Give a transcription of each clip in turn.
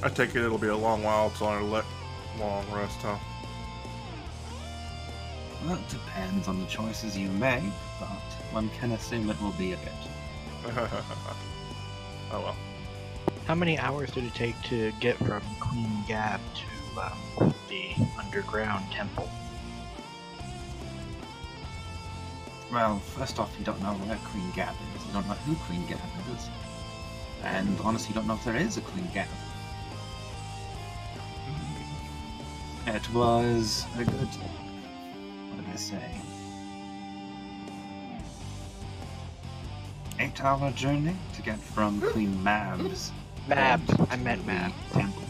I take it it'll be a long while till our long rest, huh? Well, it depends on the choices you make, but one can assume it will be a bit. Oh well. How many hours did it take to get from Queen Gab to the underground temple? Well, first off, you don't know where Queen Gab is. You don't know who Queen Gab is. And honestly, you don't know if there is a Queen Gab. It was a good, what did I say, 8-hour journey to get from Queen Mab's. Mabs. to I meant the Mab. temple.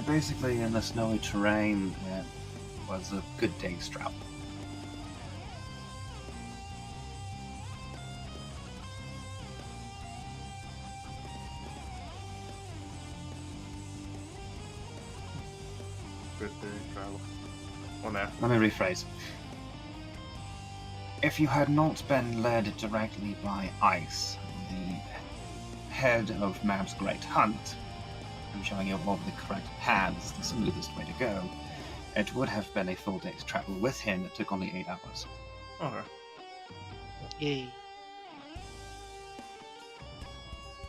Basically, in the snowy terrain, it was a good day's travel. Good day, travel. Well, now. Let me rephrase. If you had not been led directly by Ice, the head of Mab's Great Hunt, and showing you all the correct paths, the smoothest way to go, it would have been a full day's travel with him that took only 8 hours. Okay. Yay.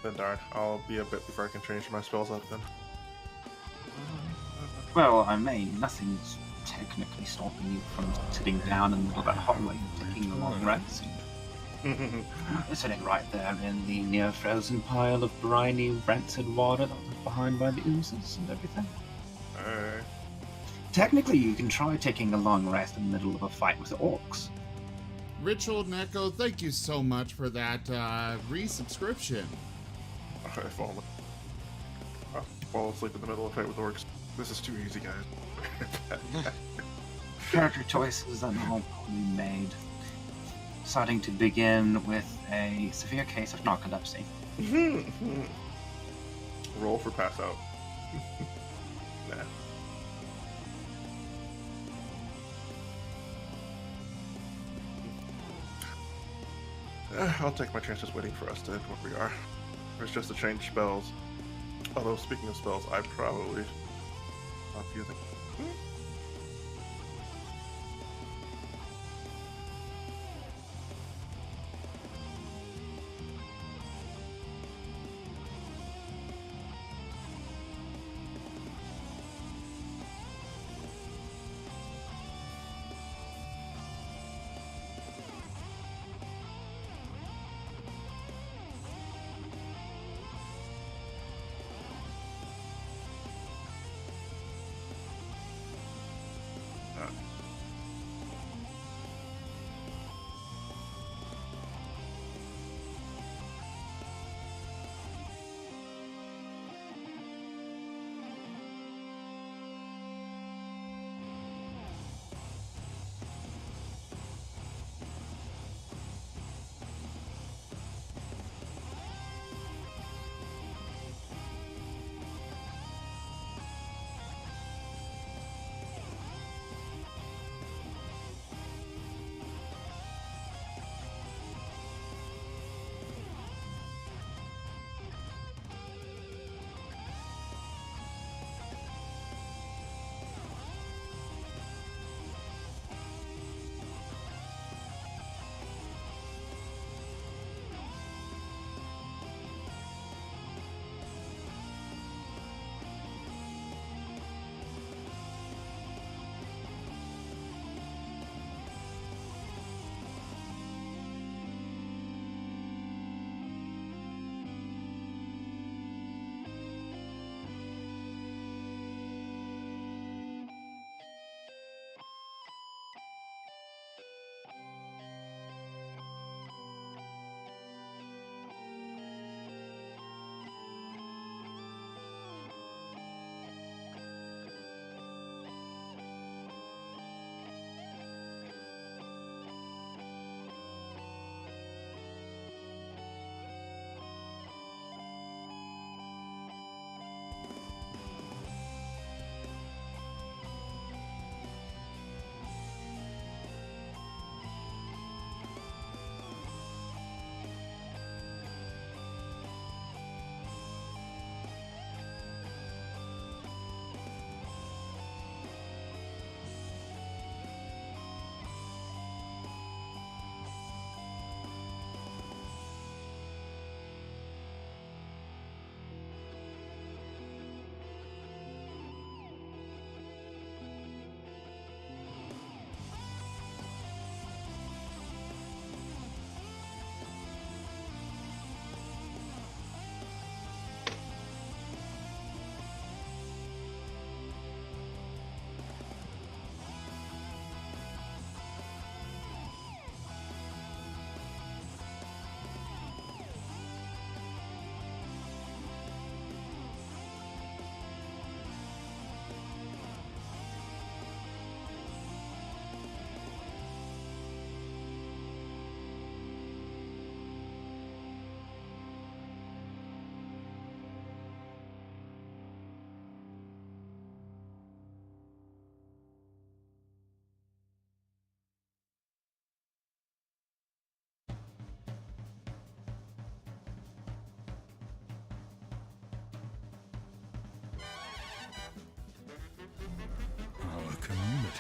Then darn. I'll be a bit before I can change my spells up then. Well, I mean, nothing's technically stopping you from sitting down in the middle of that hallway and taking a long rest. You're sitting right there in the near-frozen pile of briny, rancid water that was left behind by the oozes and everything. Alright. Technically, you can try taking a long rest in the middle of a fight with the orcs. Rich Old Neko, thank you so much for that resubscription. Alright, I'll fall asleep in the middle of a fight with orcs. This is too easy, guys. Character choices that are probably made. Starting to begin with a severe case of narcolepsy. Roll for pass out. Nah. I'll take my chances waiting for us to end where we are. It's just to change spells. Although, speaking of spells, I probably stop using.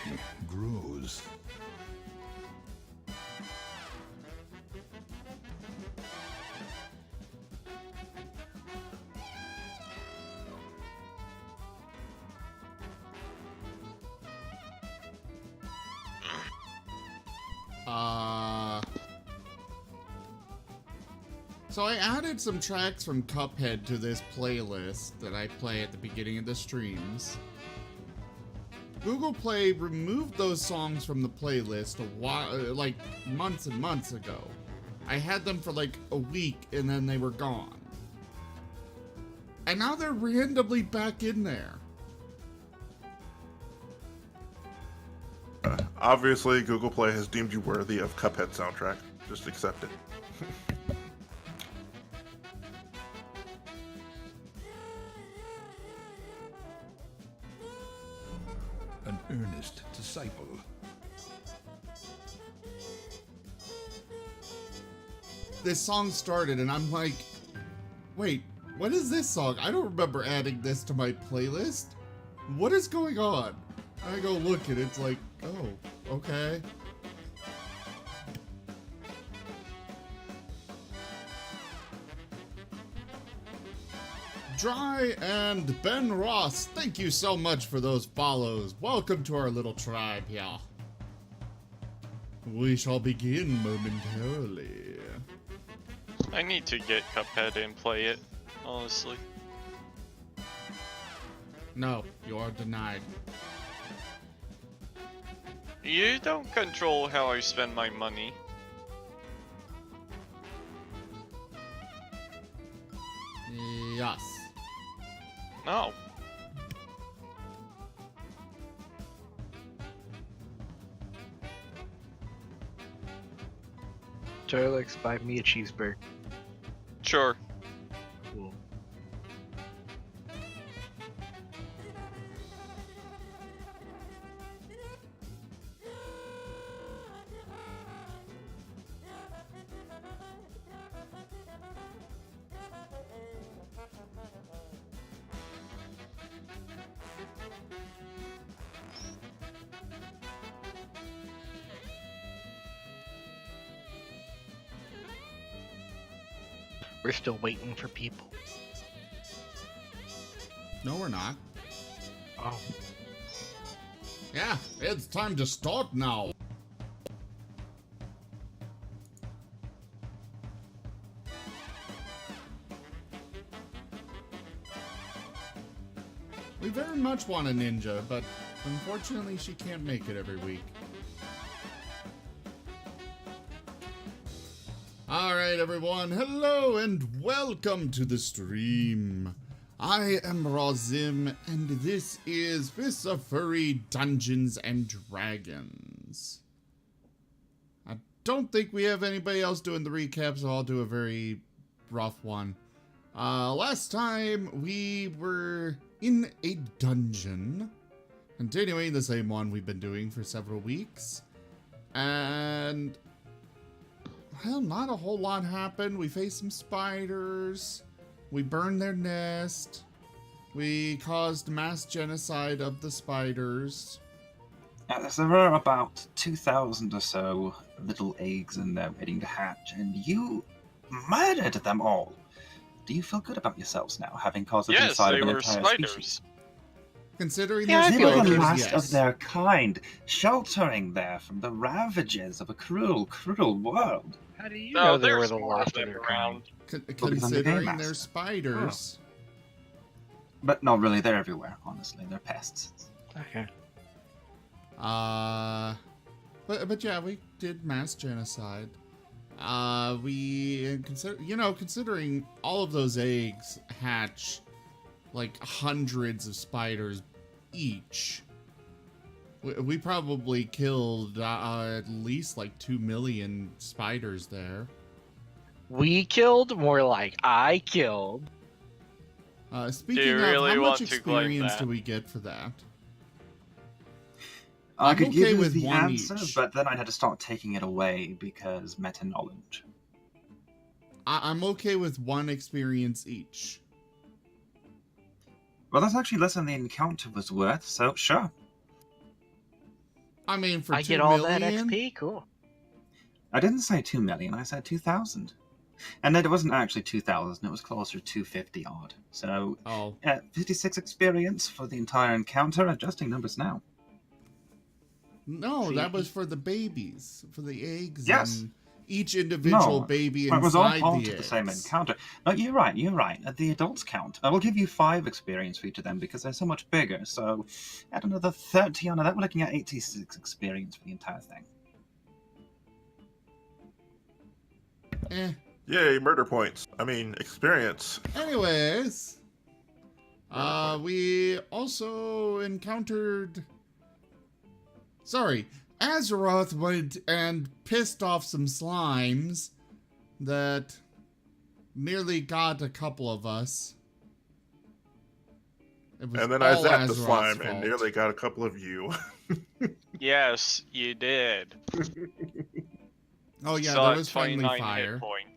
excitement grows. So I added some tracks from Cuphead to this playlist that I play at the beginning of the streams. Google Play removed those songs from the playlist a while, like months and months ago. I had them for like a week and then they were gone. And now they're randomly back in there. Obviously, Google Play has deemed you worthy of Cuphead soundtrack. Just accept it. An earnest disciple. This song started and I'm like, wait, what is this song? I don't remember adding this to my playlist. What is going on? I go look and it's like, oh, okay. Dry and Ben Ross, thank you so much for those follows. Welcome to our little tribe here. We shall begin momentarily. I need to get Cuphead and play it, honestly. No, you are denied. You don't control how I spend my money. Yes. No. Turlex, buy me a cheeseburger. Sure. Cool. We're still waiting for people. No, we're not. Oh. Yeah, it's time to start now. We very much want a ninja, but unfortunately she can't make it every week. Alright everyone, hello and welcome to the stream. I am Razim, and this is Fists of Furry Dungeons and Dragons. I don't think we have anybody else doing the recap, so I'll do a very rough one. Last time we were in a dungeon, continuing the same one we've been doing for several weeks, and well, not a whole lot happened. We faced some spiders. We burned their nest. We caused mass genocide of the spiders. There were about 2,000 or so little eggs in there waiting to hatch, and you murdered them all. Do you feel good about yourselves now, having caused the genocide of an entire spiders. species? Considering Yeah, there's They were the spiders, last yes. of their kind, sheltering there from the ravages of a cruel, cruel world. How do you No, know they were there's the more last of of them their around. kind? because I'm the Game Considering Master. they're spiders. But no, really, they're everywhere, honestly. They're pests. Okay. But yeah, we did mass genocide. Considering all of those eggs hatch like hundreds of spiders each, we probably killed at least like 2 million spiders there. We killed? More like I killed. Speaking you of, really how want much to claim experience that? do we get for that? I I'm could okay give you with the one answer, each. but then I'd have to start taking it away because meta knowledge. I'm okay with 1 experience each. Well, that's actually less than the encounter was worth, so sure. I mean, for I 2 get all that million? XP? Cool. I didn't say 2 million, I said 2,000. And then it wasn't actually 2,000, it was closer to 250 odd. So, Oh, 56 experience for the entire encounter, adjusting numbers now. no, See, that was for the babies, for the eggs, Yes. and each individual No, baby it was all inside part the of the same eggs. encounter. No, you're right. At the adults count, I will give you 5 experience for each of them because they're so much bigger. So, add another 30 onto that, we're looking at 86 experience for the entire thing. Eh. Yay, murder points. I mean, experience. Anyways, we also encountered. Sorry, Azeroth went and pissed off some slimes that nearly got a couple of us. It was And then I all zapped the Azeroth's slime fault. and nearly got a couple of you. Yes, you did. Oh yeah, Saw there at was friendly 29 fire. hit point.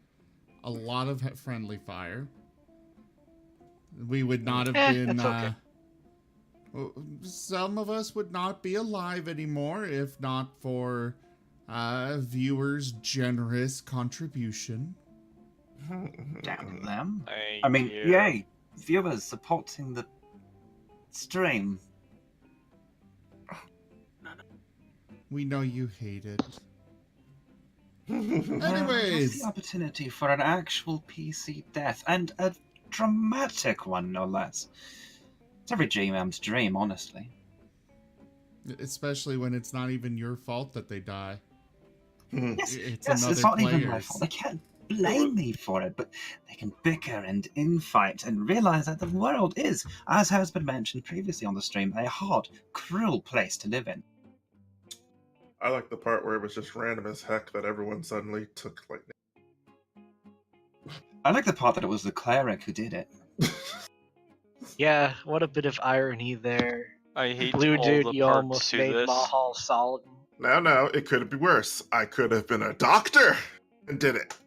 A lot of friendly fire. We would not have been. That's okay. Some of us would not be alive anymore if not for viewers' generous contribution. Damn them. Thank I mean, you. yay, viewers supporting the stream. We know you hate it. Well, Anyways, what's the opportunity for an actual PC death, and a dramatic one, no less. It's every GM's dream, honestly. especially when it's not even your fault that they die. Yes, It's yes, another it's not even my player's. fault. They can't blame me for it, but they can bicker and infight and realize that the world is, as has been mentioned previously on the stream, a hard, cruel place to live in. I like the part where it was just random as heck that everyone suddenly took lightning. I like the part that it was the cleric who did it. Yeah, what a bit of irony there. I hate Blue all dude, the you parts almost to made this. Mahal solid. No, it could be worse. I could have been a doctor and did it.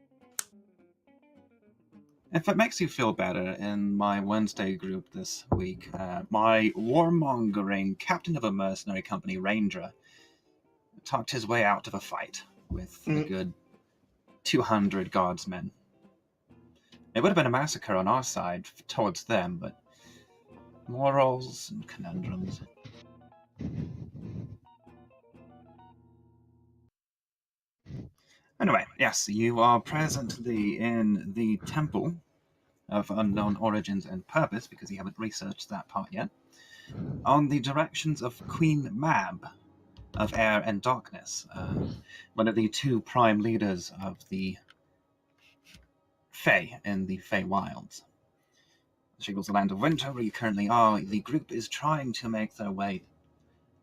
If it makes you feel better, in my Wednesday group this week, my warmongering captain of a mercenary company, Ranger, talked his way out of a fight with a good 200 guardsmen. It would have been a massacre on our side towards them, but morals and conundrums. Anyway, yes, you are presently in the Temple of Unknown Origins and Purpose, because you haven't researched that part yet, on the directions of Queen Mab of Air and Darkness, one of the 2 prime leaders of the Fae in the Fae Wilds. She rules the Land of Winter, where you currently are. The group is trying to make their way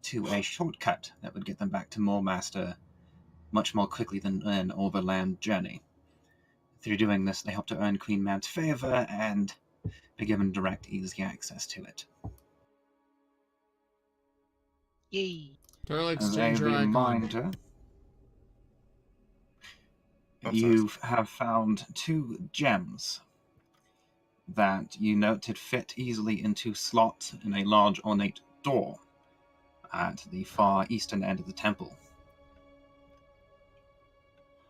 to a shortcut that would get them back to Moormaster much more quickly than an overland journey. Through doing this, they hope to earn Queen Mab's favor and be given direct, easy access to it. Yay. Turlex, As a change your icon. reminder, you have found 2 gems that you noted fit easily into slots in a large ornate door at the far eastern end of the temple.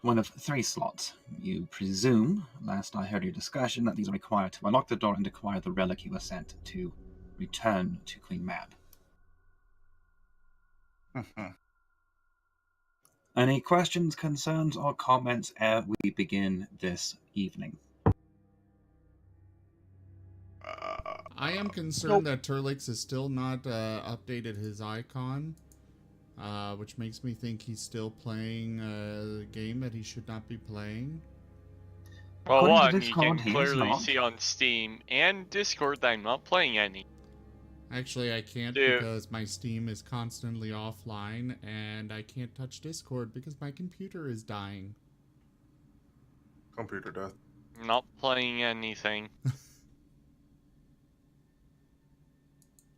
One of 3 slots. You presume, last I heard your discussion, that these are required to unlock the door and acquire the relic you were sent to return to Queen Mab. Any questions, concerns, or comments ere we begin this evening? I am concerned that Turlex has still not updated his icon, which makes me think he's still playing a game that he should not be playing. Well, According to one, you Discord, can he is clearly not. see on Steam and Discord that I'm not playing any. Actually, I can't Dude. because my Steam is constantly offline, and I can't touch Discord because my computer is dying. Computer death. I'm not playing anything.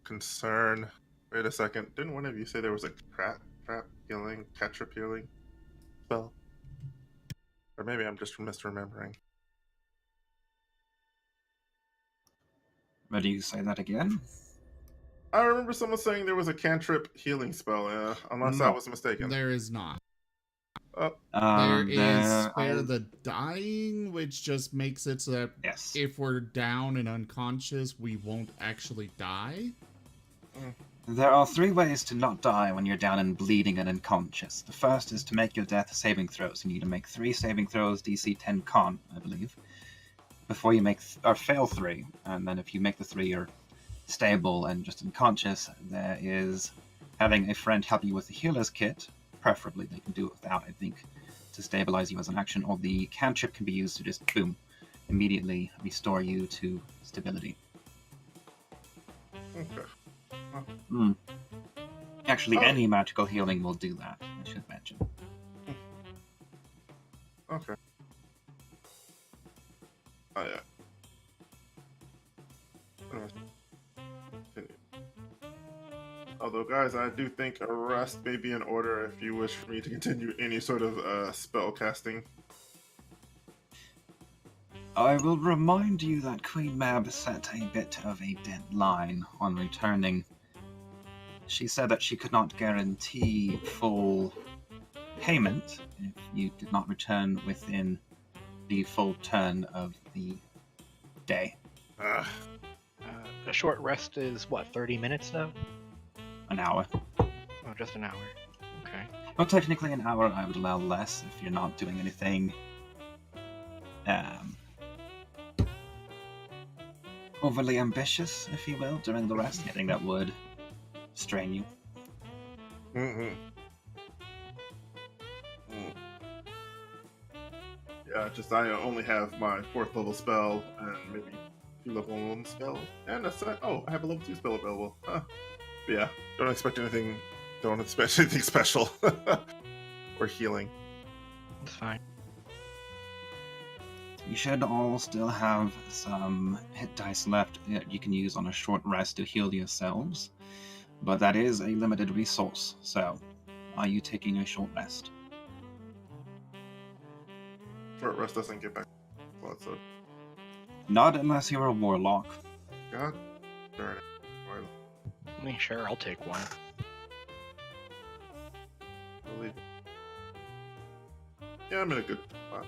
Concern. Wait a second. Didn't one of you say there was a trap healing, ketchup healing spell? Or maybe I'm just misremembering. Ready to say that again? I remember someone saying there was a cantrip healing spell, unless I No. was mistaken. There is not. Oh, There is Spare I- the Dying, which just makes it so that Yes. if we're down and unconscious, we won't actually die. There are 3 ways to not die when you're down and bleeding and unconscious. The first is to make your death saving throws. You need to make 3 saving throws, DC 10 con, I believe, before you make or fail 3. And then if you make the 3, you're stable and just unconscious. There is having a friend help you with the healer's kit. Preferably, they can do it without, I think, to stabilize you as an action. Or the cantrip can be used to just boom, immediately restore you to stability. okay. Actually, Oh. any magical healing will do that, I should mention. Okay. Oh, yeah. Continue. Although, guys, I do think a rest may be in order if you wish for me to continue any sort of spell casting. I will remind you that Queen Mab set a bit of a deadline on returning. She said that she could not guarantee full payment if you did not return within the full turn of the day. A short rest is what, 30 minutes now? An hour. Oh, just an hour. Okay. Well, technically an hour. I would allow less if you're not doing anything overly ambitious, if you will, during the rest. I think that would strain you. Mm-hmm. Yeah, just I only have my 4th level spell and maybe 2 level 1 spells, and that's it. Oh, I have a level 2 spell available. Huh. But yeah, don't expect anything. Don't expect anything special or healing. That's fine. You should all still have some hit dice left that you can use on a short rest to heal yourselves, but that is a limited resource. So, are you taking a short rest? Short rest doesn't get back. So, Not unless you're a warlock. God darn it. Why I mean, sure, I'll take one. believe it? Yeah, I'm in a good spot.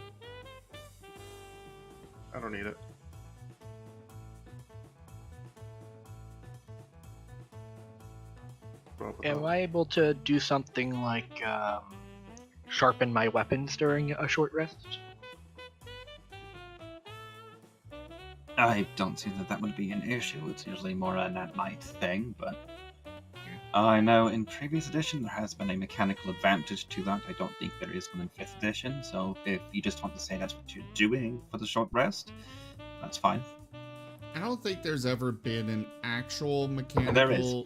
I don't need it. Am I able to do something like sharpen my weapons during a short rest? I don't see that that would be an issue. It's usually more an at-night thing, but I know in previous edition there has been a mechanical advantage to that. I don't think there is one in 5th edition, so if you just want to say that's what you're doing for the short rest, that's fine. I don't think there's ever been an actual mechanical. There is.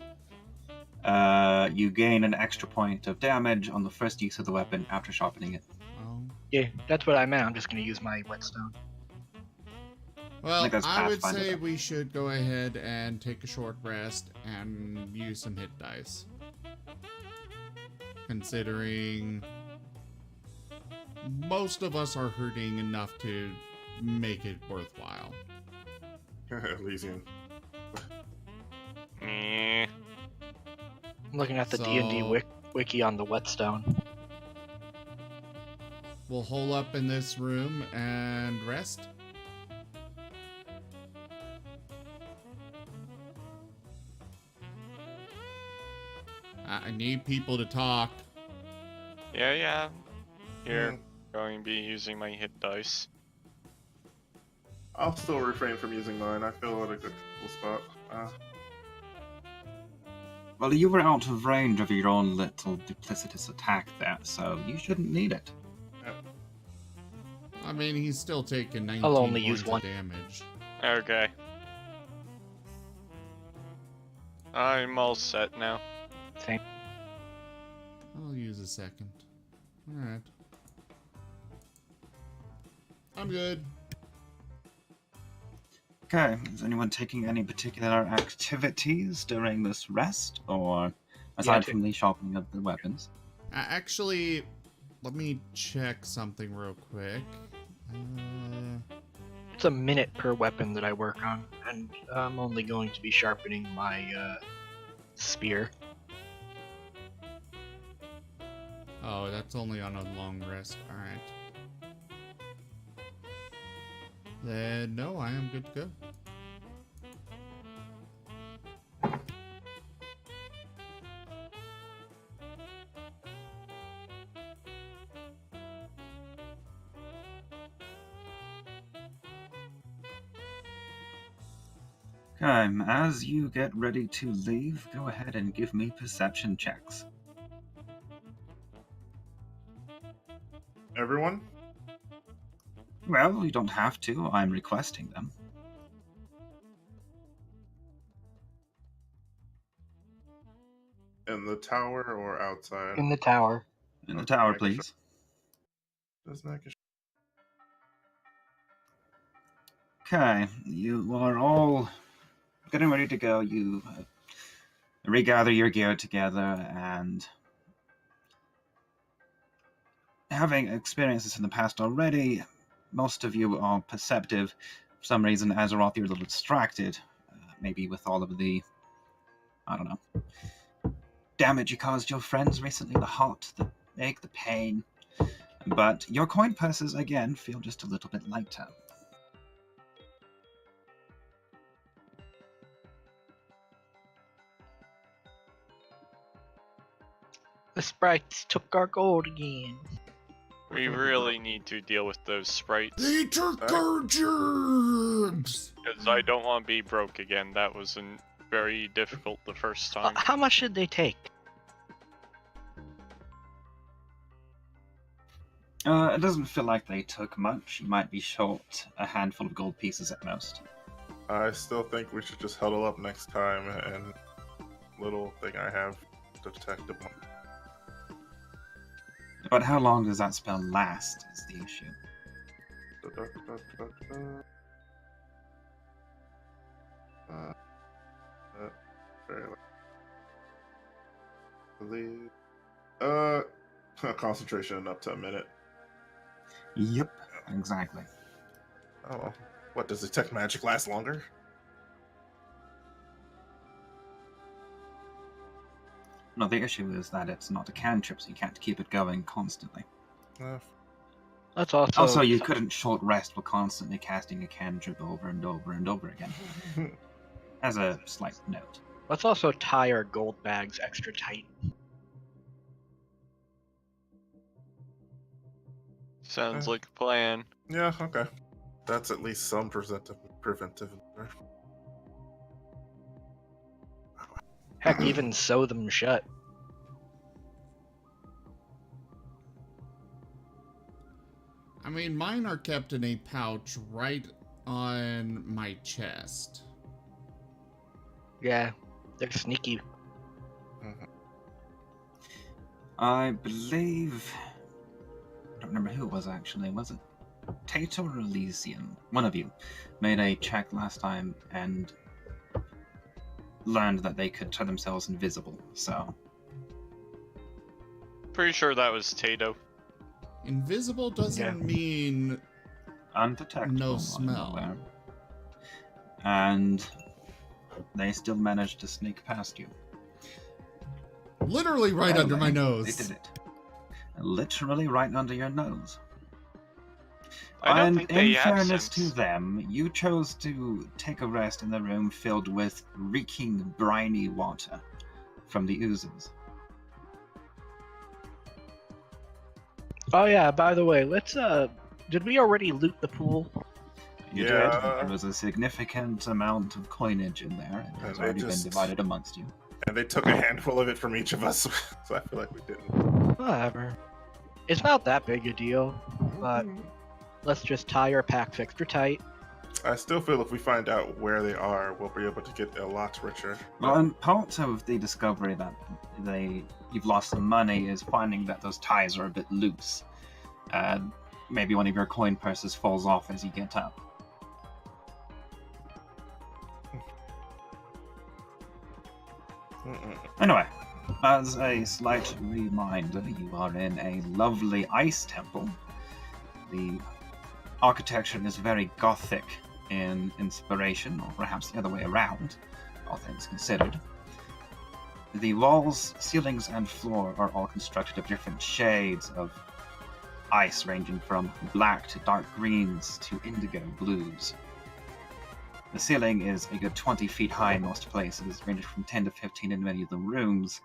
You gain an extra point of damage on the first use of the weapon after sharpening it. Oh. Yeah, that's what I meant. I'm just going to use my whetstone. Well, think that's I would Pathfinder, say though. we should go ahead and take a short rest and use some hit dice. Considering most of us are hurting enough to make it worthwhile. Elysian. Meh. I'm looking at the So- D&D wiki on the whetstone. We'll hole up in this room and rest. I need people to talk. Yeah. Here, Mm. going to be using my hit dice. I'll still refrain from using mine. I feel at a good spot. Well, you were out of range of your own little duplicitous attack there, so you shouldn't need it. I mean, he's still taking 19 I'll only points use one. of damage. Okay. I'm all set now. Same. I'll use a second. Alright. I'm good. Okay, is anyone taking any particular activities during this rest, or aside Yeah, from the sharpening of the weapons? Actually, let me check something real quick. It's a minute per weapon that I work on, and I'm only going to be sharpening my spear. Oh, that's only on a long rest. Alright. Then, no, I am good to go. Okay, as you get ready to leave, go ahead and give me perception checks. Everyone? Well, you don't have to. I'm requesting them. In the tower or outside? In the tower. In the Okay, tower, make please. Just making sure. Okay, you are all getting ready to go. You regather your gear together, and having experienced this in the past already, most of you are perceptive. For some reason, Azeroth, you're a little distracted. Maybe with all of the, I don't know, damage you caused your friends recently, the hot, the ache, the pain. But your coin purses, again, feel just a little bit lighter. The sprites took our gold again. We really need to deal with those sprites. They took our gems! Because I don't want to be broke again. That wasn't very difficult the first time. How much did they take? It doesn't feel like they took much. You might be short a handful of gold pieces at most. I still think we should just huddle up next time and little thing I have to detect them. But how long does that spell last is the issue. Believe. Concentration up to a minute. Yep, exactly. Oh, what does detect magic last longer? No, the issue is that it's not a cantrip, so you can't keep it going constantly. That's also. Also, you couldn't short rest while constantly casting a cantrip over and over and over again. As a slight note. Let's also tie our gold bags extra tight. Sounds like a plan. Yeah, okay. That's at least some preventive. Heck, even sew them shut. I mean, mine are kept in a pouch right on my chest. Yeah, they're sneaky. I believe... I don't remember who it was actually. Was it Tato or Elysian? One of you made a check last time and learned that they could turn themselves invisible, so... Pretty sure that was Tato. Invisible doesn't mean Undetectable. no I'm smell. aware. And they still managed to sneak past you. Literally right Well, under my nose. They did it. Literally right under your nose. I don't And think they in have fairness sense. to them, you chose to take a rest in the room filled with reeking, briny water from the oozes. Oh yeah, by the way, let's did we already loot the pool? You Yeah. did. There was a significant amount of coinage in there. It has And they already just- been divided amongst you. And they took a handful of it from each of us, so I feel like we didn't. Whatever. It's not that big a deal, but let's just tie our packs extra tight. I still feel if we find out where they are, we'll be able to get a lot richer. Well, and part of the discovery that you've lost some money is finding that those ties are a bit loose. Maybe one of your coin purses falls off as you get up. Anyway, as a slight reminder, you are in a lovely ice temple. The architecture is very gothic in inspiration, or perhaps the other way around, all things considered. The walls, ceilings, and floor are all constructed of different shades of ice, ranging from black to dark greens to indigo blues. The ceiling is a good 20 feet high in most places, ranging from 10 to 15 in many of the rooms,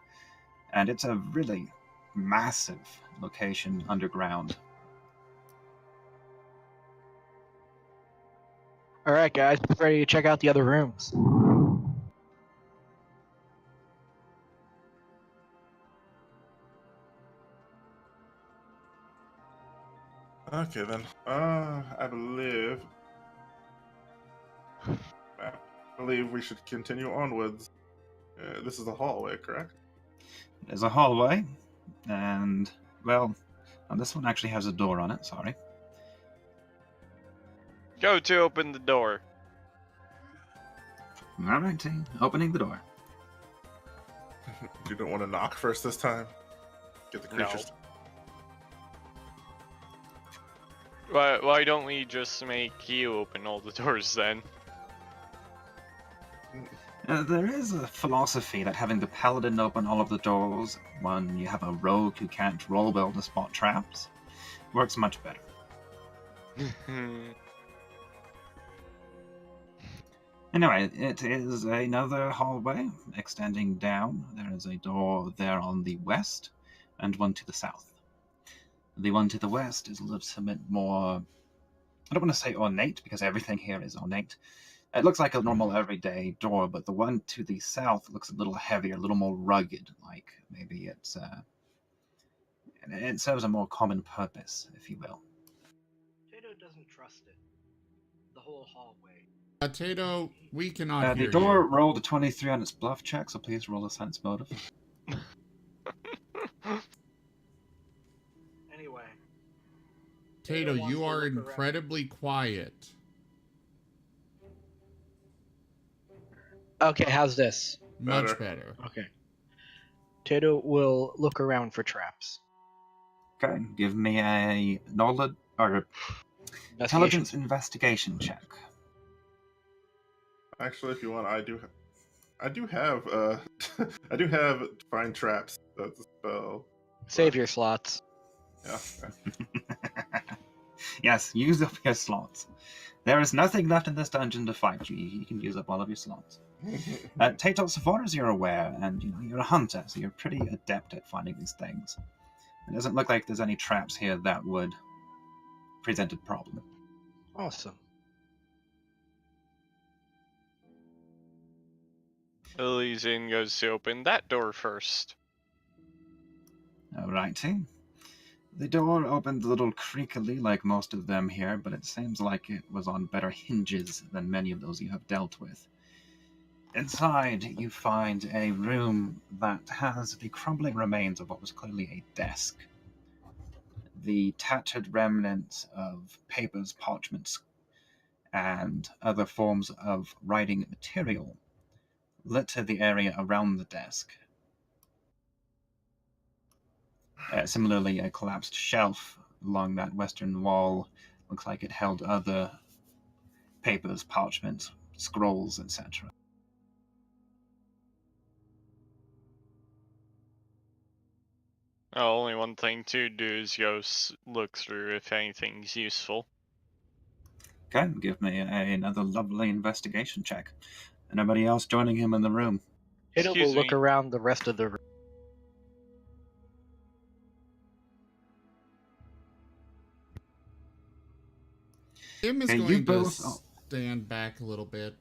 and it's a really massive location underground. Alright, guys, ready to check out the other rooms. Okay then. I believe we should continue onwards. This is a hallway, correct? There's a hallway, and, well, this one actually has a door on it, sorry. Go to open the door. Alright, opening the door. You don't want to knock first this time? Get the creatures. Why don't we just make you open all the doors then? There is a philosophy that having the paladin open all of the doors when you have a rogue who can't roll well to spot traps works much better. Anyway, it is another hallway extending down. There is a door there on the west and one to the south. The one to the west is a little bit more, I don't want to say ornate because everything here is ornate. It looks like a normal everyday door, but the one to the south looks a little heavier, a little more rugged, like maybe it serves a more common purpose, if you will. Tato doesn't trust it. The whole hallway. Tato, we cannot The hear door you. rolled a 23 on its bluff check, so please roll a sense motive. Anyway. Tato, wants you to are look around. incredibly quiet. Okay, how's this? Much better. Okay. Tato will look around for traps. Okay, give me a knowledge or intelligence investigation check. Actually, if you want, I do have I do have find traps. That's a spell. Save your slots. Yeah. Yes, use up your slots. There is nothing left in this dungeon to fight you. You can use up all of your slots. Tato, so far as you're aware, and you're a hunter, so you're pretty adept at finding these things. It doesn't look like there's any traps here that would present a problem. Awesome. Elysian goes to open that door first. Alrighty. The door opened a little creakily like most of them here, but it seems like it was on better hinges than many of those you have dealt with. Inside, you find a room that has the crumbling remains of what was clearly a desk. The tattered remnants of papers, parchments, and other forms of writing material litter the area around the desk. Similarly, a collapsed shelf along that western wall looks like it held other papers, parchments, scrolls, etc. Oh, only one thing to do is go look through if anything's useful. Okay, give me another lovely investigation check. Anybody else joining him in the room? Tato will Excuse look me. around the rest of the room. Tim is Okay, going you to both- stand back a little bit.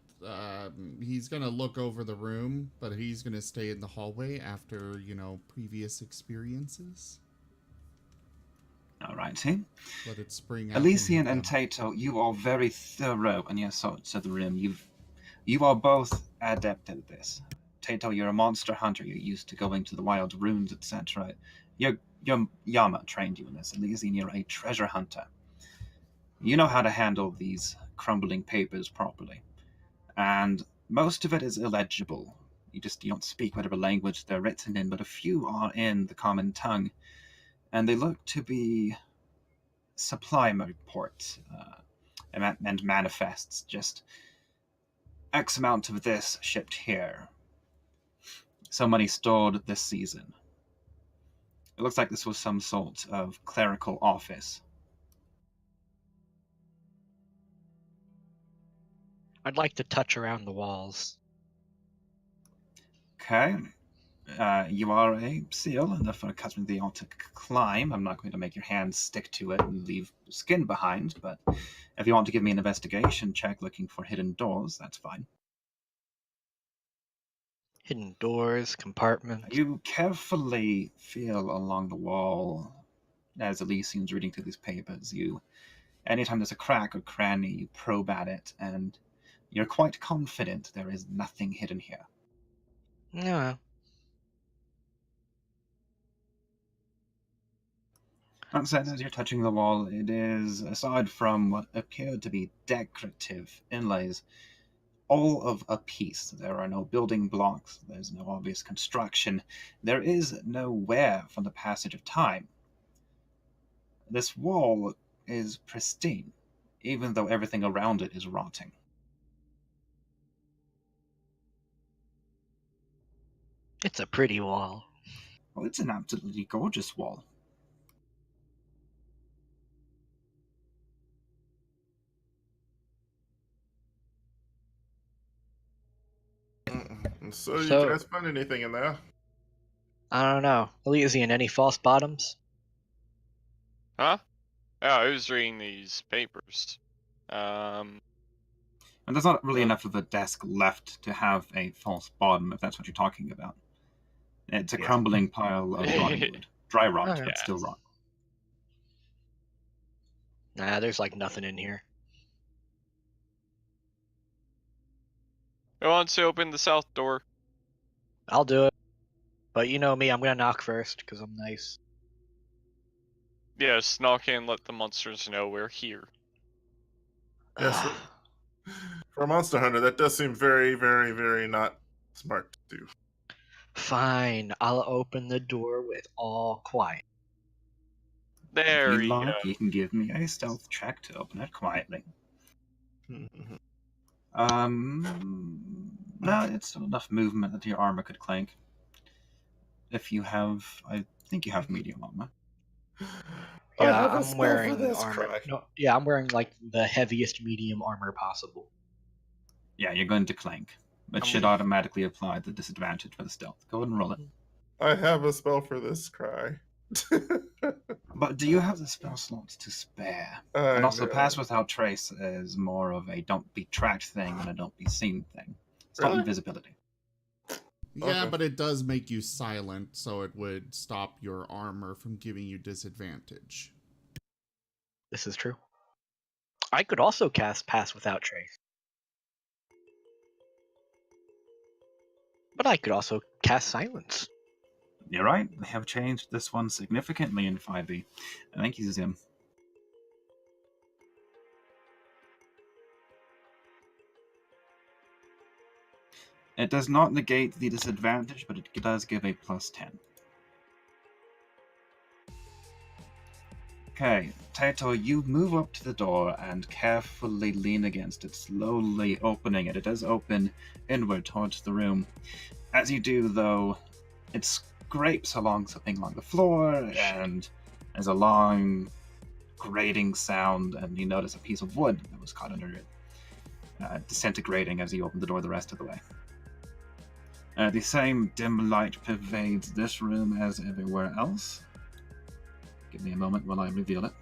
He's going to look over the room, but he's going to stay in the hallway after, previous experiences. Alrighty. Let it spring out. Elysian in and him. Tato, you are very thorough in your sorts of the room. You are both adept at this. Tato, you're a monster hunter. You're used to going to the wild ruins, etc. Your Yama trained you in this. Elysian, you're a treasure hunter. You know how to handle these crumbling papers properly. And most of it is illegible. You don't speak whatever language they're written in, but a few are in the common tongue. And they look to be supply reports and manifests. Just X amount of this shipped here. so money stored this season. It looks like this was some sort of clerical office. I'd like to touch around the walls. Okay. You are a seal, and for a customer they ought to climb. I'm not going to make your hands stick to it and leave skin behind, but if you want to give me an investigation check looking for hidden doors, that's fine. Hidden doors, compartments. You carefully feel along the wall as Elysium's reading through these papers. Anytime there's a crack or cranny, you probe at it, and you're quite confident there is nothing hidden here. No. That said, as you're touching the wall, it is, aside from what appear to be decorative inlays, all of a piece. There are no building blocks, there's no obvious construction, there is no wear from the passage of time. This wall is pristine, even though everything around it is rotting. It's a pretty wall. Well, it's an absolutely gorgeous wall. So, you So- guys find anything in there? I don't know. Elysian, any false bottoms? Huh? Yeah, I was reading these papers. And there's not really enough of a desk left to have a false bottom, if that's what you're talking about. It's a Yeah. crumbling pile of rotting wood. Dry rot, Okay. but still rot. Nah, there's like nothing in here. I want to open the south door. I'll do it. But you know me, I'm gonna knock first, because I'm nice. Yes, knock in, let the monsters know we're here. Yes. For a monster hunter, that does seem very, very, very not smart to do. Fine, I'll open the door with all quiet. There If you you like, go. you can give me a stealth check to open it quietly. Mhm. No, it's still enough movement that your armor could clank. If you have, I think you have medium armor. I Yeah, have a I'm spell wearing for this, armor. cry. No, yeah, I'm wearing like the heaviest medium armor possible. Yeah, you're going to clank, but I'm should gonna- automatically apply the disadvantage for the stealth. Go ahead and roll it. I have a spell for this, cry. But do you have the spell slots to spare? I And also, know. Pass Without Trace is more of a don't be tracked thing than a don't be seen thing. It's not Really? invisibility. Yeah, Okay. but it does make you silent, so it would stop your armor from giving you disadvantage. This is true. I could also cast Pass Without Trace. But I could also cast Silence. You're right, they have changed this one significantly in 5e. Thank you, Zim. It does not negate the disadvantage, but it does give a +10. Okay, Taito, you move up to the door and carefully lean against it, slowly opening it. It does open inward towards the room. As you do, though, it scrapes along something along the floor, and there's a long grating sound, and you notice a piece of wood that was caught under it, disintegrating as you open the door the rest of the way. The same dim light pervades this room as everywhere else. Give me a moment while I reveal it.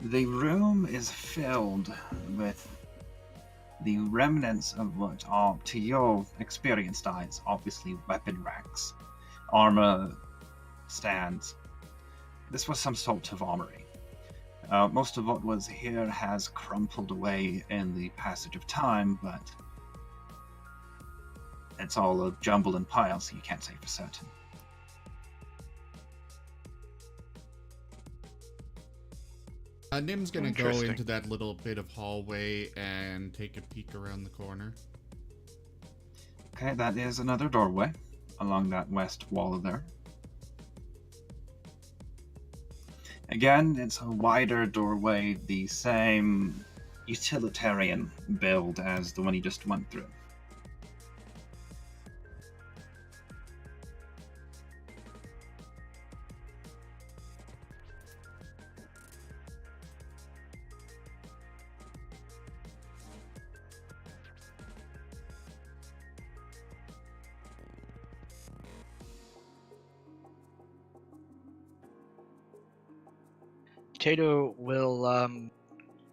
The room is filled with the remnants of what are, to your experienced eyes, obviously weapon racks, armor stands. This was some sort of armory. Most of what was here has crumpled away in the passage of time, but it's all a jumble and pile, so you can't say for certain. Nim's gonna go Interesting. into that little bit of hallway and take a peek around the corner. Okay, that is another doorway along that west wall there. Again, it's a wider doorway, the same utilitarian build as the one you just went through. Tato will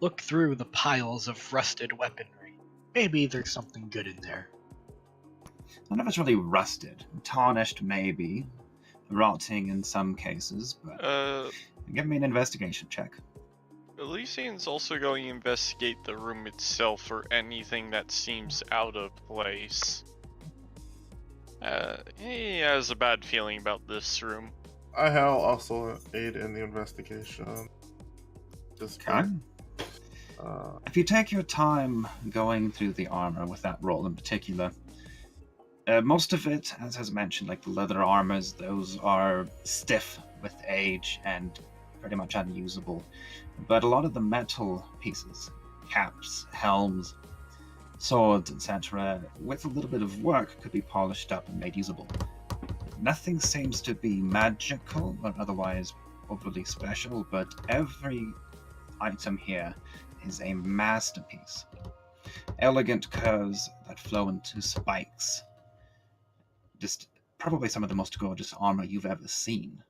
look through the piles of rusted weaponry. Maybe there's something good in there. None of it's really rusted. Tarnished, maybe. Rotting in some cases, but give me an investigation check. Elysian's also going to investigate the room itself for anything that seems out of place. He has a bad feeling about this room. I'll also aid in the investigation. Just Okay. If you take your time going through the armor with that roll in particular, most of it, as has mentioned, like the leather armors, those are stiff with age and pretty much unusable. But a lot of the metal pieces, caps, helms, swords, etc., with a little bit of work could be polished up and made usable. Nothing seems to be magical or otherwise overly special, but every item here is a masterpiece. Elegant curves that flow into spikes. Just probably some of the most gorgeous armor you've ever seen.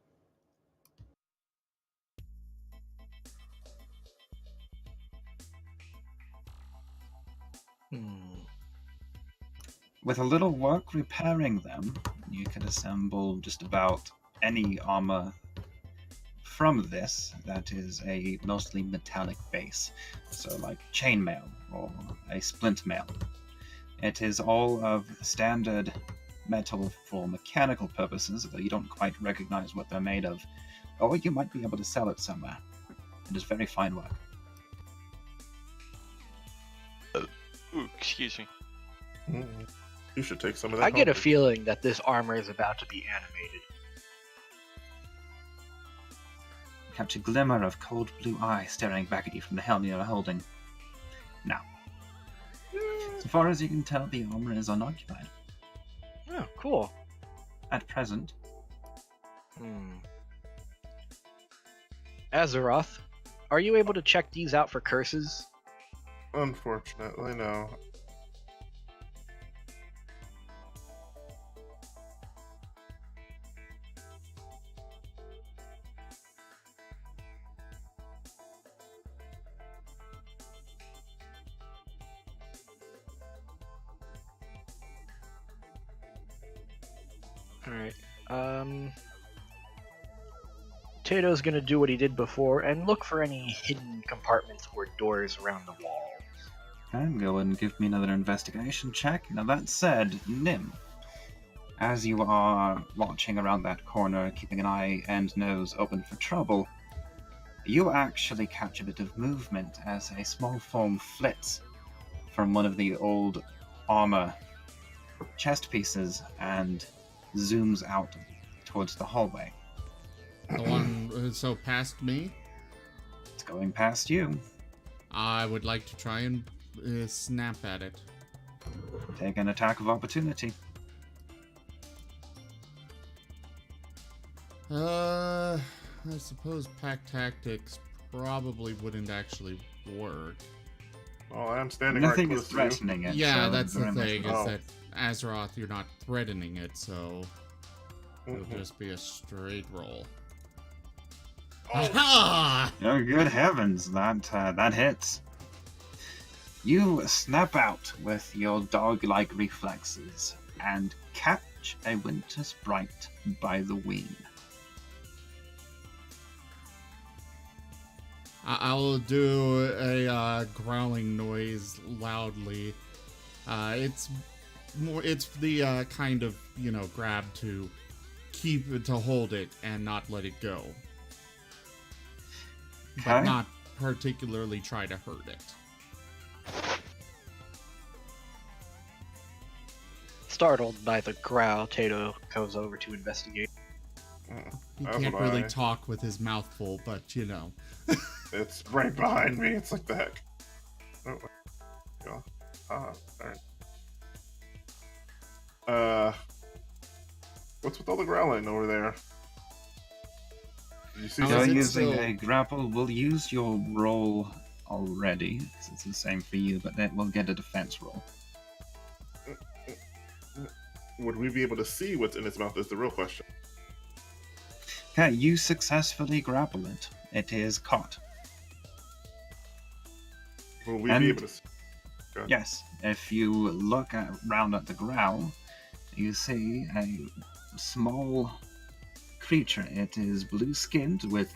With a little work repairing them, you could assemble just about any armor from this that is a mostly metallic base, so like chainmail or a splint mail. It is all of standard metal for mechanical purposes, though you don't quite recognize what they're made of, or you might be able to sell it somewhere. It is very fine work. Ooh, excuse me. You should take some of that. I get a home. feeling that this armor is about to be animated. You catch a glimmer of cold blue eye staring back at you from the helm you're holding. Now, so far as you can tell, the armor is unoccupied. Oh, cool. At present. Azeroth, are you able to check these out for curses? Unfortunately, no. Alright. Tato's gonna do what he did before and look for any hidden compartments or doors around the walls. Okay, go and give me another investigation check. Now that said, Nim, as you are watching around that corner, keeping an eye and nose open for trouble, you actually catch a bit of movement as a small foam flits from one of the old armor chest pieces and zooms out towards the hallway. The one so past me. It's going past you. I would like to try and snap at it. Take an attack of opportunity. I suppose pack tactics probably wouldn't actually work. Well, I am standing Nothing right is close to you. threatening it. Yeah, so that's the very much thing, not. is that Azeroth, you're not threatening it, so it'll Mhm. just be a straight roll. Oh. Aha! Oh, good heavens, that hits. You snap out with your dog-like reflexes and catch a winter sprite by the wing. I'll do a growling noise loudly. It's the kind of, grab to to hold it and not let it go. But Okay. not particularly try to hurt it. Startled by the growl, Tato goes over to investigate. He That's can't what really I- talk with his mouth full, but you know. It's right behind me. It's like the heck. Oh, yeah. Alright. What's with all the growling over there? Did you see Oh, You're is it using still- a grapple. We'll use your roll already, because it's the same for you, but then we'll get a defense roll. Would we be able to see what's in its mouth is the real question. Okay, you successfully grapple it. It is caught. Will we And- be able to see? Go ahead. Yes, if you look round at the growl, you see a small creature. It is blue-skinned with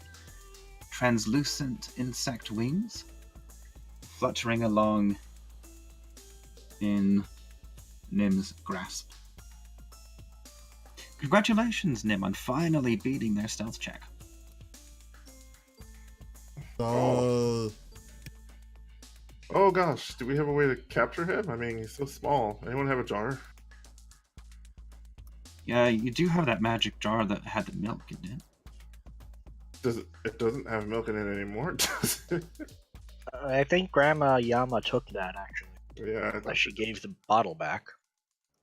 translucent insect wings, fluttering along in Nim's grasp. Congratulations, Nim, on finally beating their stealth check. Oh. Oh gosh, do we have a way to capture him? I mean, he's so small. Anyone have a jar? Yeah, you do have that magic jar that had the milk in it. It doesn't have milk in it anymore, does it? I think Grandma Yama took that actually. Yeah, I thought Unless she gave the bottle back.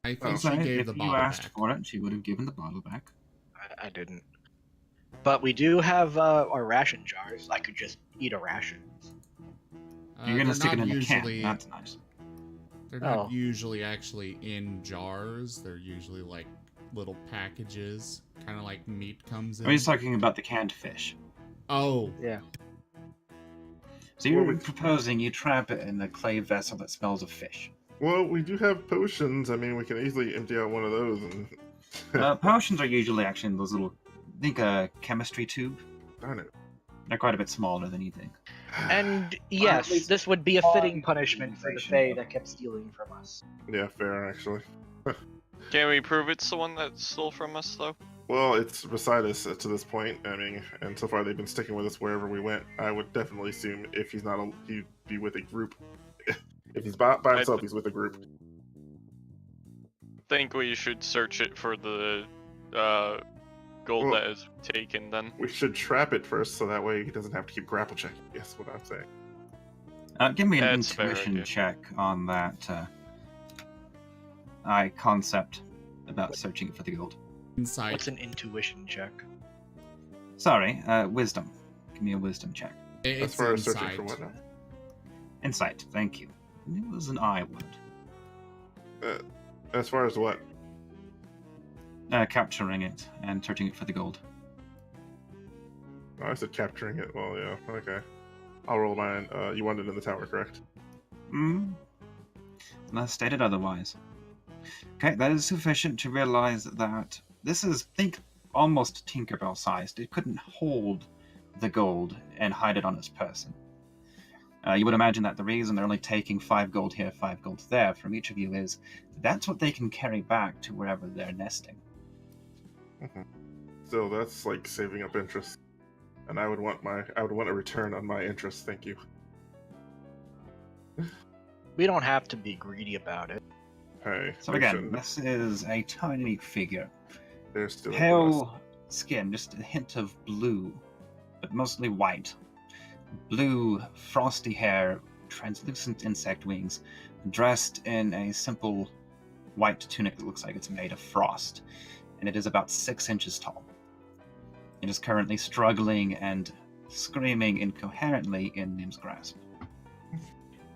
I think Oh. she Sorry, gave if the you bottle asked back. for it, she would have given the bottle back. I didn't. But we do have our ration jars. I could just eat a ration. You're gonna They're stick it not in a usually, can. That's nice. They're not Oh. usually actually in jars. They're usually like little packages, kind of like meat comes in. Are you talking about the canned fish? Oh, Yeah. So you're Well, we- proposing you trap it in a clay vessel that smells of fish. Well, we do have potions. I mean, we can easily empty out one of those and. Potions are usually actually in those little, I think, a chemistry tube. Darn it. They're quite a bit smaller than you think. And yes, least this would be a fitting punishment for the Fae organization. that kept stealing from us. Yeah, fair actually. Can we prove it's the one that stole from us, though? Well, it's beside us to this point. I mean, and so far they've been sticking with us wherever we went. I would definitely assume if he's not, he'd be with a group. If he's by himself, he's with a group. Think we should search it for the gold Well- that is taken then. We should trap it first, so that way he doesn't have to keep grapple checking. Yes, what I'm saying. Give me an That's a fair intuition idea. check on that concept about searching for the gold. inside. What's an intuition check? Sorry, wisdom. Give me a wisdom check. As It's far as searching inside. for what now? Insight, thank you. It was an I word. As far as what? Capturing it and searching it for the gold. Oh, I said capturing it. Well, yeah, okay. I'll roll mine. You want it in the tower, correct? Unless stated otherwise. Okay, that is sufficient to realize that this is, think, almost Tinkerbell sized. It couldn't hold the gold and hide it on its person. You would imagine that the reason they're only taking 5 gold here, 5 gold there from each of you is that's what they can carry back to wherever they're nesting. So that's like saving up interest, and I would want a return on my interest. Thank you. We don't have to be greedy about it. Hey. So we again, shouldn't. this is a tiny figure. There's still a Pale skin, just a hint of blue, but mostly white. Blue, frosty hair, translucent insect wings, dressed in a simple white tunic that looks like it's made of frost, and it is about 6 inches tall. It is currently struggling and screaming incoherently in Nim's grasp.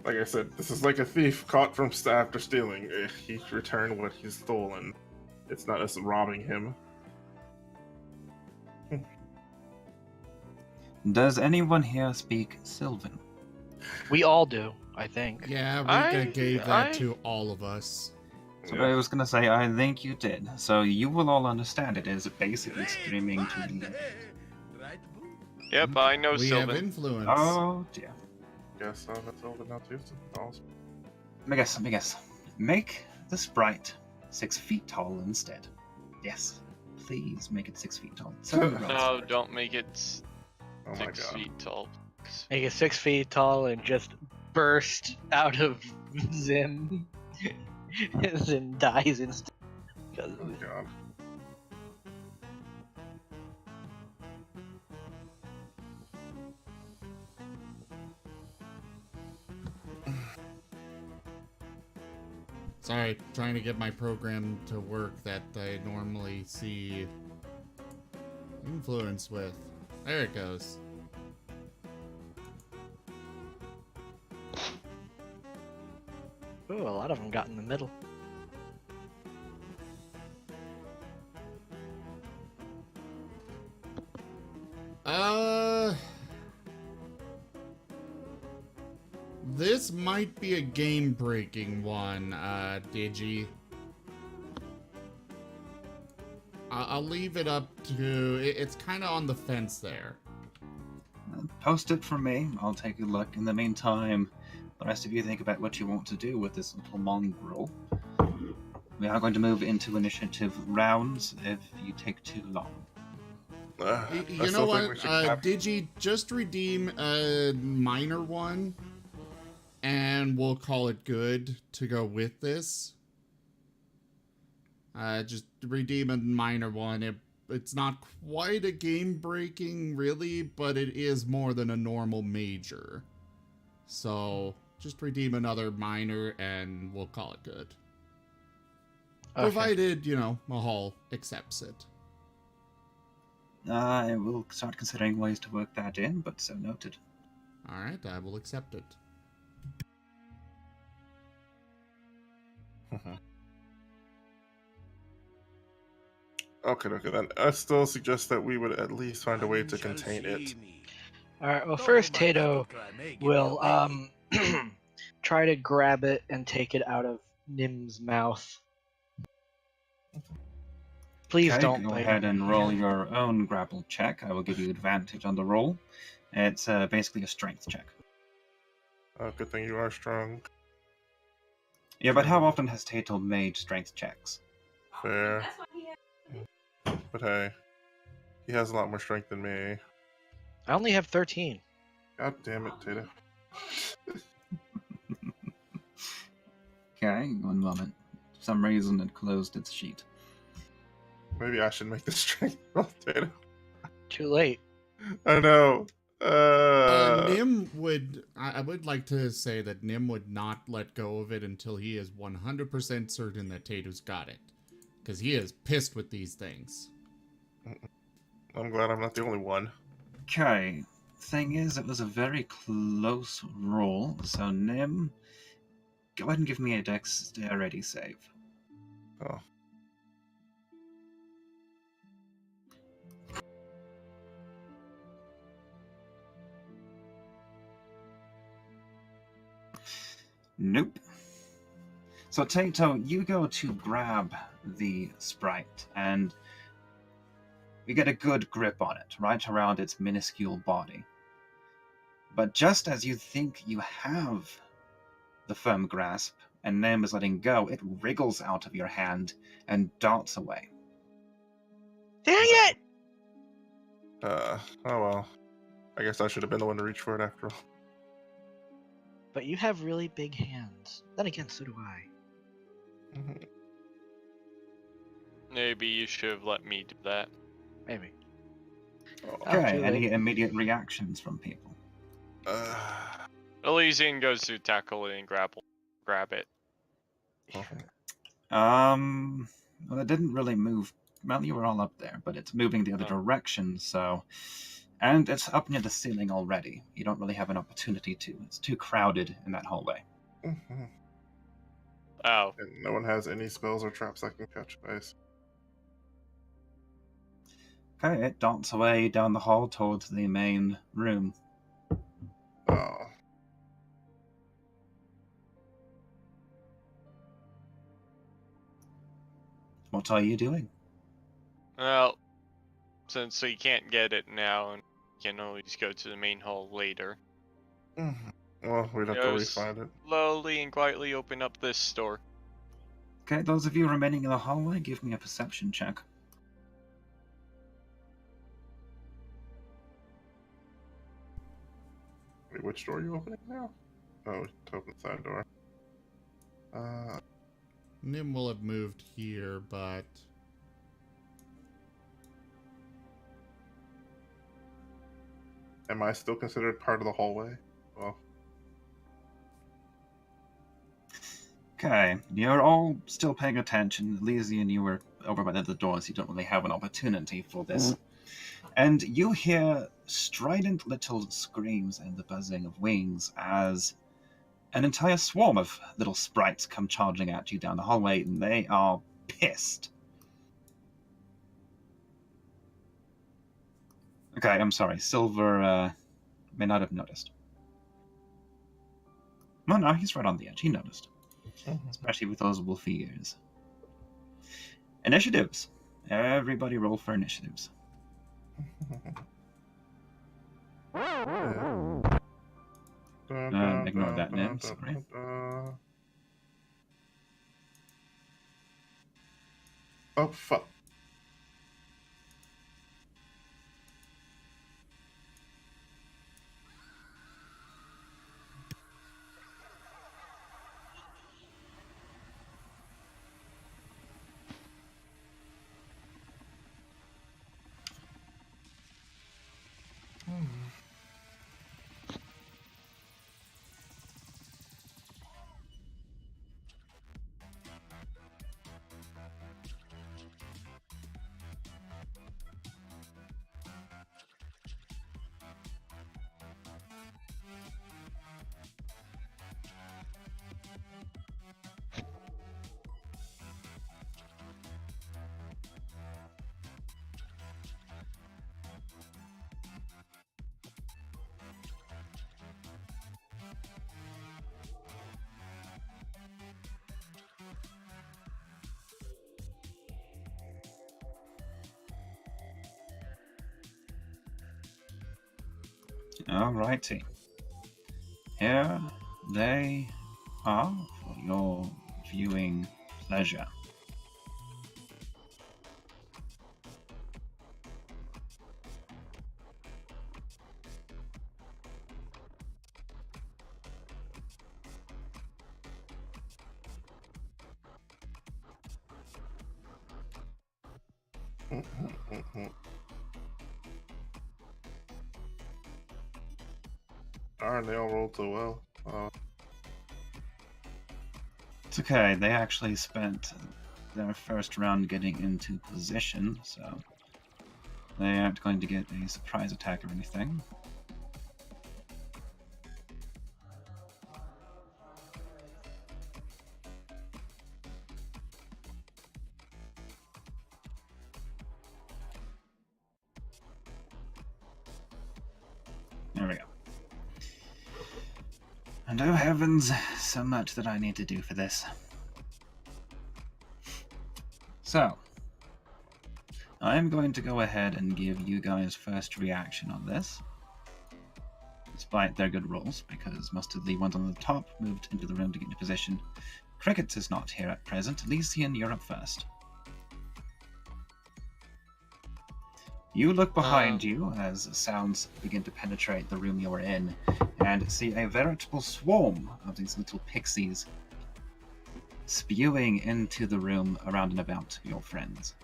Like I said, this is like a thief caught from after stealing. He returned what he's stolen. It's not us robbing him. Does anyone here speak Sylvan? We all do, I think. Yeah, I- Rika gave that I- to all of us. So Yeah. I was gonna say, I think you did. So you will all understand it is basically screaming to the left. Yep, I know We have Sylvan. influence. Oh dear. Yes, that's all, but not too. Awesome. Let me guess. Make the sprite 6 feet tall instead. Yes. Please make it 6 feet tall. No, don't make it Oh my 6 god. feet tall. Make it 6 feet tall and just burst out of Zim. Zim dies instantly. Because Oh of my it. god. Sorry, trying to get my program to work that I normally see influence with. There it goes. Ooh, a lot of them got in the middle. This might be a game-breaking one, Digi. I'll leave it up to... It's kind of on the fence there. Post it for me. I'll take a look. In the meantime, the rest of you think about what you want to do with this little mongrel. We are going to move into initiative rounds if you take too long. You know what? Digi, just redeem a minor one, and we'll call it good to go with this. Just redeem a minor one. It's not quite a game-breaking, really, but it is more than a normal major. So, just redeem another minor, and we'll call it good. Okay. Provided, you know, Mahal accepts it. I will start considering ways to work that in, but so noted. Alright, I will accept it. Okay, then I still suggest that we would at least find a way to contain it. Alright, well, first Tato will try to grab it and take it out of Nim's mouth. Please Okay, don't go bite ahead him. and roll your own grapple check. I will give you advantage on the roll. It's basically a strength check. Oh, good thing you are strong. Yeah, but how often has Tato made strength checks? Fair. But hey, he has a lot more strength than me. I only have 13. God damn it, Tato. Okay, one moment. For some reason it closed its sheet. Maybe I should make the strength roll, Tato. Too late. I know. Nim would... I would like to say that Nim would not let go of it until he is 100% certain that Tato's got it. Because he is pissed with these things. I'm glad I'm not the only one. Okay, thing is, it was a very close roll, so Nim, go ahead and give me a dexterity save. Oh. Nope. So Tato, you go to grab the sprite, and you get a good grip on it, right around its minuscule body. But just as you think you have the firm grasp, and Nim is letting go, it wriggles out of your hand and darts away. Dang it! Oh well. I guess I should have been the one to reach for it after all. But you have really big hands. Then again, so do I. Maybe you should have let me do that. Maybe. Oh. Okay, too any late. immediate reactions from people? Elysian goes to tackle it and grab it. Well, it didn't really move. Well, you were all up there, but it's moving the other direction, so... And it's up near the ceiling already. You don't really have an opportunity to. It's too crowded in that hallway. Oh. And no one has any spells or traps that can catch ice. Okay, it darts away down the hall towards the main room. Oh. What are you doing? Well, since we can't get it now, and can always go to the main hall later. Well, we'd have to re-find it. Slowly and quietly open up this door. Okay, those of you remaining in the hallway, give me a perception check. Wait, which door are you opening now? Oh, to open the side door. Nim will have moved here, but... Am I still considered part of the hallway? Well, Okay, you're all still paying attention. Elysian, you were over by the door, so you don't really have an opportunity for this. And you hear strident little screams and the buzzing of wings as an entire swarm of little sprites come charging at you down the hallway, and they are pissed. Okay, I'm sorry. Silver may not have noticed. No, no, he's right on the edge. He noticed. Especially with those wolf ears. Initiatives. Everybody roll for initiatives. Ignore that, Nim. Sorry. Oh, fuck. Alrighty. Here they are for your viewing pleasure. Darn, they all rolled so well. It's okay, they actually spent their first round getting into position, so they aren't going to get a surprise attack or anything. There we go. And oh heavens, so much that I need to do for this. So, I'm going to go ahead and give you guys first reaction on this. Despite their good rolls, because most of the ones on the top moved into the room to get into position. Crickets is not here at present. Elysian, you're up first. You look behind you as sounds begin to penetrate the room you're in, and see a veritable swarm of these little pixies spewing into the room around and about your friends.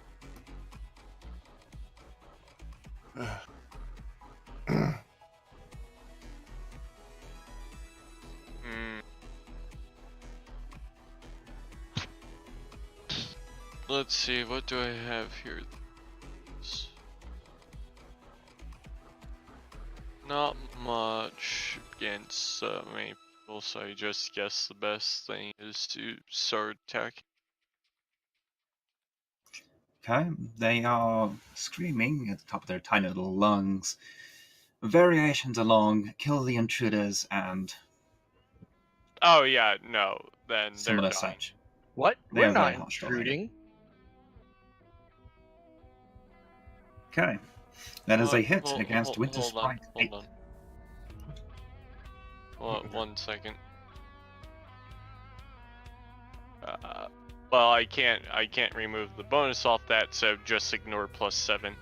Let's see, what do I have here? Not much against many people, so I just guess the best thing is to start attacking. Okay, they are screaming at the top of their tiny little lungs. Variations along kill the intruders and Oh yeah, no, then they're similar done. such. What? They We're are not very hostile. intruding. Okay, that is a hit Hold- against hold- Winter hold on, Sprite 8. hold on. 1 second. Well, I can't remove the bonus off that, so just ignore +7.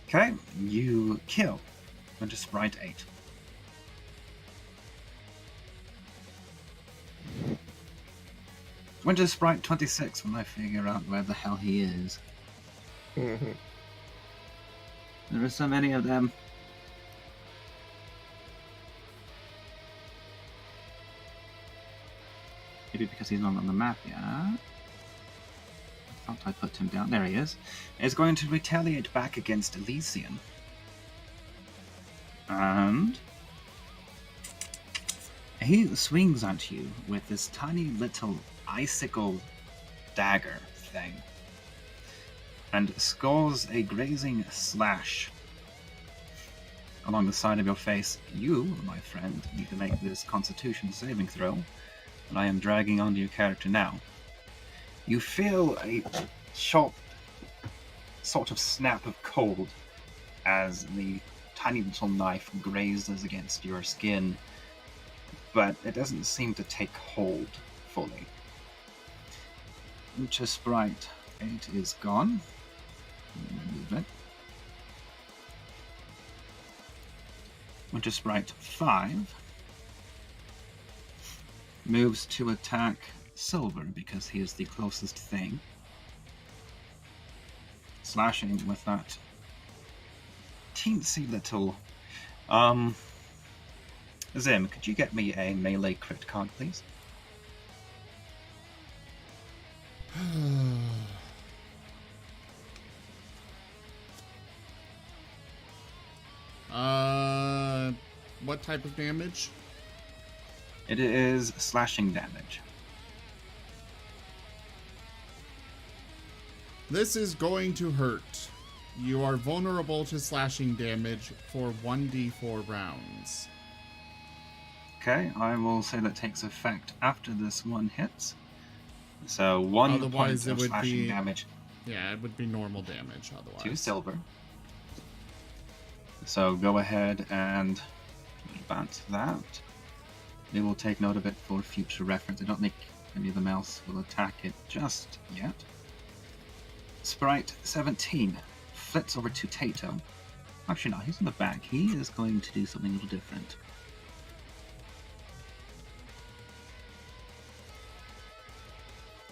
Okay, you kill Winter Sprite 8. Winter Sprite 26 when I figure out where the hell he is. Mhm. There are so many of them. Maybe because he's not on the map yet. I thought I put him down. There he is. Is going to retaliate back against Elysian. And he swings at you with this tiny little icicle dagger thing and scores a grazing slash along the side of your face. You, my friend, need to make this Constitution saving throw, and I am dragging onto your character now. You feel a sharp sort of snap of cold as the tiny little knife grazes against your skin, but it doesn't seem to take hold fully. Winter Sprite 8 is gone. Move it. Winter Sprite 5 moves to attack Silver because he is the closest thing. Slashing with that teensy little... Zim, could you get me a melee crit card, please? What type of damage? It is slashing damage. This is going to hurt. You are vulnerable to slashing damage for 1d4 rounds. Okay, I will say that takes effect after this one hits. So 1 Otherwise, point it of would slashing be damage Yeah, it would be normal damage otherwise. to Silver. So go ahead and advance that. We will take note of it for future reference. I don't think any of them else will attack it just yet. Sprite 17 flits over to Tato. Actually, no, he's in the back. He is going to do something a little different.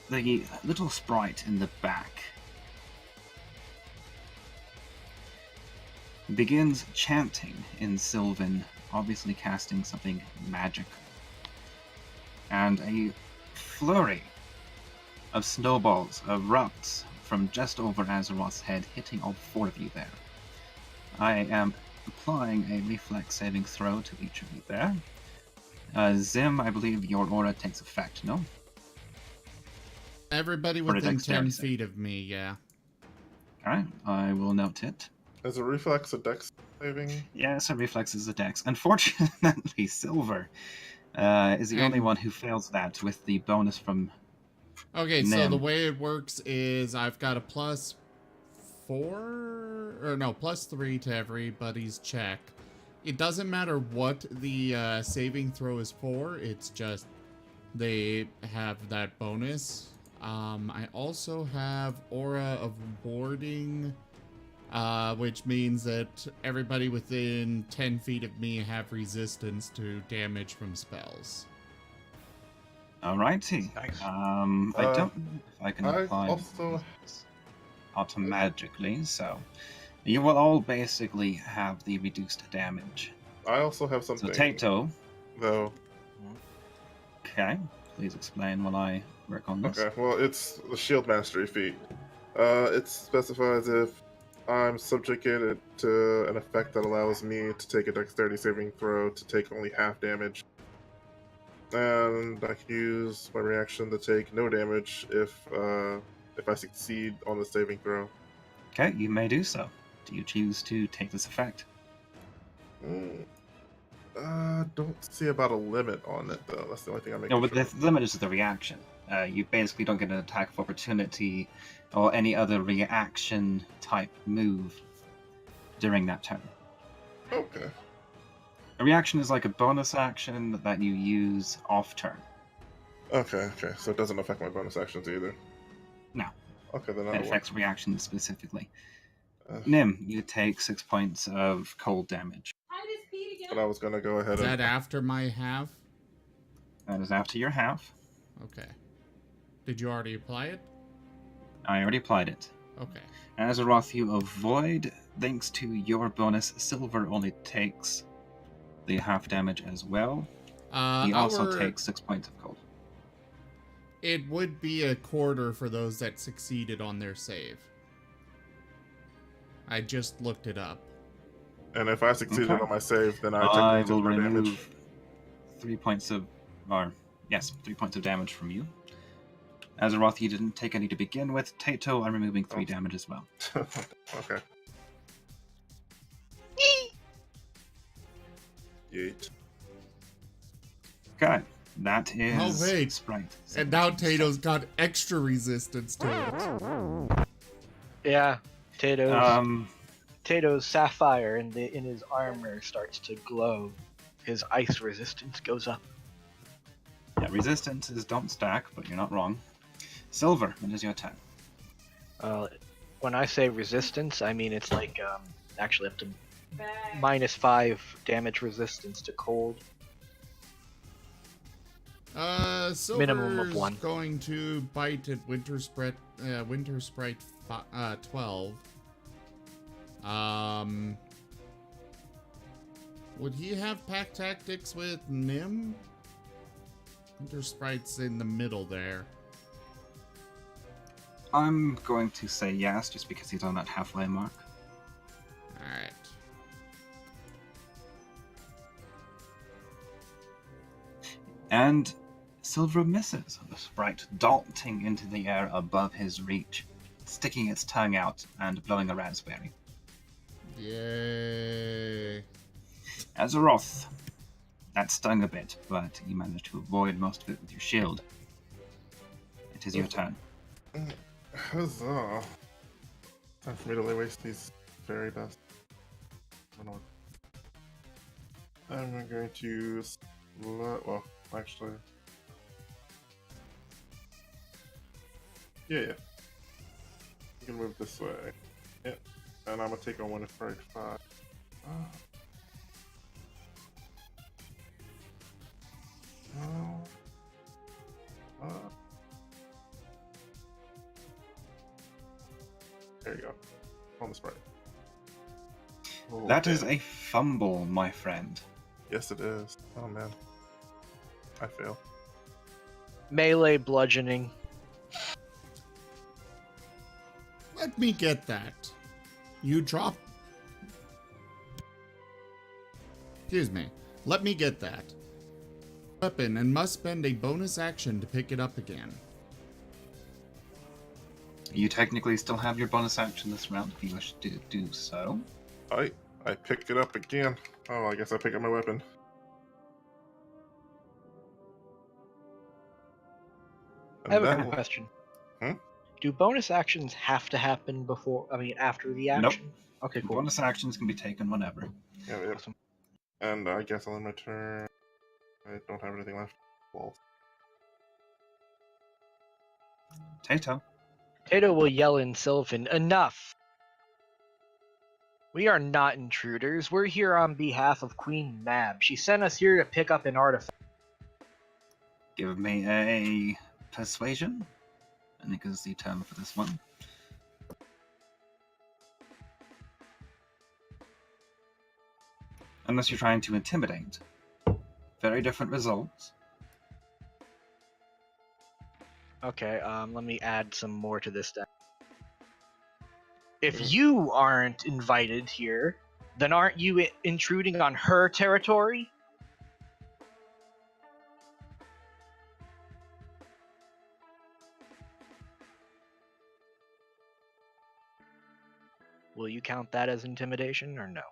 The little sprite in the back begins chanting in Sylvan, obviously casting something magic. And a flurry of snowballs erupts from just over Azeroth's head, hitting all 4 of you there. I am applying a reflex saving throw to each of you there. Zim, I believe your aura takes effect, no? Everybody For a within dexterity 10 save. feet of me, yeah. Alright, I will note it. Is a reflex a dex saving? Yeah, so reflex is a dex. Unfortunately, Silver is the only And- one who fails that with the bonus from Okay, so Nim. the way it works is I've got a +4, or no, +3 to everybody's check. It doesn't matter what the saving throw is for, it's just they have that bonus. I also have Aura of Warding, which means that everybody within 10 feet of me have resistance to damage from spells. Alrighty. Nice. I don't know if I can I apply also- this automatically, so you will all basically have the reduced damage. I also have So something, Tato, though. okay, please explain while I work on this. Okay, well, it's the Shield Mastery feat. It specifies if I'm subjugated to an effect that allows me to take a dexterity saving throw to take only half damage. And I can use my reaction to take no damage if I succeed on the saving throw. Okay, you may do so. Do you choose to take this effect? Don't see about a limit on it, though. That's the only thing I'm making No, but sure. the limit is the reaction. You basically don't get an attack of opportunity or any other reaction type move during that turn. Okay. A reaction is like a bonus action that you use off turn. Okay, so it doesn't affect my bonus actions either. No. Okay, then It that'll affects reactions specifically. work. Nim, you take 6 points of cold damage. But I was gonna go ahead Is that and... after my half? That is after your half. Okay. Did you already apply it? I already applied it. Okay. Azeroth, you avoid. Thanks to your bonus, Silver only takes the half damage as well. He also takes 6 points of cold. It would be a quarter for those that succeeded on their save. I just looked it up. And if I succeeded Okay. on my save, then I I technically will took no damage. remove 3 points of, 3 points of damage from you. Azeroth, you didn't take any to begin with. Tato, I'm removing 3 damage as well. Okay. Yeet. Okay, that is Oh, wait. Sprite. And now Tato's got extra resistance to it. Yeah, Um, Tato's sapphire in his armor starts to glow. His ice resistance goes up. yeah, resistances don't stack, but you're not wrong. Silver, it is your turn. When I say resistance, I mean it's like actually up to -5 damage resistance to cold. Silver's Minimum of 1. going to bite at Winter Sprite 12. Would he have pack tactics with Nim? Winter Sprite's in the middle there. I'm going to say yes, just because he's on that halfway mark. Alright. And Silver misses, the sprite darting into the air above his reach, sticking its tongue out and blowing a raspberry. Yay. Azeroth, that stung a bit, but you managed to avoid most of it with your shield. It is your turn. Huzzah. Time for me to waste these very best. I'm going to... Well, actually... Yeah. You can move this way. Yeah. And I'm gonna take on 1 and 5. There you go. On the sprite. Oh, That is damn. a fumble, my friend. Yes, it is. Oh man. I fail. Melee bludgeoning. Let me get that. You drop... Excuse me. Let me get that. Weapon and must spend a bonus action to pick it up again. You technically still have your bonus action this round if you wish to do so. I pick it up again. Oh, I guess I pick up my weapon. I have a then- question. Hmm? Do bonus actions have to happen after the action? Nope. Okay, cool. Bonus actions can be taken whenever. Yeah, yeah. Awesome. And I guess I'll end my turn. I don't have anything left. Well, Tato. Tato will yell in Sylvan, "Enough! We are not intruders. We're here on behalf of Queen Mab. She sent us here to pick up an artifact." Give me a persuasion. I think is the term for this one. Unless you're trying to intimidate. Very different results. Okay, let me add some more to this then. If you aren't invited here, then aren't you intruding on her territory? Will you count that as intimidation or no?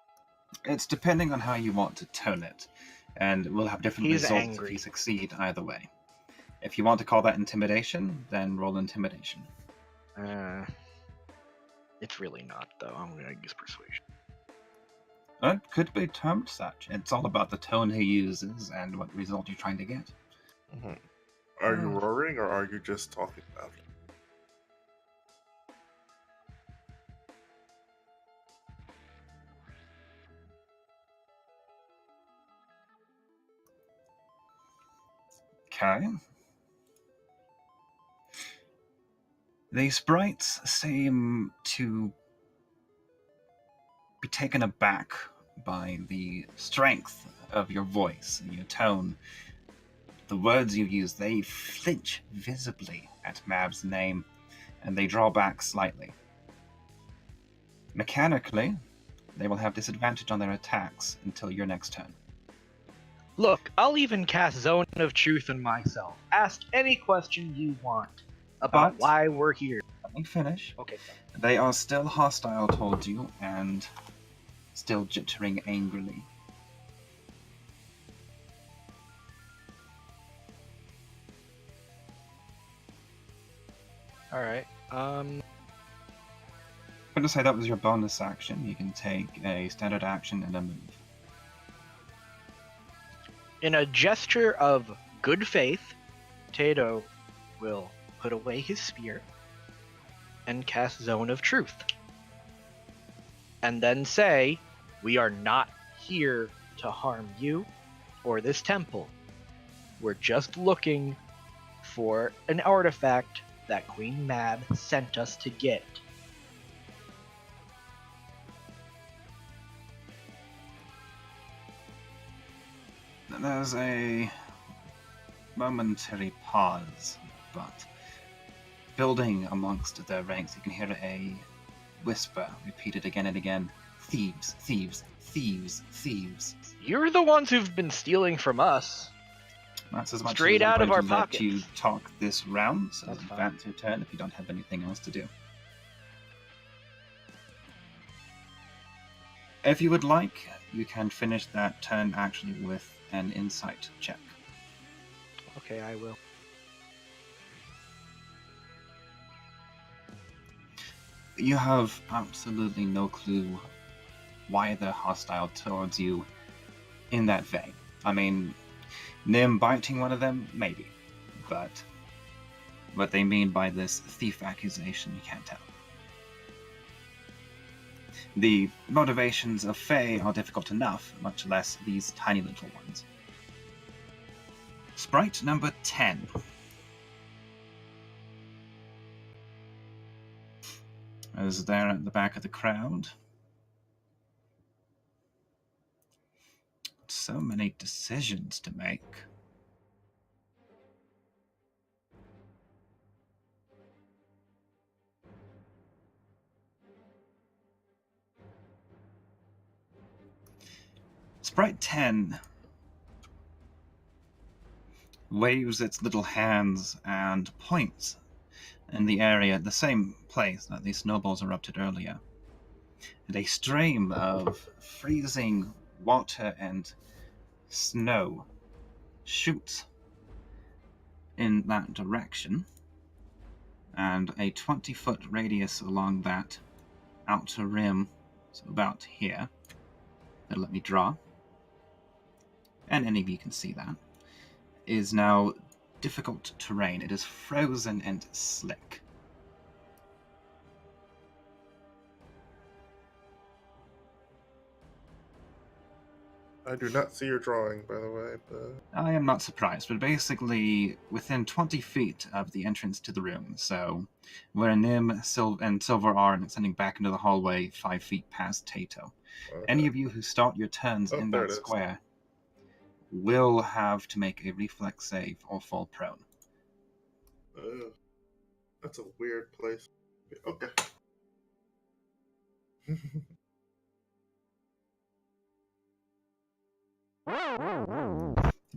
It's depending on how you want to tone it, and we'll have different He's results angry. if you succeed either way. If you want to call that intimidation, then roll intimidation. It's really not, though. I'm gonna use persuasion. It could be termed such. It's all about the tone he uses and what result you're trying to get. Are you roaring or are you just talking about it? Okay. The sprites seem to be taken aback by the strength of your voice and your tone. The words you use, they flinch visibly at Mab's name, and they draw back slightly. Mechanically, they will have disadvantage on their attacks until your next turn. Look, I'll even cast Zone of Truth on myself. Ask any question you want about But- why we're here. Let me finish. Okay, fine. They are still hostile towards you and still jittering angrily. Alright. I'm going to say that was your bonus action. You can take a standard action and a move. In a gesture of good faith, Tato will put away his spear and cast Zone of Truth. And then say, we are not here to harm you or this temple. We're just looking for an artifact that Queen Mab sent us to get. There's a momentary pause, but building amongst their ranks, you can hear a whisper repeated again and again. Thieves, thieves, thieves, thieves. You're the ones who've been stealing from us. That's as much Straight as I'm out of going our to let pockets. you talk this round, so That's fine. advance your turn if you don't have anything else to do. If you would like, you can finish that turn actually with an insight check. Okay, I will. You have absolutely no clue why they're hostile towards you in that vein. I mean, Nim biting one of them, maybe. But what they mean by this thief accusation, you can't tell. The motivations of Fae are difficult enough, much less these tiny little ones. Sprite number 10. Is there at the back of the crowd. So many decisions to make. Sprite 10 waves its little hands and points in the area, the same place that the snowballs erupted earlier. And a stream of freezing water and snow shoots in that direction, and a 20-foot radius along that outer rim, so about here, that let me draw, and any of you can see that, is now difficult terrain. It is frozen and slick. I do not see your drawing, by the way, but... I am not surprised, but basically within 20 feet of the entrance to the room, so where Nim and Silver are and extending back into the hallway 5 feet past Tato. Any of you who start your turns in there that it is. square will have to make a reflex save or fall prone. That's a weird place. Okay.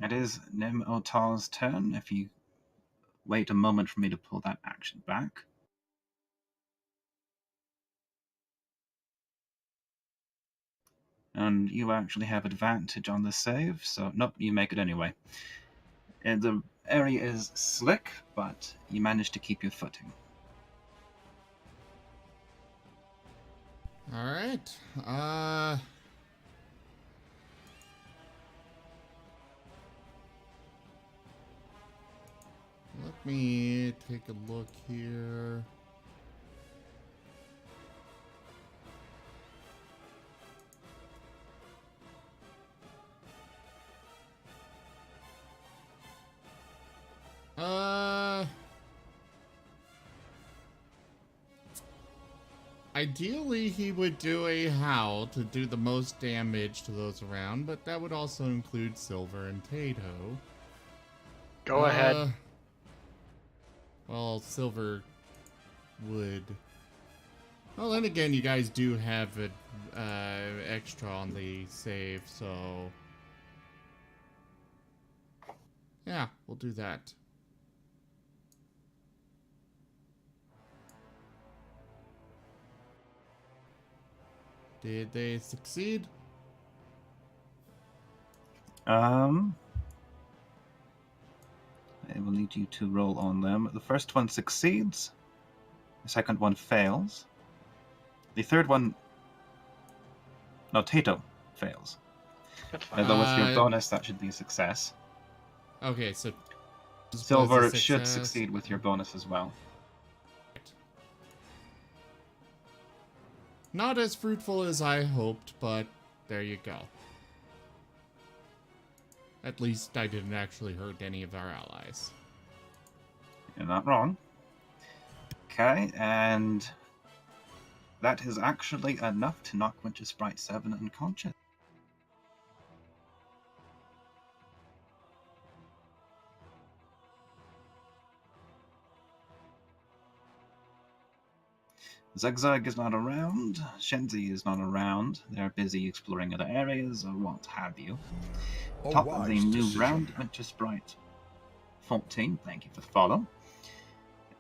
It is Nim Otar's turn. If you wait a moment for me to pull that action back. And you actually have advantage on the save, so nope, you make it anyway. And the area is slick, but you manage to keep your footing. All right. Let me take a look here. Ideally, he would do a howl to do the most damage to those around, but that would also include Silver and Tato. Go ahead. Well, Silver would. Well, then again, you guys do have an extra on the save, so yeah, we'll do that. Did they succeed? I will need you to roll on them. The first one succeeds. The second one fails. The third one... No, Tato fails. That's fine. Although with your bonus, that should be a success. Okay, so Silver was a should success. succeed with your bonus as well. Not as fruitful as I hoped, but there you go. At least I didn't actually hurt any of our allies. You're not wrong. Okay, and that is actually enough to knock Winter Sprite 7 unconscious. Zigzag is not around, Shenzi is not around, they're busy exploring other areas or what have you. A Top of the wise new decision. round, Winter Sprite 14, thank you for the follow,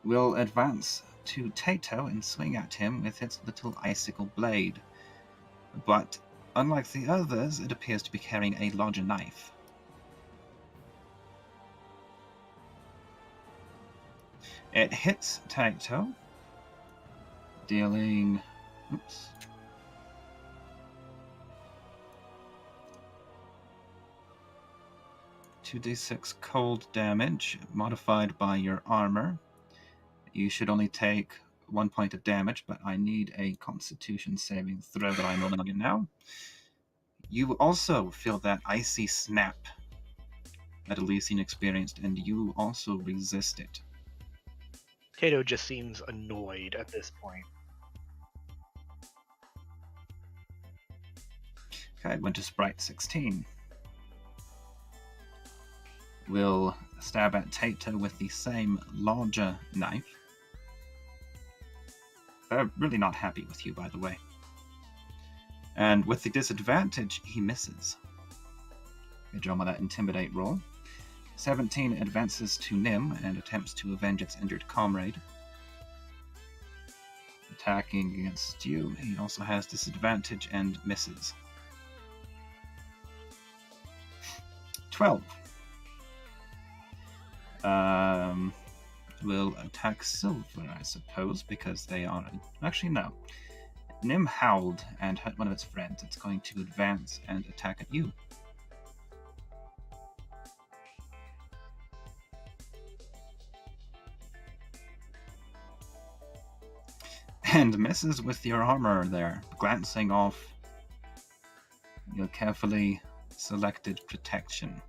will advance to Tato and swing at him with its little icicle blade. But unlike the others, it appears to be carrying a larger knife. It hits Tato, dealing... Oops. ...2d6 cold damage, modified by your armor. You should only take 1 point of damage, but I need a Constitution saving throw that I'm rolling on you now. You also feel that icy snap that Elysian experienced, and you also resist it. Tato just seems annoyed at this point. Okay, Winter Sprite 16 will stab at Tato with the same larger knife. They're really not happy with you, by the way. And with the disadvantage, he misses. Good job on that Intimidate roll. 17 advances to Nim and attempts to avenge its injured comrade. Attacking against you, he also has disadvantage and misses. 12. Will attack Silver, I suppose, because they are... Actually, no. Nim howled and hurt one of its friends. It's going to advance and attack at you. And misses with your armor there, glancing off your carefully selected protection.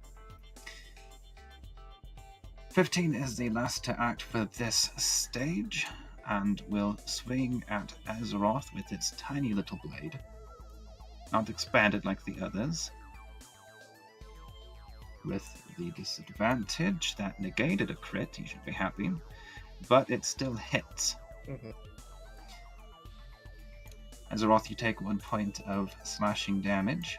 15 is the last to act for this stage, and will swing at Azeroth with its tiny little blade. Not expanded like the others. With the disadvantage that negated a crit, you should be happy, but it still hits. Mhm. Azeroth, you take 1 point of slashing damage.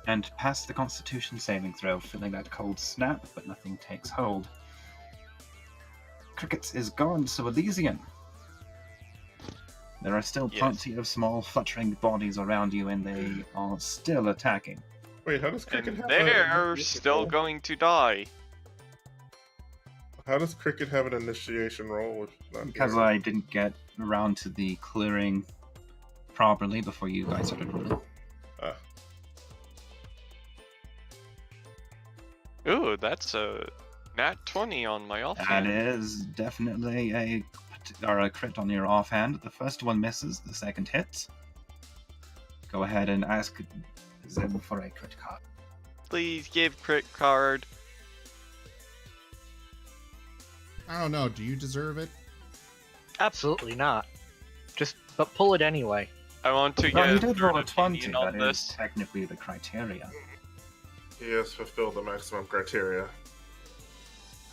And pass the Constitution saving throw, feeling that cold snap, but nothing takes hold. Crickets is gone, so Elysian. There are still Yes. plenty of small fluttering bodies around you, and they are still attacking. Wait, how does Cricket And have they're an still roll? going to die. How does Cricket have an initiation roll? With not Because here? I didn't get around to the clearing properly before you guys started rolling. Ooh, that's a nat 20 on my That offhand. is definitely a crit on your offhand. The first one misses, the second hits. Go ahead and ask Zim for a crit card. Please give crit card. I don't know. Do you deserve it? Absolutely not. But pull it anyway. I want to Well, you get did roll a an 20, opinion on that is this. technically the criteria. He has fulfilled the maximum criteria.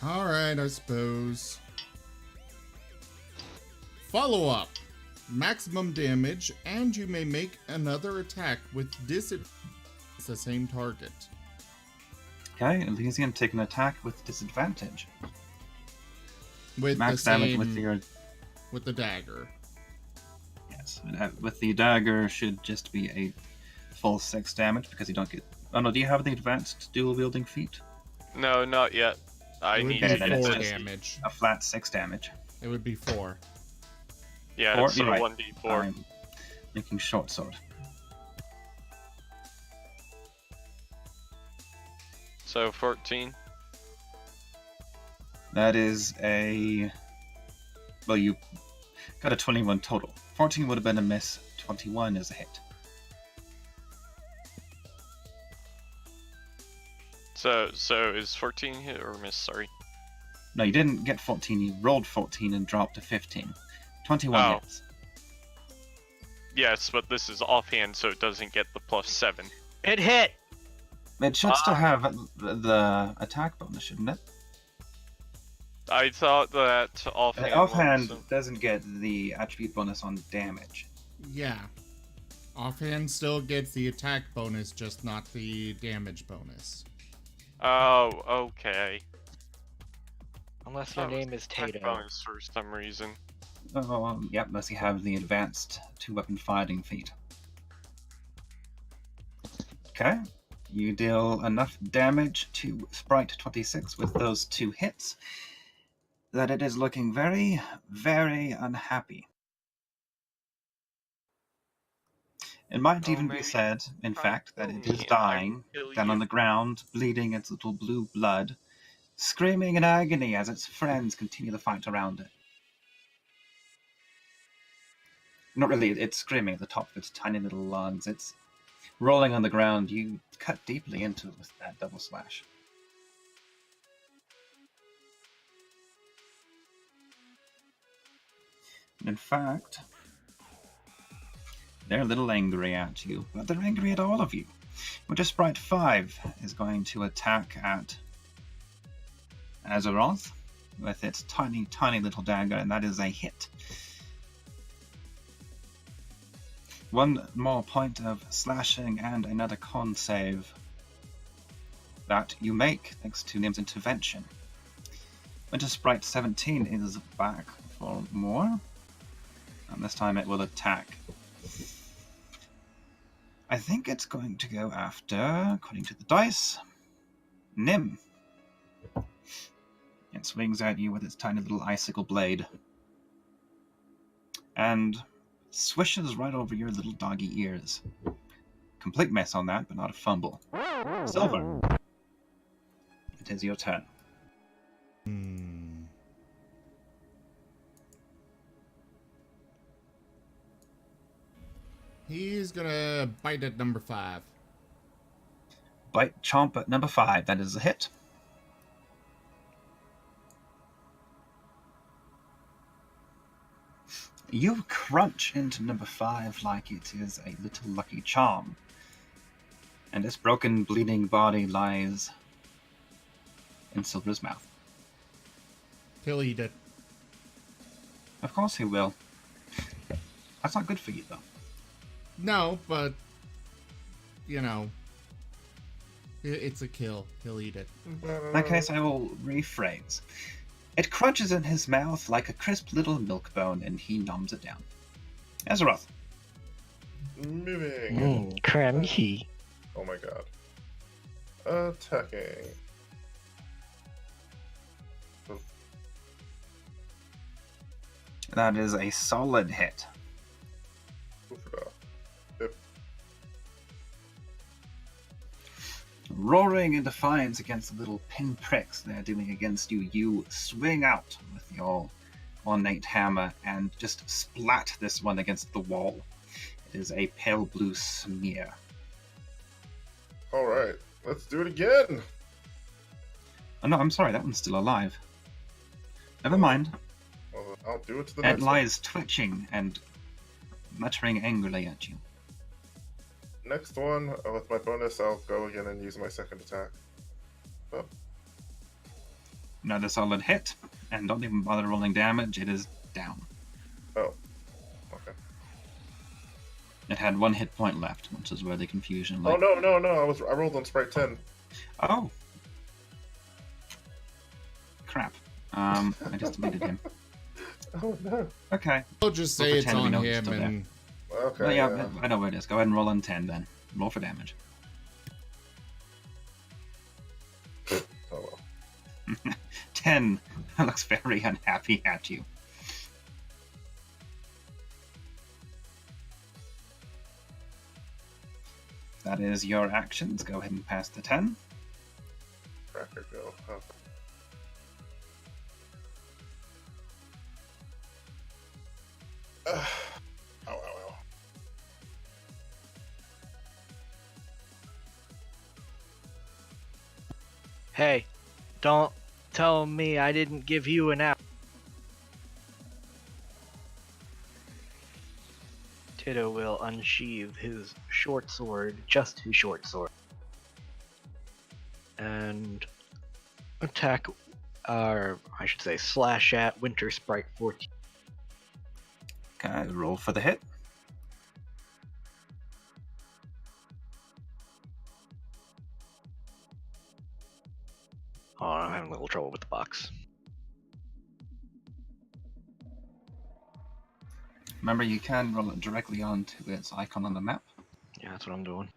Alright, I suppose. Follow up. Maximum damage, and you may make another attack with disadvantage. It's the same target. Okay, Elysium, take an attack with disadvantage. With Max the damage same, with your... with the dagger. Yes, with the dagger should just be a full 6 damage because you don't get... Oh no, do you have the advanced dual wielding feat? No, not yet. I It would need be to then get it's 4 this. damage. A flat 6 damage. It would be 4. Yeah, 4? it's a You're right. 1d4. I'm making short sword. So 14. That is a... Well, you got a 21 total. 14 would have been a miss. 21 is a hit. So is 14 hit or miss? Sorry. No, you didn't get 14. You rolled 14 and dropped to 15. 21 Oh. hits. Yes, but this is offhand, so it doesn't get the +7. It hit! It should still have the attack bonus, shouldn't it? I thought that offhand. Offhand wasn't. doesn't get the attribute bonus on damage. Yeah. Offhand still gets the attack bonus, just not the damage bonus. Oh, okay. Unless your That was name is attack Tato. bonus for some reason. Oh, yep, unless you have the advanced 2-weapon fighting feat. Okay. You deal enough damage to Sprite 26 with those 2 hits that it is looking very, very unhappy. It might Oh, even be maybe said, in try fact, that kill it is me and I dying, will kill down you. on the ground, bleeding its little blue blood, screaming in agony as its friends continue the fight around it. Not really, it's screaming at the top of its tiny little lungs. It's rolling on the ground. You cut deeply into it with that double slash. In fact, they're a little angry at you, but they're angry at all of you. Winter Sprite 5 is going to attack at Azeroth with its tiny, tiny little dagger, and that is a hit. One more point of slashing and another con save that you make thanks to Nim's intervention. Winter Sprite 17 is back for more, and this time it will attack. I think it's going to go after, according to the dice, Nim. It swings at you with its tiny little icicle blade and swishes right over your little doggy ears. Complete mess on that, but not a fumble. Silver, it is your turn. He's gonna bite at number 5. Bite chomp at number 5, that is a hit. You crunch into number 5 like it is a little lucky charm, and its broken, bleeding body lies in Silver's mouth. He'll eat it. Of course he will. That's not good for you, though. No, but, you know, it's a kill. He'll eat it. In that case, I will rephrase. It crunches in his mouth like a crisp little milk bone, and he noms it down. Azeroth. Moving. Crunchy. Oh my god. Attacking. That is a solid hit. Roaring in defiance against the little pinpricks they're doing against you, you swing out with your ornate hammer and just splat this one against the wall. It is a pale blue smear. Alright, let's do it again! Oh no, I'm sorry, that one's still alive. Never mind. Well, I'll do it to the It next one. lies twitching and muttering angrily at you. Next one, with my bonus, I'll go again and use my second attack. Oh. Another solid hit, and don't even bother rolling damage, it is down. Oh. Okay. It had 1 hit point left, which is where the confusion lay. Oh, no. I rolled on Sprite 10. Oh! Crap. I just deleted him. Oh, no. Okay. I'll just We'll say it's pretend we on know it's him still there. and Okay. Well, yeah, I know where it is. Go ahead and roll on 10 then. Roll for damage. Oh, well. 10 looks very unhappy at you. That is your actions. Go ahead and pass the 10. Cracker go. Huh. Ow. Hey, don't tell me I didn't give you an app. Tito will unsheathe his short sword, just his short sword, and attack, or I should say slash at Winter Sprite 14. Okay, roll for the hit. Oh, I'm having a little trouble with the box. Remember, you can roll it directly onto its icon on the map, Yeah, that's what I'm doing.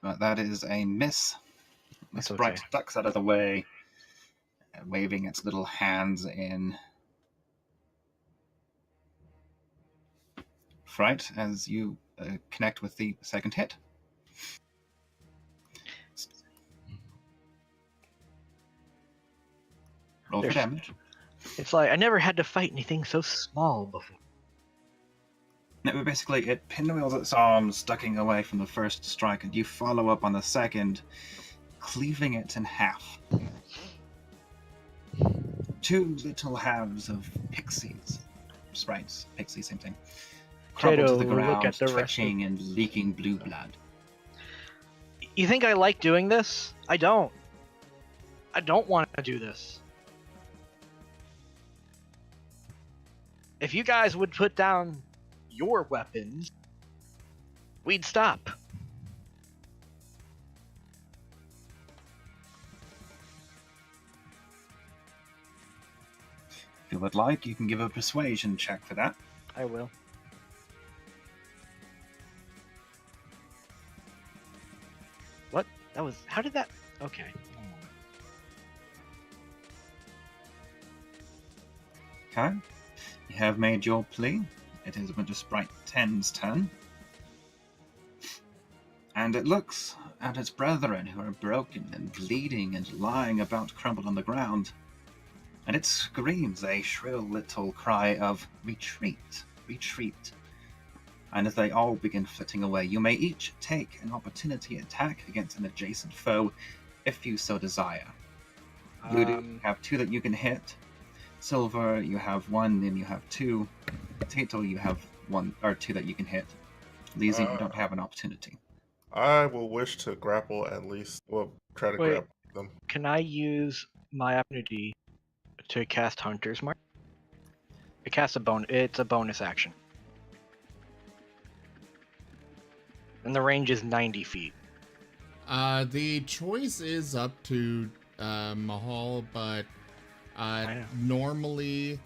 but that is a miss. The That's sprite okay. ducks out of the way, waving its little hands in fright as you connect with the second hit. Roll for There's- damage. It's like I never had to fight anything so small before. No, basically, it pinwheels its arms, ducking away from the first strike, and you follow up on the second, cleaving it in half. 2 little halves of pixies, sprites, pixies, same thing, crumble to Tato, the look ground, at the rest of- twitching and leaking blue blood. You think I like doing this? I don't. I don't want to do this. If you guys would put down your weapons, we'd stop. If you would like, you can give a persuasion check for that. I will. What? That was... How did that... Okay. Okay. You have made your plea. It is Winter Sprite 10's turn. And it looks at its brethren who are broken and bleeding and lying about crumpled on the ground. And it screams a shrill little cry of retreat, retreat. And as they all begin flitting away, you may each take an opportunity attack against an adjacent foe if you so desire. You do have 2 that you can hit. Silver, you have 1, then you have 2. Tato, you have 1 or 2 that you can hit. Lizzie, you don't have an opportunity. I will wish to grapple at least. Well, try to Wait. grab them. Can I use my opportunity to cast Hunter's Mark? It's a bonus action. And the range is 90 feet. the choice is up to Mahal, but I know. normally,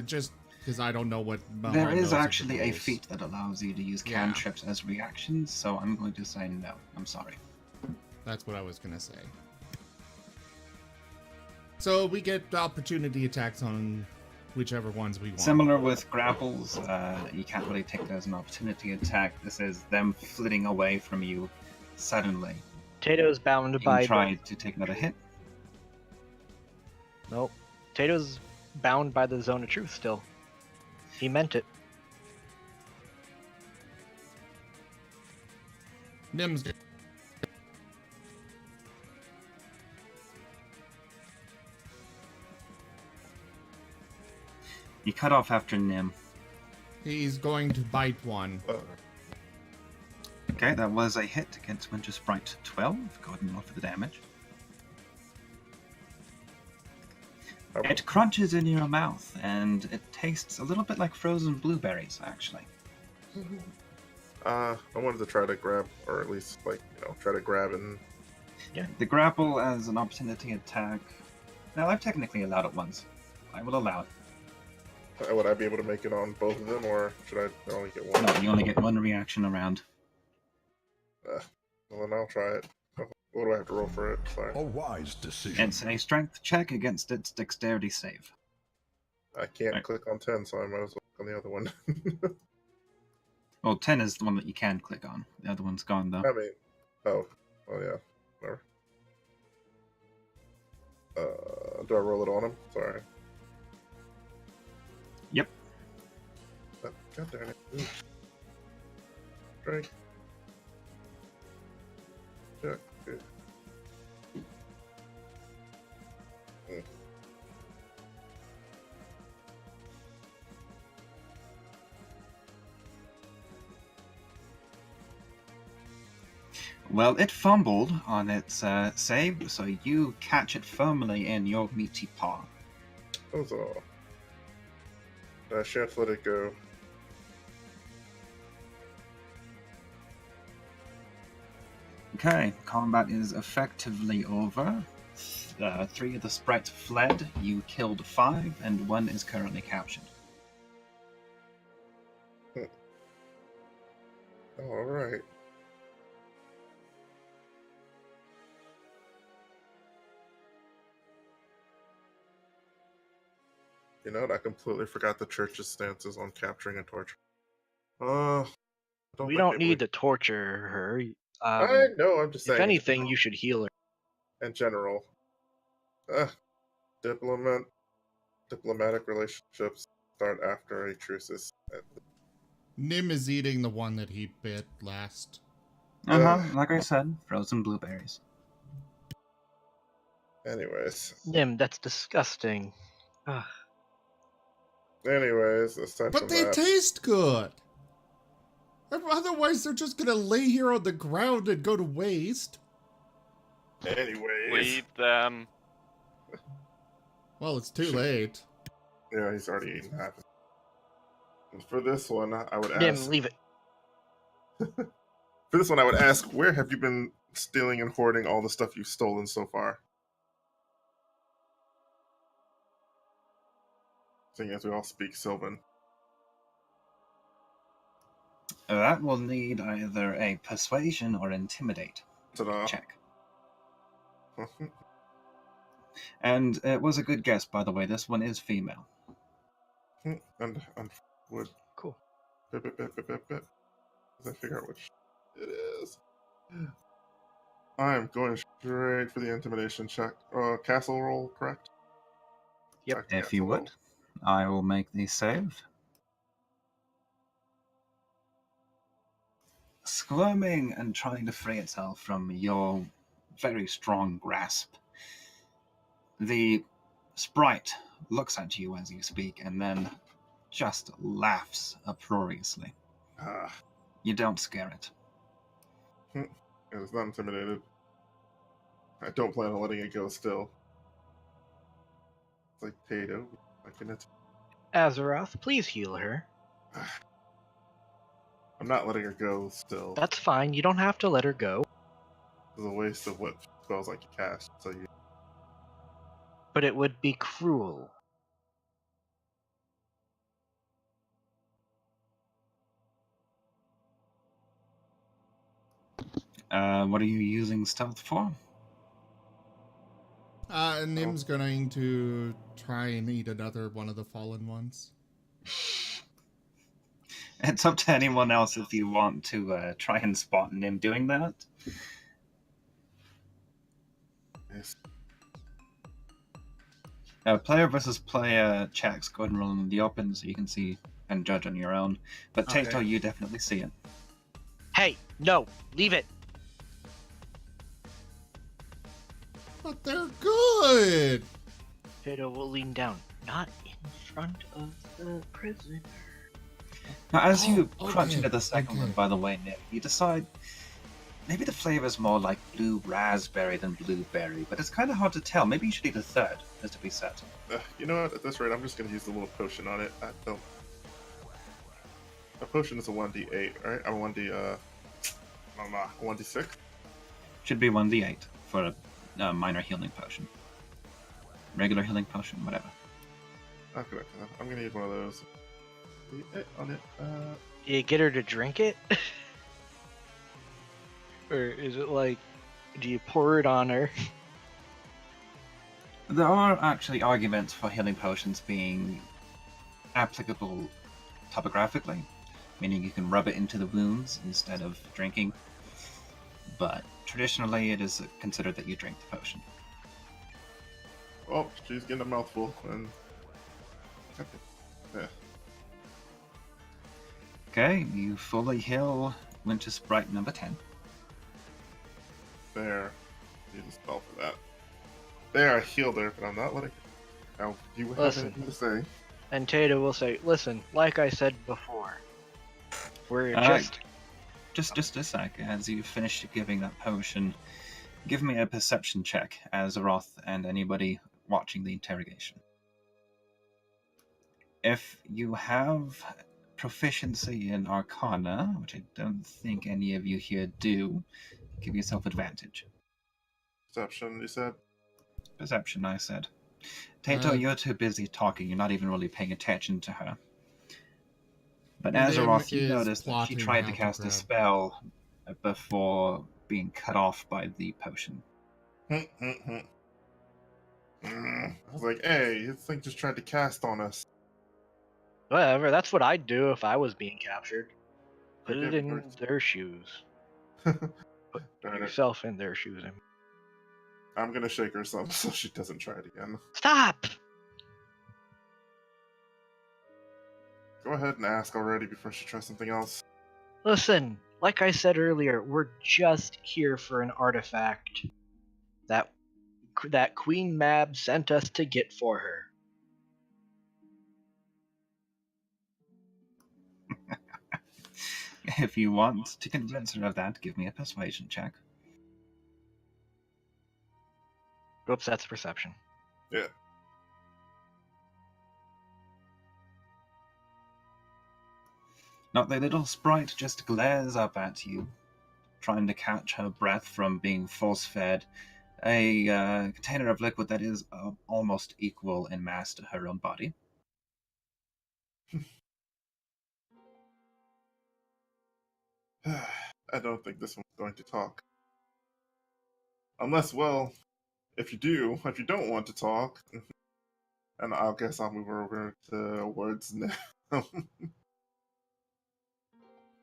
just because I don't know what Mahal There is knows of the actually a rules. feat that allows you to use Yeah. cantrips as reactions, so I'm going to say no. I'm sorry. That's what I was gonna say. So we get opportunity attacks on whichever ones we want. Similar with grapples, you can't really take that as an opportunity attack. This is them flitting away from you suddenly. Tato's bound You by can try to take another hit. Nope. Tato's bound by the zone of truth still. He meant it. Nim's good. You cut off after Nim. He's going to bite one. Okay, that was a hit against Winter Sprite 12. Go ahead and roll for the damage. It crunches in your mouth, and it tastes a little bit like frozen blueberries, actually. I wanted to try to grab, or at least, try to grab and... Yeah, the grapple as an opportunity attack. Now, I've technically allowed it once. I will allow it. Would I be able to make it on both of them, or should I only get one? No, you only get one reaction around. Well, then I'll try it. What do I have to roll for it? Sorry. A wise decision. It's a strength check against its dexterity save. I can't Right. click on 10, so I might as well click on the other one. Well, 10 is the one that you can click on. The other one's gone, though. I mean... Oh yeah. Whatever. Do I roll it on him? Sorry. Yep. God damn it. Ooh. Drink. Check. Good. Well, it fumbled on its save, so you catch it firmly in your meaty paw. That was all. I shan't let it go. Okay, combat is effectively over. 3 of the sprites fled, you killed 5, and 1 is currently captured. Alright. You know what? I completely forgot the church's stances on capturing and torture. We don't need to torture her. I know, I'm just saying. If anything, you should heal her. In general. Diplomatic relationships start after a truce is ended. Nim is eating the one that he bit last. Like I said, frozen blueberries. Anyways. Nim, that's disgusting. Ugh. Aside But from they that, taste good. Otherwise, they're just gonna lay here on the ground and go to waste. anyways. Eat them. Well, it's too late. Yeah, he's already eaten half. And for this one, I would Nim, ask. leave it. For this one, I would ask, where have you been stealing and hoarding all the stuff you've stolen so far? Seeing as we all speak Sylvan. That will need either a persuasion or intimidate Ta-da. check. And it was a good guess, by the way. This one is female. and would Cool. Bit. As I figure out which it is. I am going straight for the intimidation check. Castle roll, correct? Yep. Check If you castle would, roll. I will make the save. Squirming and trying to free itself from your very strong grasp, the sprite looks at you as you speak and then just laughs uproariously. Ah, You don't scare it. it is not intimidated. I don't plan on letting it go still. It's like Tato. I can Azeroth, please heal her. I'm not letting her go still. That's fine. You don't have to let her go. It's a waste of what spells I can cast. So you. But it would be cruel. What are you using stealth for? Nim's going to try and eat another one of the fallen ones. It's up to anyone else if you want to try and spot Nim doing that. Yes. Player versus player checks. Go ahead and roll in the open so you can see and judge on your own. But Okay. Tato, you definitely see it. Hey, no, leave it. But they're good! Tato will lean down. Not in front of the prisoner. Now, as you Oh, crunch okay, into the second one, okay. by the way, Nick, you decide maybe the flavor is more like blue raspberry than blueberry, but it's kind of hard to tell. Maybe you should eat a third, just to be certain. You know what? At this rate, I'm just gonna use the little potion on it. I don't. A potion is a 1d8, right? I'm 1d. I don't know, 1d6. Should be 1d8 for a minor healing potion. Regular healing potion, whatever. Okay, I'm gonna use one of those. On it. Do you get her to drink it? Or is it like, do you pour it on her? There are actually arguments for healing potions being applicable topographically, meaning you can rub it into the wounds instead of drinking. But traditionally, it is considered that you drink the potion. Oh, she's getting a mouthful, and yeah. Okay, you fully heal Winter Sprite number 10. There. Need a spell for that. There, I healed her, but I'm not letting. Now, do you have Listen. anything to say? And Tato will say, listen, like I said before, we're Just a sec. As you finish giving that potion, give me a perception check as Roth and anybody watching the interrogation. If you have proficiency in Arcana, which I don't think any of you here do, give yourself advantage. Perception, you said? Perception, I said. Tato, you're too busy talking. You're not even really paying attention to her. But Azeroth, you noticed that she tried to cast a spell before being cut off by the potion. I was like, hey, this thing just tried to cast on us. Whatever, that's what I'd do if I was being captured. Put it Forgive in me. their shoes. Put Darn it. yourself in their shoes. I'm gonna shake her some so she doesn't try it again. Stop! Go ahead and ask already before she tries something else. Listen, like I said earlier, we're just here for an artifact that Queen Mab sent us to get for her. If you want to convince her of that, give me a persuasion check. Oops, that's perception. Yeah. Not the little sprite just glares up at you, trying to catch her breath from being force-fed a container of liquid that is almost equal in mass to her own body. I don't think this one's going to talk. Unless, well, if you don't want to talk, and I guess I'll move over to words now.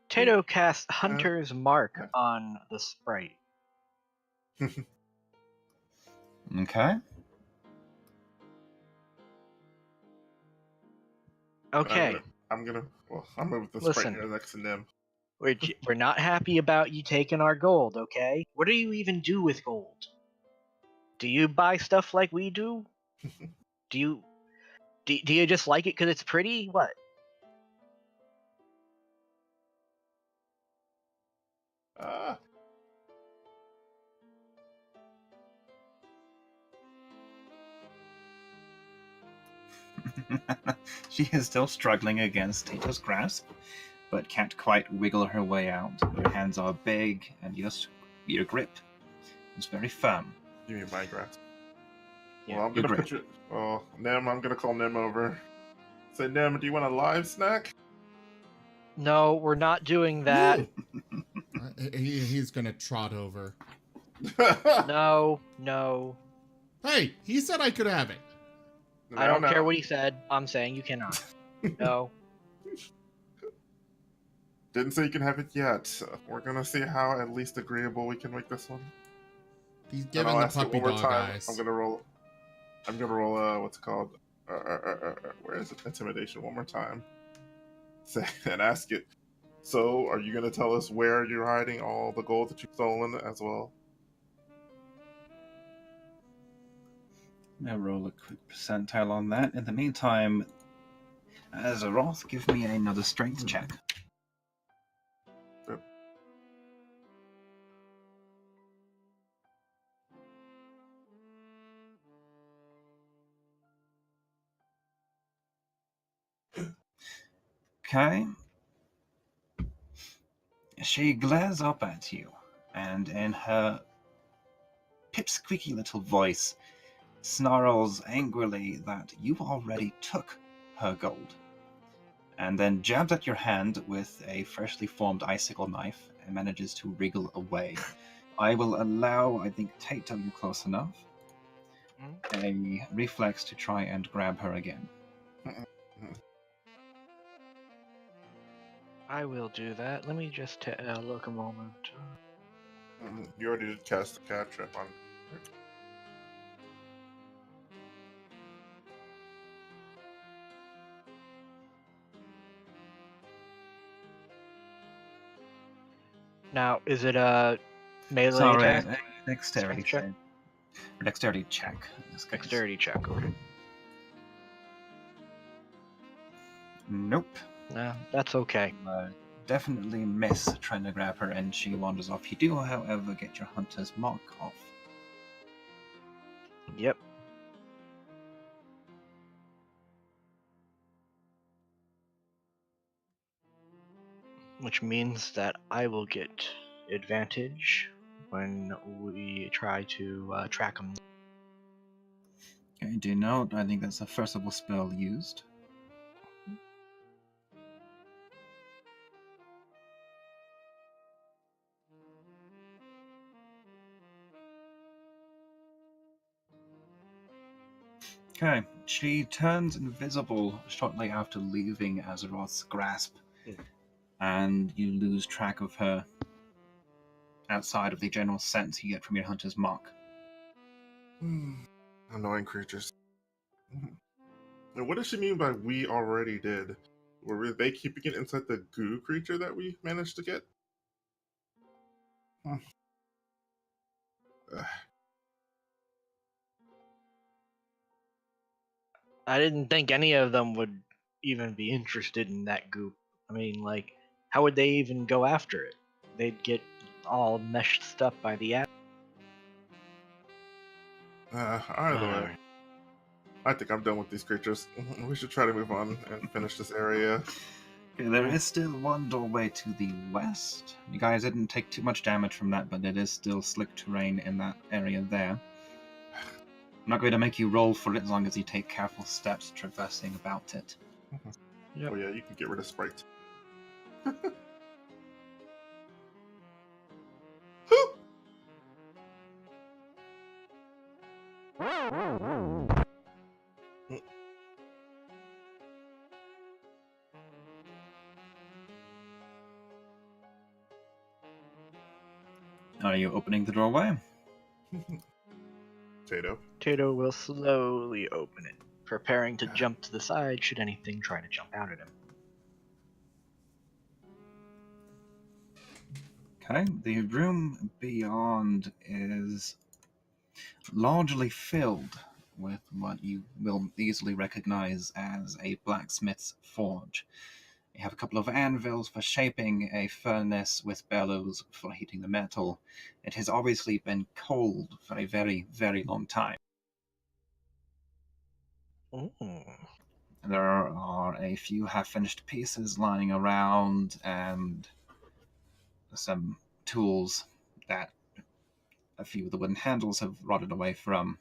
Tato casts Hunter's Mark on the sprite. Okay. Okay. I'm gonna move the Listen. sprite here next to Nim. We're not happy about you taking our gold, okay? What do you even do with gold? Do you buy stuff like we do? Do you just like it because it's pretty? What? She is still struggling against Tato's grasp, but can't quite wiggle her way out. Your hands are big, and your grip is very firm. You mean my grasp? Yeah, Well, I'm gonna put you. Oh, Nim, I'm gonna call Nim over. Say, Nim, do you want a live snack? No, we're not doing that. He's gonna trot over. No. Hey, he said I could have it. I don't care what he said. I'm saying you cannot. No. Didn't say you can have it yet. We're gonna see how at least agreeable we can make this one. He's And giving I'll the ask it puppy one more dog time. eyes. I'm gonna roll. What's it called? Where is it? Intimidation. One more time. Say and ask it. So, are you gonna tell us where you're hiding all the gold that you've stolen as well? I'll roll a quick percentile on that. In the meantime, Azeroth, give me another strength check. Yep. Okay. She glares up at you, and in her pipsqueaky little voice snarls angrily that you already took her gold, and then jabs at your hand with a freshly formed icicle knife and manages to wriggle away. I will allow, I think, Tato, you're close enough, a reflex to try and grab her again. I will do that. Let me just look a moment. You already did cast the cat trap on. Now, is it a melee Sorry, attack? dexterity Strength check? check. Dexterity check. In this case. Dexterity check, okay. Nope. No, that's okay. Definitely miss trying to grab her, and she wanders off. You do, however, get your hunter's mark off. Yep. Which means that I will get advantage when we try to track him. Okay, do note, I think that's the first level spell used. Okay, she turns invisible shortly after leaving Azeroth's grasp, and you lose track of her outside of the general sense you get from your hunter's mark. Annoying creatures. And what does she mean by we already did? Were they keeping it inside the goo creature that we managed to get? Ugh. I didn't think any of them would even be interested in that goop. I mean, like, how would they even go after it? They'd get all meshed up by the ad. Either way. I think I'm done with these creatures. We should try to move on and finish this area. Okay, there is still one doorway to the west. You guys didn't take too much damage from that, but it is still slick terrain in that area there. I'm not going to make you roll for it as long as you take careful steps traversing about it. Yep. Oh yeah, you can get rid of Sprite. Are you opening the doorway? Tato. Tato will slowly open it, preparing to jump to the side should anything try to jump out at him. Okay, the room beyond is largely filled with what you will easily recognize as a blacksmith's forge. You have a couple of anvils for shaping, a furnace with bellows for heating the metal. It has obviously been cold for a very, very long time. There are a few half-finished pieces lying around, and some tools that a few of the wooden handles have rotted away from.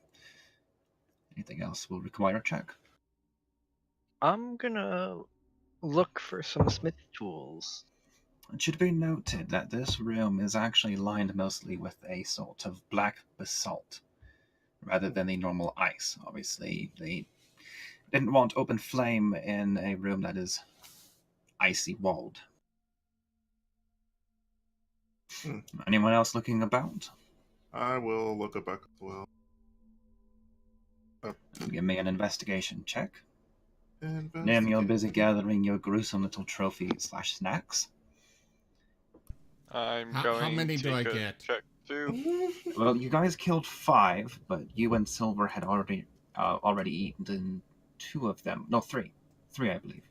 Anything else will require a check. I'm gonna look for some smith tools. It should be noted that this room is actually lined mostly with a sort of black basalt, rather than the normal ice. Obviously, they didn't want open flame in a room that is icy walled. Anyone else looking about? I will look it back as well. Give me an investigation check. Nim, you're Investigate. busy gathering your gruesome little trophy/snacks. I'm How going many to do I take a get? check too. Well, you guys killed 5, but you and Silver had already eaten 2 of them. No, 3. 3, I believe.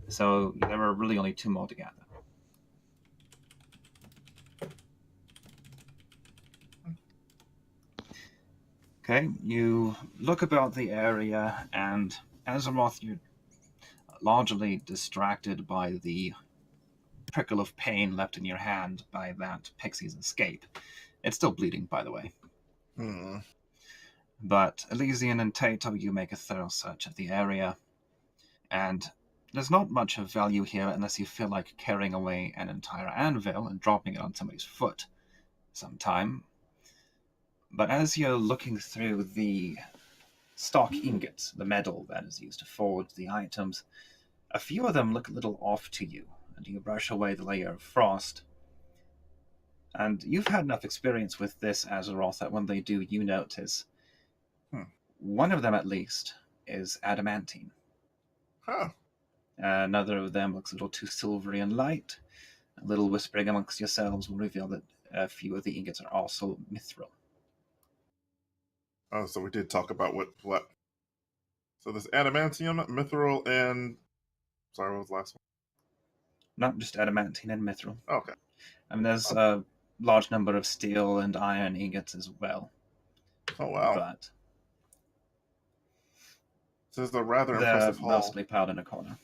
So there were really only 2 more together. Okay, you look about the area, and Azeroth, you're largely distracted by the prickle of pain left in your hand by that pixie's escape. It's still bleeding, by the way. Hmm. But Elysian and Tato, you make a thorough search of the area, and there's not much of value here unless you feel like carrying away an entire anvil and dropping it on somebody's foot sometime. But as you're looking through the stock ingots, the metal that is used to forge the items, a few of them look a little off to you, and you brush away the layer of frost. And you've had enough experience with this, Azeroth, that when they do, you notice. One of them, at least, is adamantine. Huh. Another of them looks a little too silvery and light. A little whispering amongst yourselves will reveal that a few of the ingots are also mithril. Oh, so we did talk about what. So there's adamantium, mithril, and sorry, what was the last one? Not just adamantine and mithril. Okay. I mean, there's a large number of steel and iron ingots as well. Oh wow. But this is a rather they're impressive haul. mostly piled in a corner.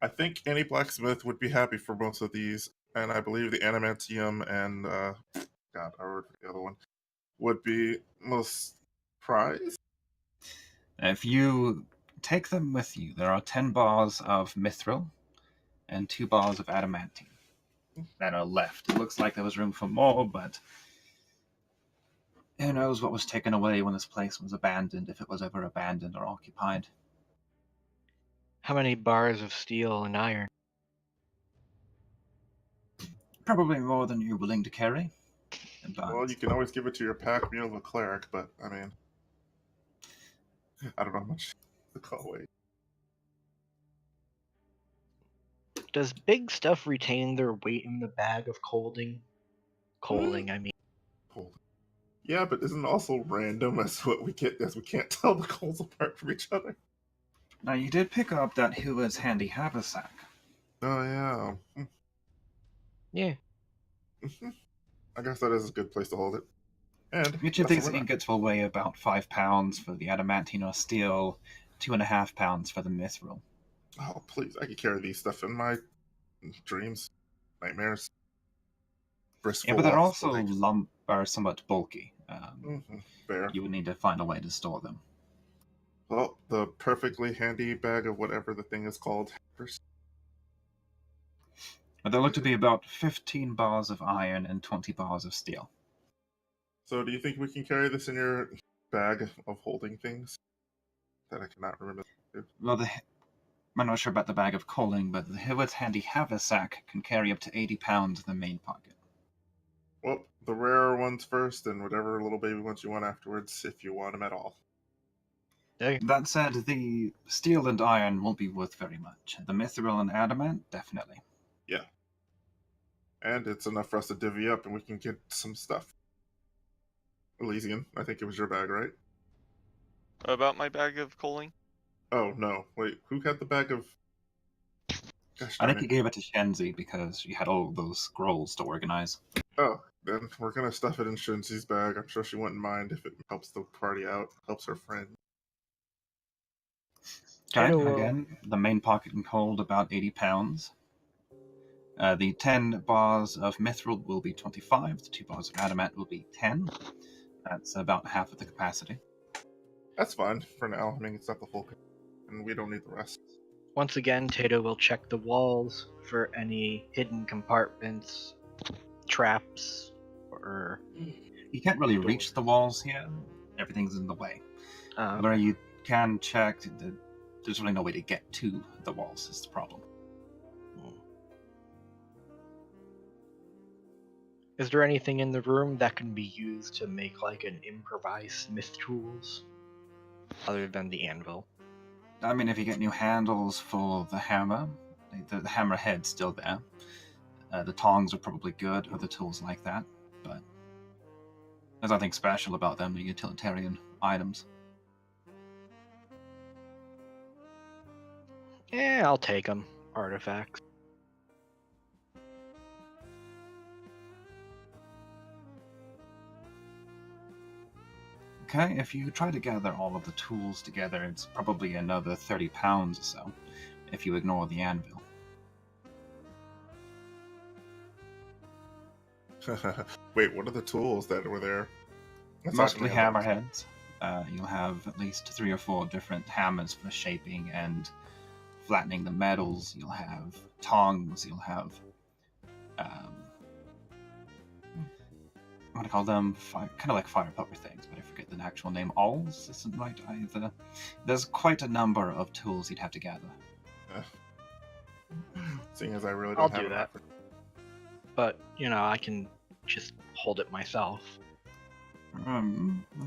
I think any blacksmith would be happy for most of these, and I believe the adamantium and God, I wrote the other one would be most prized. If you take them with you, there are 10 bars of mithril and 2 bars of adamantine that are left. It looks like there was room for more, but who knows what was taken away when this place was abandoned, if it was ever abandoned or occupied. How many bars of steel and iron? Probably more than you're willing to carry. But Well, you can always give it to your pack mule of a cleric, but I mean, I don't know how much the call weight. Does big stuff retain their weight in the bag of coaling? Coaling, I mean. Yeah, but isn't it also random as what we get as we can't tell the coals apart from each other? now you did pick up that Hoover's handy haversack. Oh yeah. Yeah. I guess that is a good place to hold it. And Each of that's these what we're ingots will weigh about 5 pounds for the adamantine or steel, 2.5 pounds for the mithril. not. Oh please, I could carry these stuff in my dreams, nightmares. Yeah, but they're also are somewhat bulky. Fair. You would need to find a way to store them. Well, the perfectly handy bag of whatever the thing is called. But they look to be about 15 bars of iron and 20 bars of steel. So, do you think we can carry this in your bag of holding things? That I cannot remember. Well, I'm not sure about the bag of coaling, but the Hoover's handy haversack can carry up to 80 pounds in the main pocket. Well, the rarer ones first, and whatever little baby ones you want afterwards, if you want them at all. Okay. That said, the steel and iron won't be worth very much. The mithril and adamant, definitely. Yeah. And it's enough for us to divvy up, and we can get some stuff. Elysian, I think it was your bag, right? About my bag of coaling? Oh, no. Wait, who had the bag of... Gosh I darn think you it. gave it to Shenzi because you had all those scrolls to organize. Oh, then we're gonna stuff it in Shinzi's bag. I'm sure she wouldn't mind if it helps the party out, helps her friend. Okay, Tato will- again, the main pocket can hold about 80 pounds. The 10 bars of mithril will be 25, the 2 bars of adamant will be 10. That's about half of the capacity. That's fine for now. I mean, it's not the full... and we don't need the rest. Once again, Tato will check the walls for any hidden compartments, traps, or... You can't really reach the walls here. Everything's in the way. Where you can check, there's really no way to get to the walls is the problem. Is there anything in the room that can be used to make like an improvised smith tools? Other than the anvil. I mean, if you get new handles for the hammer, the hammer head's still there. The tongs are probably good, other tools like that, but there's nothing special about them, they're utilitarian items. Yeah, I'll take them. artifacts. Okay, if you try to gather all of the tools together, it's probably another 30 pounds or so, if you ignore the anvil. Wait, what are the tools that were there? Aside from Mostly the anvils? hammerheads. You'll have at least 3 or 4 different hammers for shaping and flattening the metals. You'll have tongs. You'll have what do I call them? Kind of like fire popper things, but I forget the actual name. Awls isn't right either. There's quite a number of tools you'd have to gather. Seeing as I really I'll don't have do an that. effort. But, I can just hold it myself.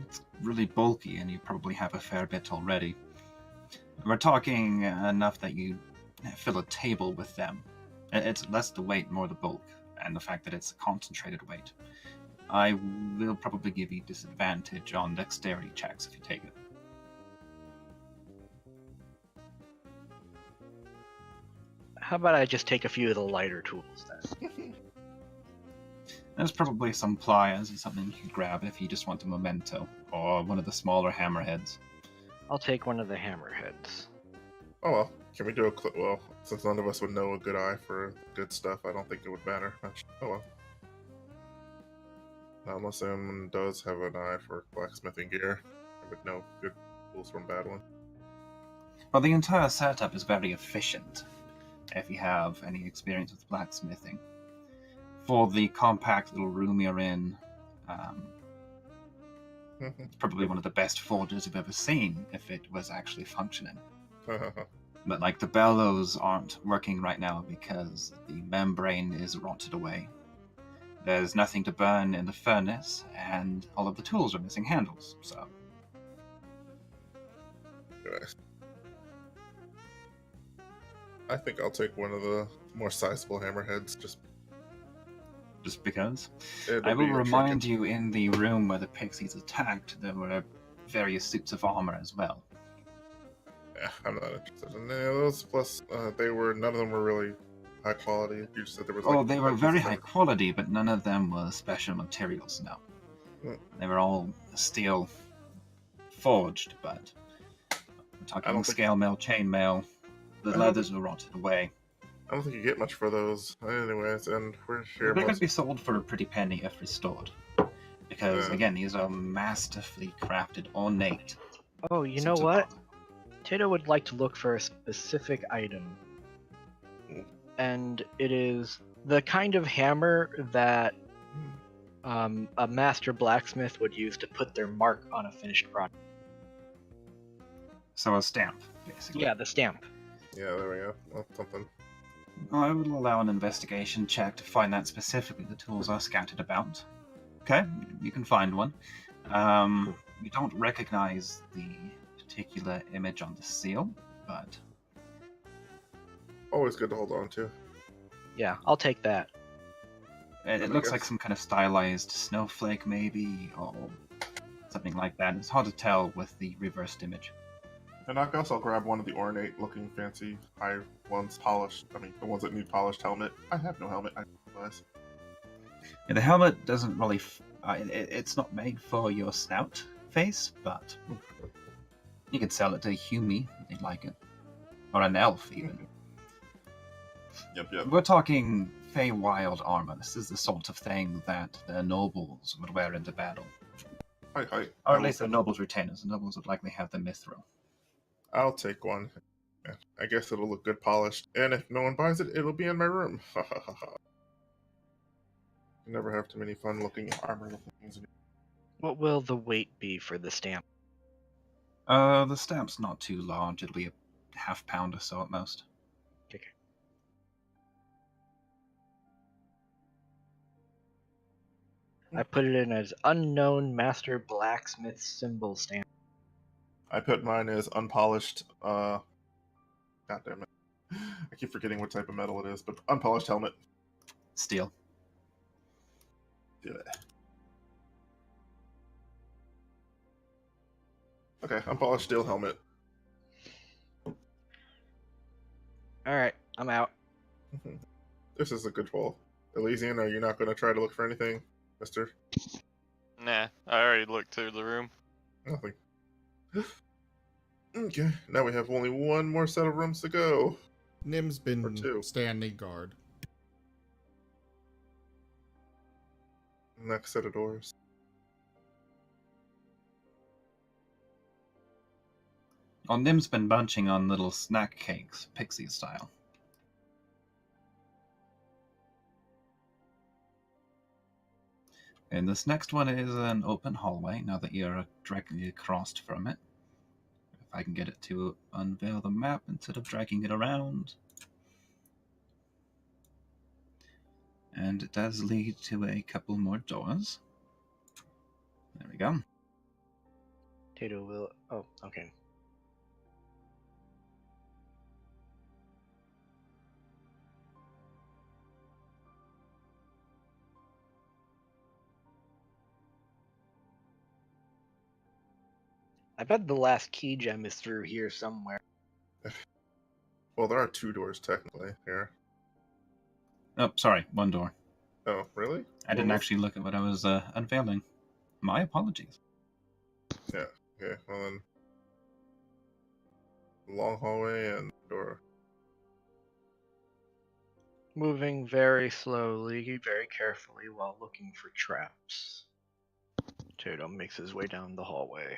It's really bulky, and you probably have a fair bit already. We're talking enough that you fill a table with them. It's less the weight, more the bulk, and the fact that it's a concentrated weight. I will probably give you disadvantage on dexterity checks if you take it. How about I just take a few of the lighter tools then? There's probably some pliers and something you could grab if you just want a memento, or one of the smaller hammerheads. I'll take one of the hammerheads. Oh well, can we do a well, since none of us would know a good eye for good stuff, I don't think it would matter much. Oh well. Unless someone does have an eye for blacksmithing gear, I would know good tools from bad ones. Well, the entire setup is very efficient, if you have any experience with blacksmithing. For the compact little room you're in, it's probably one of the best forges I've ever seen, if it was actually functioning. But like the bellows aren't working right now because the membrane is rotted away. There's nothing to burn in the furnace, and all of the tools are missing handles, so... Anyways. I think I'll take one of the more sizable hammerheads, just because. it'll I will be remind intricate. you, in the room where the pixies attacked, there were various suits of armor as well. Yeah, I'm not interested in any of those. Plus, none of them were really high quality. You said there was Oh, like. they were like very this high thing. quality, but none of them were special materials, no. Hmm. They were all steel forged, but we're I talking don't think- scale mail, chain mail. The I don't leathers were rotted away. I don't think you get much for those, anyways. And we're here. They could be sold for a pretty penny if restored. Because, Yeah. again, these are masterfully crafted, ornate. Oh, you suits know of what? armor. Tato would like to look for a specific item. And it is the kind of hammer that a master blacksmith would use to put their mark on a finished product. So a stamp, basically. Yeah, the stamp. Yeah, there we go. Well, something. I will allow an investigation check to find that specifically. The tools are scattered about. Okay, you can find one. You don't recognize the particular image on the seal, but Always good to hold on to. Yeah, I'll take that. it I looks like guess. some kind of stylized snowflake, maybe, or something like that. It's hard to tell with the reversed image. And I guess I'll grab one of the ornate-looking, fancy, high ones, polished. I mean, the ones that need polished helmet. I have no helmet. I realize. Yeah, the helmet doesn't really. It's not made for your snout face, but you could sell it to a Humie if they'd like it, or an elf even. Yep. We're talking Feywild armor. This is the sort of thing that the nobles would wear into battle, Hi. or at least the nobles' retainers. The nobles would likely have the mithril. I'll take one. Yeah, I guess it'll look good polished. And if no one buys it, it'll be in my room. Ha ha ha ha. You never have too many fun-looking armor-looking things. What will the weight be for the stamp? The stamp's not too large. It'll be a half pound or so at most. Okay. I put it in as unknown master blacksmith symbol stamp. I put mine as unpolished. God damn it! I keep forgetting what type of metal it is, but unpolished helmet. Steel. Yeah. Okay, unpolished steel helmet. Alright, I'm out. This is a good roll. Elysian, are you not going to try to look for anything, mister? Nah, I already looked through the room. Nothing. Okay, now we have only one more set of rooms to go. Nim's Or been two. standing guard. Next set of doors. Well, Nim's been munching on little snack cakes, pixie style. And this next one is an open hallway, now that you're directly across from it. If I can get it to unveil the map instead of dragging it around. And it does lead to a couple more doors. There we go. Tato will. Oh, okay. I bet the last key gem is through here somewhere. Well, there are two doors technically here. Oh, sorry, one door. Oh, really? I didn't actually look at what I was unveiling. My apologies. Yeah. Okay. Well then, long hallway and door. Moving very slowly, very carefully while looking for traps. Tato makes his way down the hallway.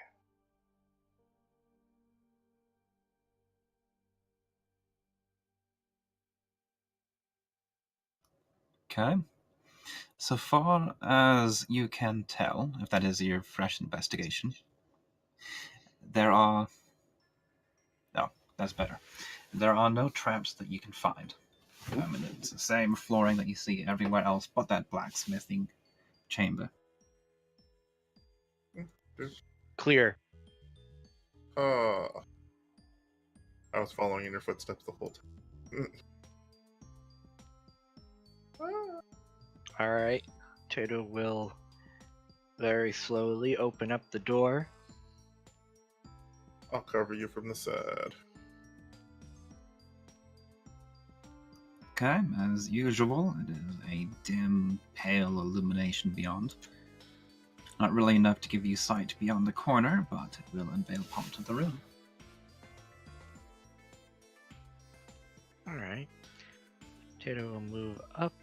Okay. So far as you can tell, if that is your fresh investigation, there are... Oh, that's better. There are no traps that you can find. And it's the same flooring that you see everywhere else but that blacksmithing chamber. Clear. I was following in your footsteps the whole time. Alright. Tato will very slowly open up the door. I'll cover you from the side. Okay, as usual, it is a dim, pale illumination beyond. Not really enough to give you sight beyond the corner, but it will unveil part of the room. Alright. Tato will move up.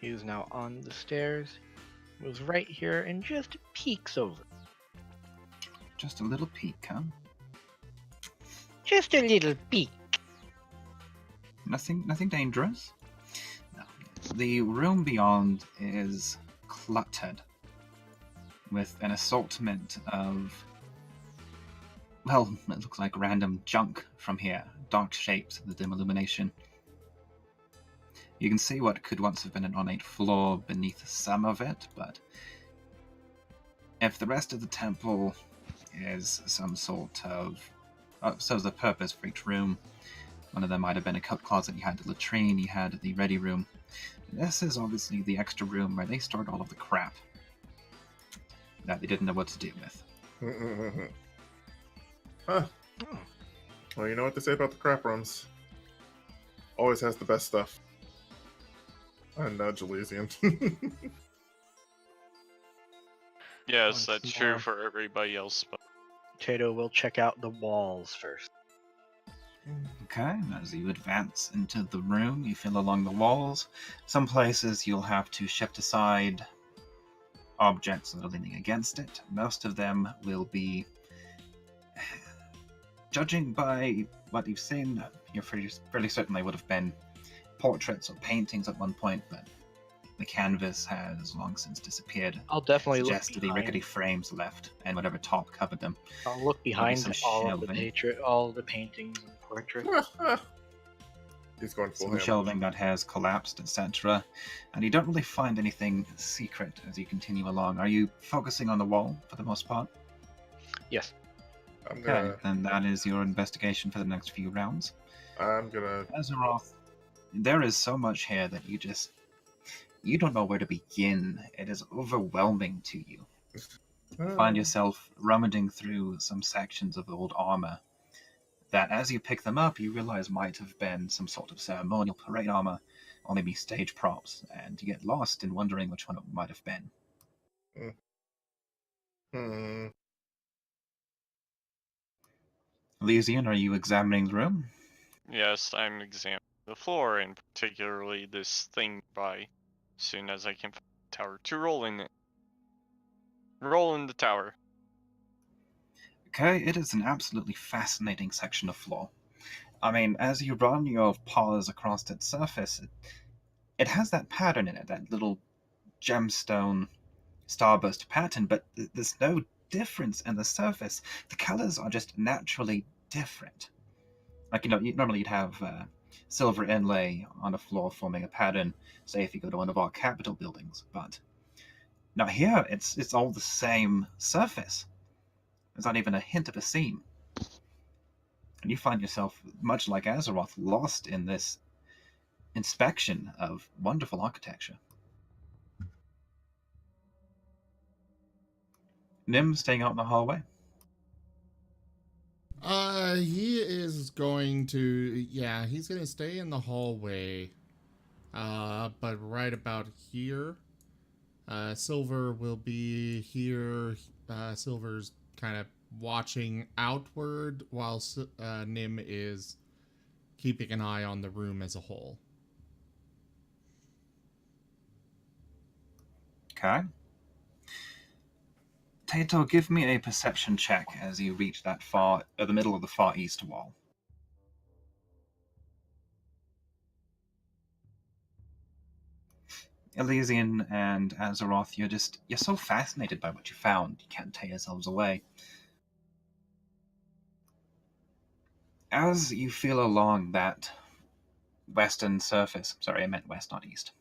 He is now on the stairs. Moves right here and just peeks over. Just a little peek, huh? Just a little peek. Nothing dangerous? No. The room beyond is cluttered with an assortment of, well, it looks like random junk from here. Dark shapes in the dim illumination. You can see what could once have been an ornate floor beneath some of it, but if the rest of the temple is some sort of... so is the purpose for each room. One of them might have been a coat closet, you had the latrine, you had the ready room. This is obviously the extra room where they stored all of the crap that they didn't know what to do with. Huh. Well, you know what they say about the crap rooms. Always has the best stuff. I nudge Elysian. Yes, Once that's more. true for everybody else, but Tato will check out the walls first. Okay, as you advance into the room, you feel along the walls. Some places you'll have to shift aside objects that are leaning against it. Most of them will be, judging by what you've seen, you're fairly certain they would have been portraits or paintings at one point, but the canvas has long since disappeared. I'll definitely look Suggests the behind. rickety frames left and whatever top covered them. I'll look behind some all of the shelving. all the paintings and portraits. He's going full Some ham. shelving that has collapsed, etc. And you don't really find anything secret as you continue along. Are you focusing on the wall for the most part? Yes. I'm Okay, gonna. then that is your investigation for the next few rounds. I'm gonna. Azeroth, there is so much here that you don't know where to begin. It is overwhelming to you. Find yourself rummaging through some sections of old armor that as you pick them up, you realize might have been some sort of ceremonial parade armor, or maybe stage props, and you get lost in wondering which one it might have been. Hmm. Elysian, are you examining the room? Yes, I'm examining the floor, and particularly this thing by. Soon as I can find the tower to roll in it. Roll in the tower. Okay, it is an absolutely fascinating section of floor. I mean, as you run your paws across its surface, it has that pattern in it, that little gemstone starburst pattern, but there's no difference in the surface. The colors are just naturally different. Like, normally you'd have silver inlay on a floor forming a pattern, say if you go to one of our Capitol buildings, but now here it's all the same surface. There's not even a hint of a seam. And you find yourself, much like Azeroth, lost in this inspection of wonderful architecture. Nim staying out in the hallway. He is going to, yeah, he's gonna stay in the hallway. But right about here, Silver will be here. Silver's kind of watching outward while Nim is keeping an eye on the room as a whole. Okay. Tato, give me a perception check as you reach that the middle of the far east wall. Elysian and Azeroth, you're so fascinated by what you found, you can't tear yourselves away. As you feel along that western surface, sorry, I meant west, not east,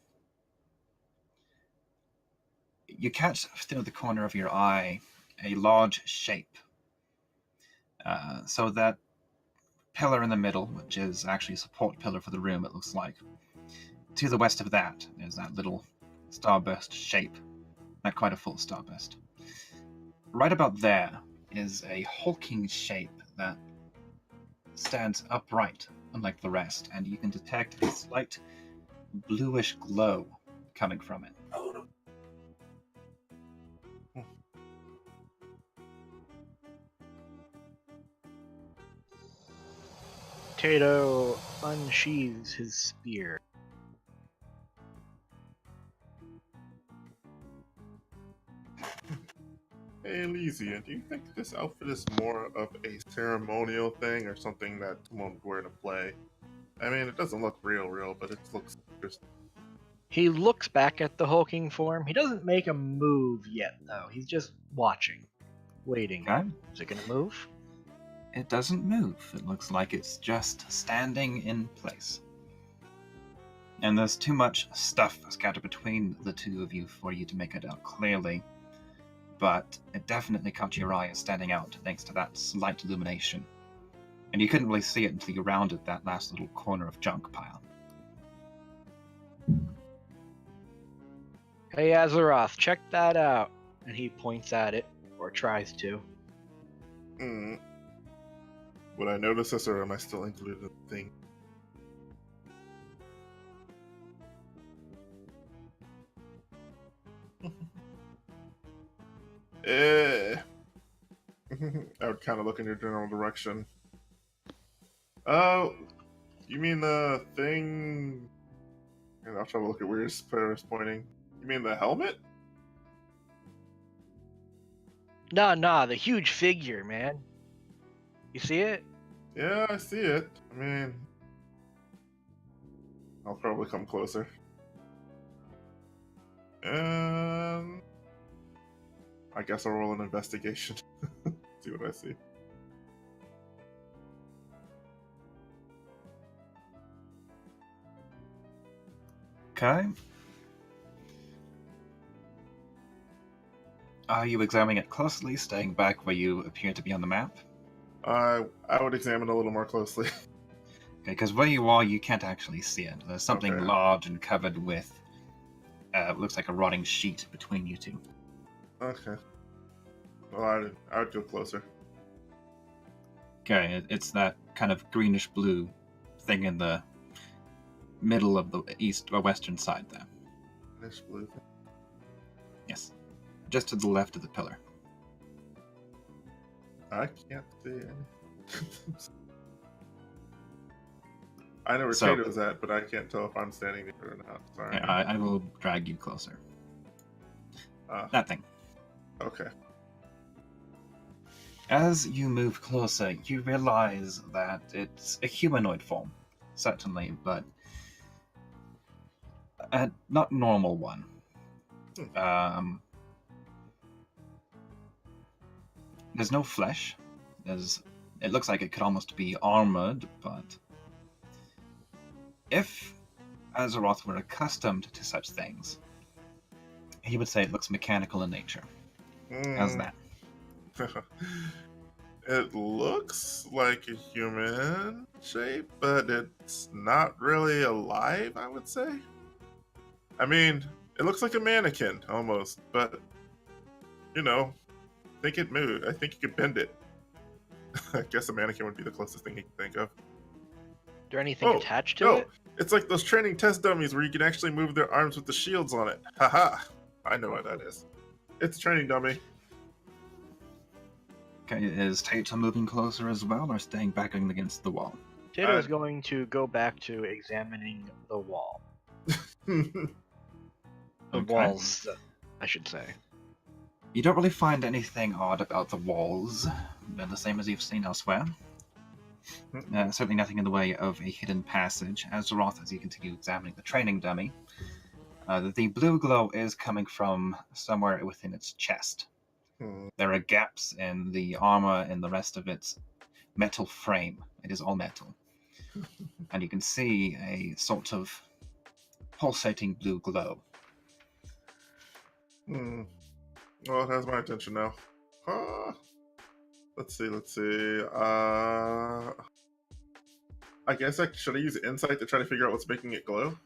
you catch through the corner of your eye a large shape. So that pillar in the middle, which is actually a support pillar for the room, it looks like. To the west of that, there's that little starburst shape. Not quite a full starburst. Right about there is a hulking shape that stands upright, unlike the rest, and you can detect a slight bluish glow coming from it. Tato unsheathes his spear. Hey, Elysia, do you think this outfit is more of a ceremonial thing or something that someone would wear to play? I mean, it doesn't look real, but it looks interesting. He looks back at the hulking form. He doesn't make a move yet, though. He's just watching, waiting. Okay? Is it gonna move? It doesn't move. It looks like it's just standing in place. And there's too much stuff scattered between the two of you for you to make it out clearly. But it definitely caught your eye as standing out thanks to that slight illumination. And you couldn't really see it until you rounded that last little corner of junk pile. Hey, Azeroth, check that out. And he points at it, or tries to. Would I notice this, or am I still included in the thing? I would kind of look in your general direction. Oh, you mean the thing? And I'll try to look at where your player is pointing. You mean the helmet? Nah, the huge figure, man. You see it? Yeah, I see it. I mean, I'll probably come closer. And I guess I'll roll an investigation. See what I see. Okay. Are you examining it closely, staying back where you appear to be on the map? I would examine a little more closely. Okay, because where you are, you can't actually see it. There's something Okay. large and covered with, looks like a rotting sheet between you two. Okay. Well, I would go closer. Okay, it's that kind of greenish blue thing in the middle of the east or western side there. This blue. Yes. Just to the left of the pillar. I can't see anything. I know where So- Tato's at, but I can't tell if I'm standing there or not. Sorry. Yeah, I will drag you closer. That thing. Okay. As you move closer, you realize that it's a humanoid form, certainly, but a not normal one. There's no flesh. It looks like it could almost be armored, but if Azeroth were accustomed to such things, he would say it looks mechanical in nature. How's that? It looks like a human shape, but it's not really alive, I would say. I mean, it looks like a mannequin almost, but I think it moved. I think you could bend it. I guess a mannequin would be the closest thing you can think of. Is there anything Oh, attached to no, it? it's like those training test dummies where you can actually move their arms with the shields on it. Haha, I know what that is. It's a training dummy. Okay, is Tato moving closer as well, or staying back against the wall? Tato is going to go back to examining the wall. The Okay. walls, I should say. You don't really find anything odd about the walls. They're the same as you've seen elsewhere. Certainly nothing in the way of a hidden passage. Azeroth, as you continue examining the training dummy, the blue glow is coming from somewhere within its chest. There are gaps in the armor and the rest of its metal frame. It is all metal. And you can see a sort of pulsating blue glow. Well, it has my attention now. Let's see. I guess should I use insight to try to figure out what's making it glow?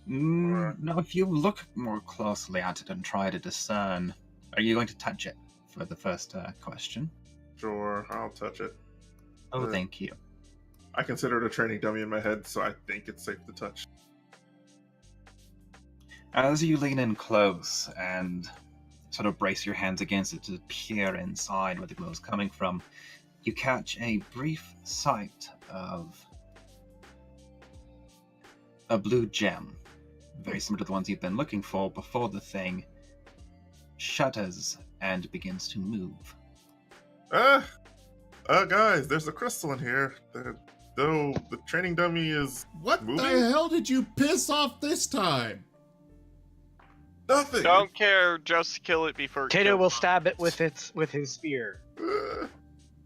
No, if you look more closely at it and try to discern, are you going to touch it for the first question? Sure, I'll touch it. Oh, thank you. I consider it a training dummy in my head, so I think it's safe to touch. As you lean in close and sort of brace your hands against it to peer inside where the glow is coming from, you catch a brief sight of a blue gem, very similar to the ones you've been looking for, before the thing shudders and begins to move. Guys, there's a crystal in here. Though the training dummy is What moving? the hell did you piss off this time? Nothing. Don't care, just kill it before it Tato kills will us. stab it with his spear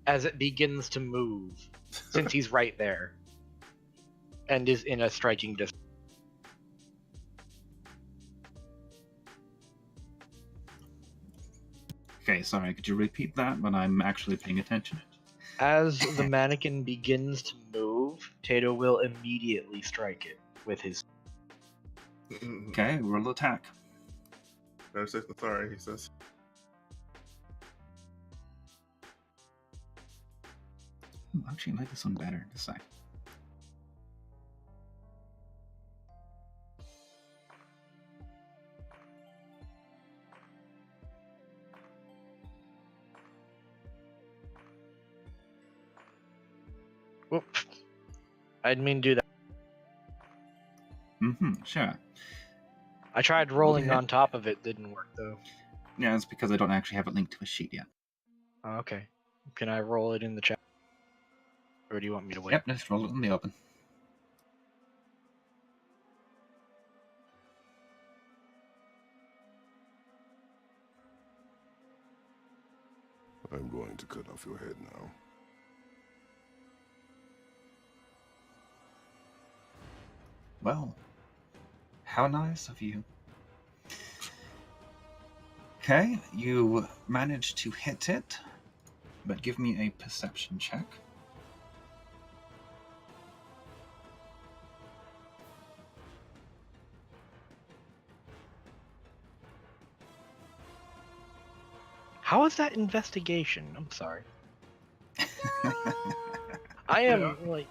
as it begins to move, since he's right there and is in a striking distance. Okay, sorry, could you repeat that when I'm actually paying attention? As the mannequin begins to move, Tato will immediately strike it with his. Okay, roll attack. Better safe than sorry, he says. Actually, I like this one better, to say. Whoop. I didn't mean to do that. Sure. I tried rolling Okay. on top of it, didn't work though. Yeah, it's because I don't actually have it linked to a sheet yet. Oh, okay. Can I roll it in the chat? Or do you want me to wait? Yep, just roll it in the open. I'm going to cut off your head now. Well, how nice of you. Okay, you managed to hit it, but give me a perception check. How is that investigation? I'm sorry. I am like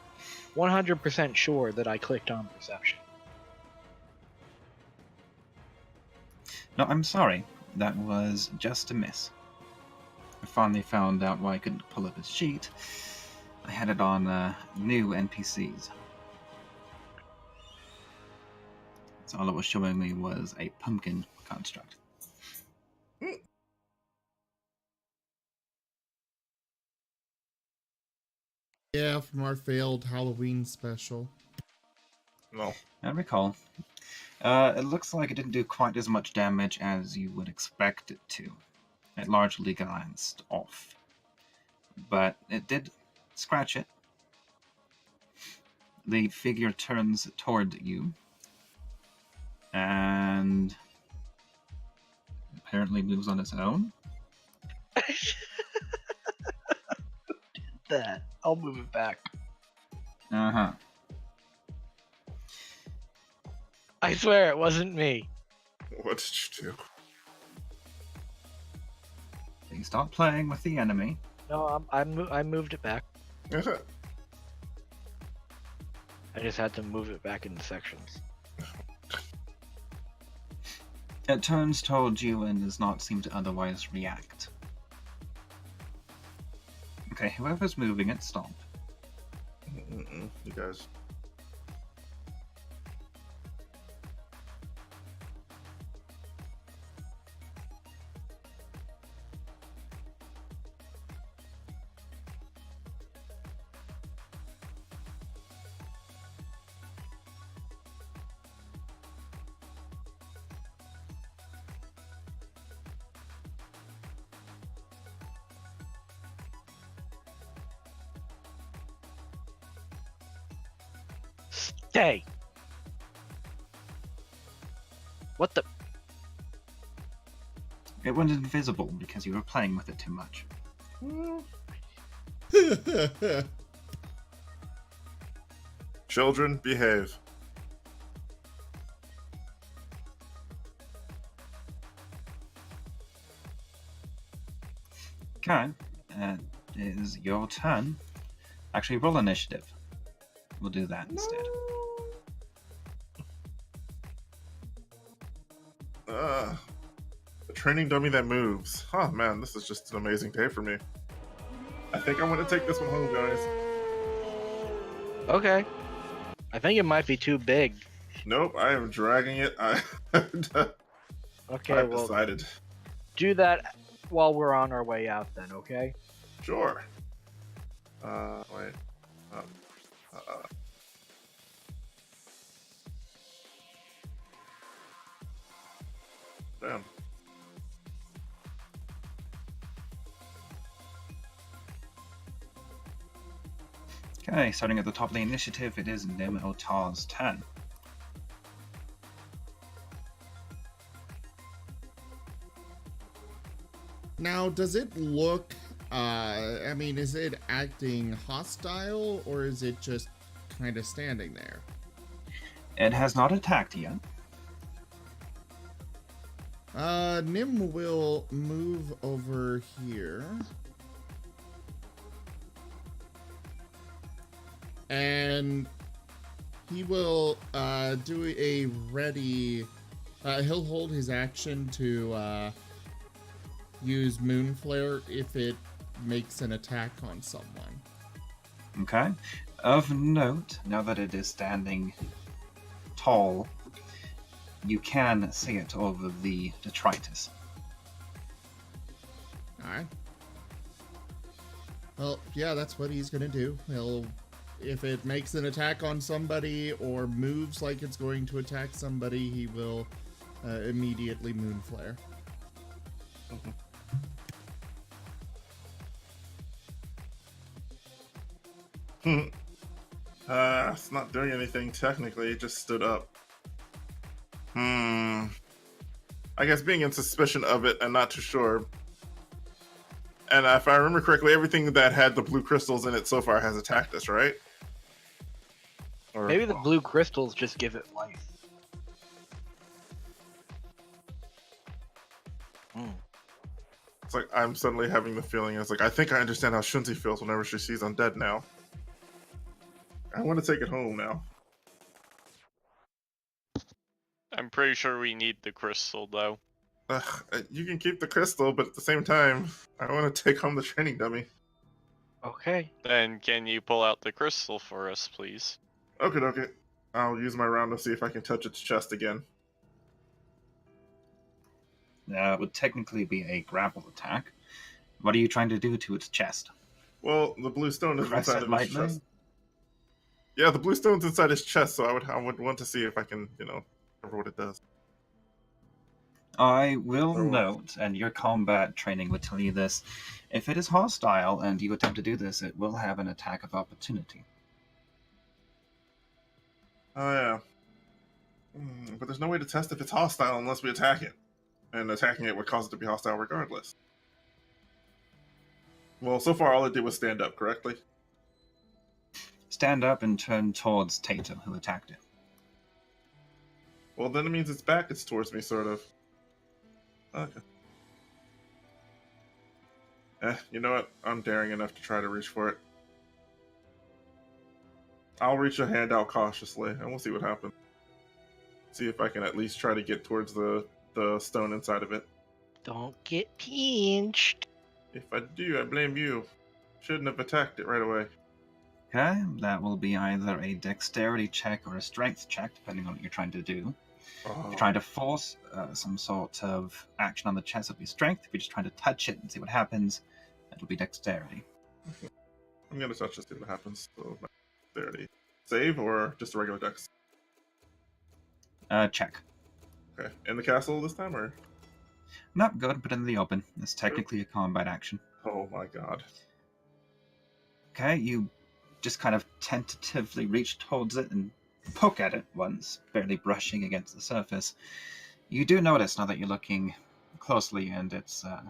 100% sure that I clicked on perception. No, I'm sorry. That was just a miss. I finally found out why I couldn't pull up his sheet. I had it on new NPCs. So all it was showing me was a pumpkin construct. Yeah, from our failed Halloween special. No. I recall. It looks like it didn't do quite as much damage as you would expect it to. It largely glanced off. But it did scratch it. The figure turns toward you. And apparently moves on its own. That. I'll move it back. Uh-huh. I swear it wasn't me. What did you do? Please stop playing with the enemy. No, I moved it back. Is it? I just had to move it back into sections. It turns toward you and does not seem to otherwise react. Okay, whoever's moving it, stop. You guys. Stay! What the? It went invisible because you were playing with it too much. Children, behave. Okay, it is your turn. Actually, roll initiative. We'll do that instead. A training dummy that moves. Oh man, this is just an amazing day for me. I think I'm gonna take this one home, guys. Okay. I think it might be too big. Nope, I am dragging it. Okay, I've well, decided. do that while we're on our way out then, okay? Sure. Wait. Damn. Okay, starting at the top of the initiative, it is Nim Otar's turn. Now, does it look, I mean, is it acting hostile, or is it just kind of standing there? It has not attacked yet. Nim will move over here. And he will, do a ready, he'll hold his action to, use Moonflare if it makes an attack on someone. Okay. Of note, now that it is standing tall, you can see it over the detritus. Alright. Well, yeah, that's what he's gonna do. He'll, if it makes an attack on somebody or moves like it's going to attack somebody, he will immediately Moonflare. It's not doing anything technically, it just stood up. I guess being in suspicion of it and not too sure. And if I remember correctly, everything that had the blue crystals in it so far has attacked us, right? Or, Maybe the blue crystals just give it life. It's like I'm suddenly having the feeling, it's like, I think I understand how Shunzi feels whenever she sees undead now. I want to take it home now. I'm pretty sure we need the crystal, though. You can keep the crystal, but at the same time, I want to take home the training dummy. Okay. Then can you pull out the crystal for us, please? Okay. I'll use my round to see if I can touch its chest again. It would technically be a grapple attack. What are you trying to do to its chest? Well, the blue stone is Press inside it of his lightly? chest. Yeah, the blue stone's inside his chest, so I would want to see if I can, remember what it does. I will Oh. note, and your combat training would tell you this, if it is hostile and you attempt to do this, it will have an attack of opportunity. Oh, yeah. But there's no way to test if it's hostile unless we attack it. And attacking it would cause it to be hostile regardless. Well, so far all it did was stand up, correctly? Stand up and turn towards Tato, who attacked it. Well, then it means its back is towards me, sort of. Okay. You know what? I'm daring enough to try to reach for it. I'll reach a hand out cautiously, and we'll see what happens. See if I can at least try to get towards the stone inside of it. Don't get pinched. If I do, I blame you. Shouldn't have attacked it right away. Okay, that will be either a dexterity check or a strength check, depending on what you're trying to do. If Oh, you're trying to force some sort of action on the chest, it'll be strength. If you're just trying to touch it and see what happens, it'll be dexterity. I'm gonna touch this, see what happens. So, dexterity. Save or just a regular dex? Check. Okay. In the castle this time, or? Not good, but in the open. It's technically a combat action. Oh my god. Okay, you just kind of tentatively reach towards it and poke at it once, barely brushing against the surface. You do notice, now that you're looking closely and it's no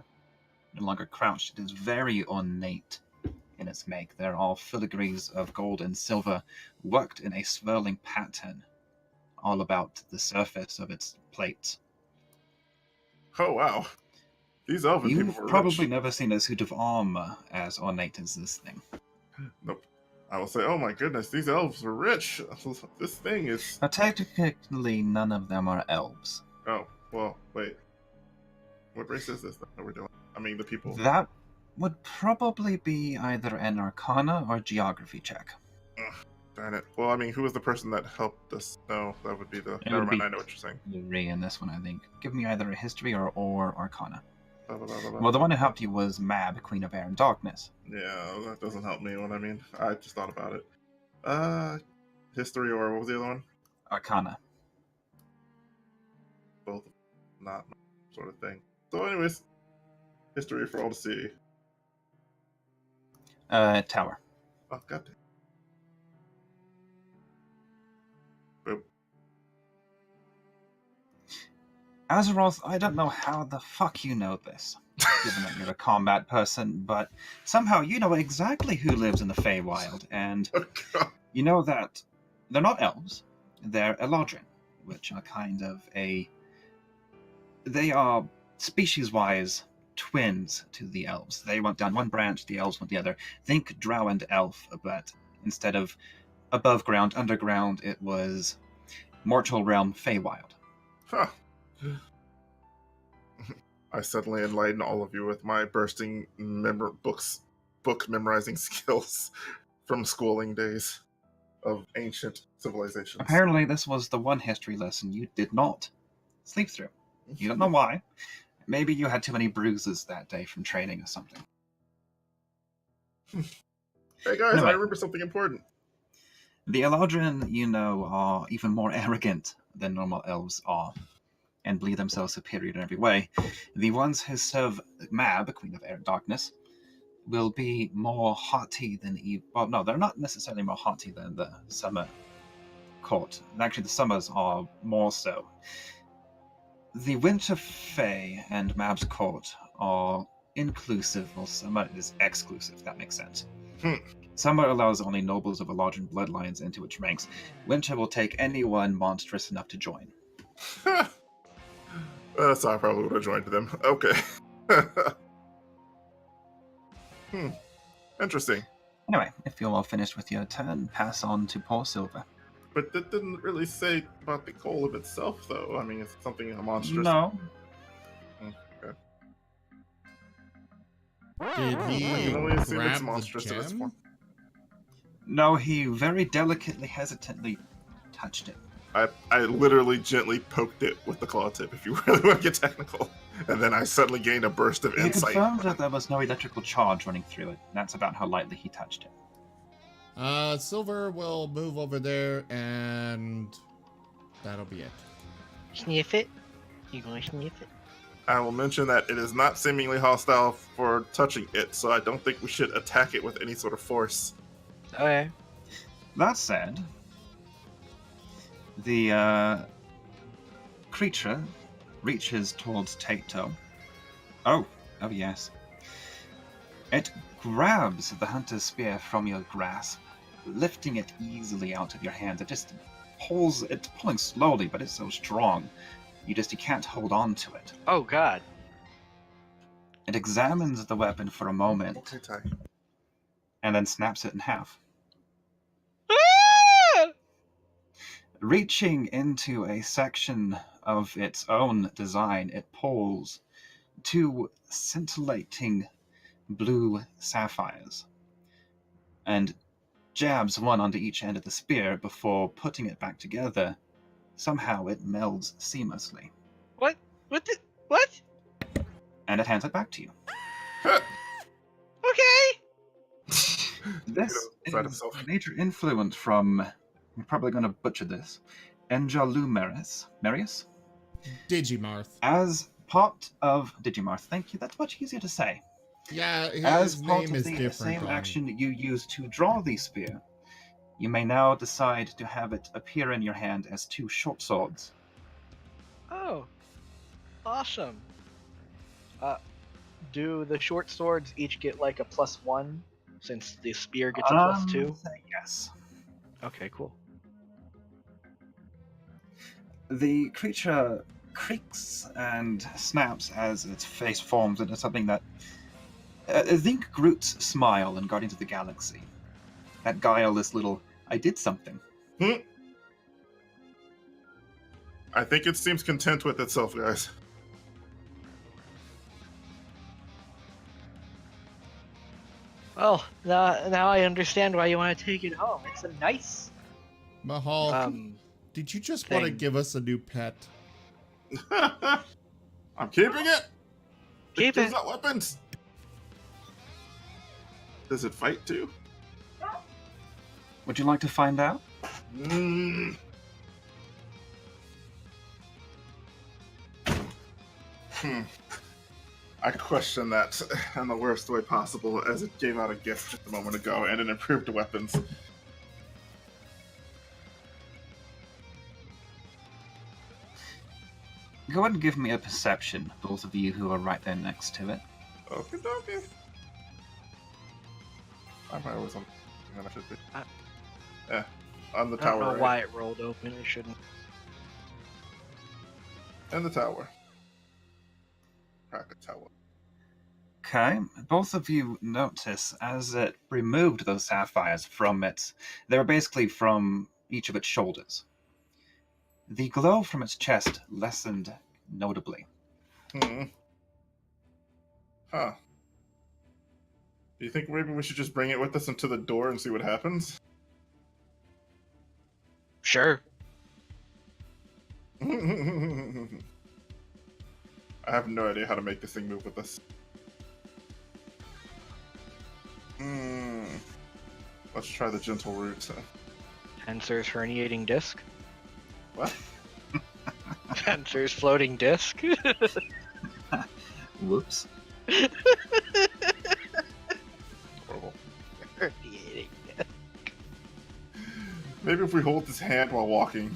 longer crouched, it is very ornate in its make. There are filigrees of gold and silver worked in a swirling pattern all about the surface of its plates. Oh wow. These elven people You've were probably rich. never seen a suit of armor as ornate as this thing. Nope. I will say, oh my goodness, these elves are rich. This thing is. Now, technically, none of them are elves. Oh, well, wait. What race is this that we're doing? I mean, the people. That would probably be either an Arcana or Geography check. Ugh, darn it. Well, I mean, who was the person that helped us? No, that would be the. It Never would mind, be- I know what you're saying. Ray in this one, I think. Give me either a History or Arcana. Blah, blah, blah, blah, blah. Well, the one who helped you was Mab, Queen of Air and Darkness. Yeah, that doesn't help me. What I mean, I just thought about it. History or what was the other one? Arcana. Both, not my sort of thing. So, anyways, history for all to see. Tower. Oh, goddamn. Boop. Azeroth, I don't know how the fuck you know this, given that you're a combat person, but somehow you know exactly who lives in the Feywild, and Oh, God. you know that they're not elves, they're Eladrin, which are kind of they are species-wise twins to the elves. They went down one branch, the elves went the other. Think drow and elf, but instead of above ground, underground, it was mortal realm Feywild. Huh. I suddenly enlighten all of you with my bursting book memorizing skills from schooling days of ancient civilizations. Apparently, this was the one history lesson you did not sleep through. You don't know why. Maybe you had too many bruises that day from training or something. Hey guys, Anyway. I remember something important. The Eladrin, you know, are even more arrogant than normal elves are, and believe themselves superior in every way. The ones who serve Mab, Queen of Air and Darkness, will be more haughty than well, no, they're not necessarily more haughty than the Summer Court. Actually, the Summers are more so. The Winter Fae and Mab's Court are inclusive, while Summer is exclusive, if that makes sense. Summer allows only nobles of Eladrin bloodlines into its ranks. Winter will take anyone monstrous enough to join. That's how I probably would have joined them. Okay. Interesting. Anyway, if you're all finished with your turn, pass on to poor Silver. But that didn't really say about the golem itself, though. I mean, it's something monstrous. No. Okay. Did I he can only assume grab it's the monstrous to this gem? point. No, he very delicately, hesitantly touched it. I literally gently poked it with the claw tip, if you really want to get technical. And then I suddenly gained a burst of He insight. confirmed that there was no electrical charge running through it. That's about how lightly he touched it. Silver will move over there, and that'll be it. Sniff it? You gonna sniff it? I will mention that it is not seemingly hostile for touching it, so I don't think we should attack it with any sort of force. Okay. That said, the creature reaches towards Tato. Oh yes. It grabs the hunter's spear from your grasp, lifting it easily out of your hand. It just pulls, it's pulling slowly, but it's so strong. You can't hold on to it. Oh god. It examines the weapon for a moment, Okay, Ty. and then snaps it in half. Ah! Reaching into a section of its own design, it pulls two scintillating blue sapphires and jabs one onto each end of the spear before putting it back together. Somehow it melds seamlessly, What? What? and it hands it back to you. Okay. This You know, is a major influence from, I'm probably going to butcher this, Enjalumerius. Digimarth. As part of Digimarth, thank you, that's much easier to say. Yeah, As his part name of is the different. same on- action that you use to draw the spear, you may now decide to have it appear in your hand as two short swords. Oh. Awesome. Do the short swords each get like a +1 since the spear gets a +2? Yes. Okay, cool. The creature creaks and snaps as its face forms into something that... think Groot's smile in Guardians of the Galaxy. That guileless little, I did something. I think it seems content with itself, guys. Well, now I understand why you want to take it home. It's a nice Mahal, did you just want to thing. give us a new pet? I'm keeping it. Keep gives it. out weapons. Does it fight too? Would you like to find out? Mm. I question that in the worst way possible, as it gave out a gift just a moment ago and it improved weapons. Go ahead and give me a perception, both of you who are right there next to it. Okay, dokie. I'm always on than I should be. Yeah, on the I don't tower. know right? why it rolled open. It shouldn't. In the tower. Krakatoa. Okay, both of you notice as it removed those sapphires from its... They were basically from each of its shoulders. The glow from its chest lessened notably. Hmm. Huh. Do you think maybe we should just bring it with us into the door and see what happens? Sure. I have no idea how to make this thing move with us. Let's try the gentle route. Tensor's herniating disc. What? Tensor's floating disc. Whoops. Horrible. Herniating disc. Maybe if we hold his hand while walking.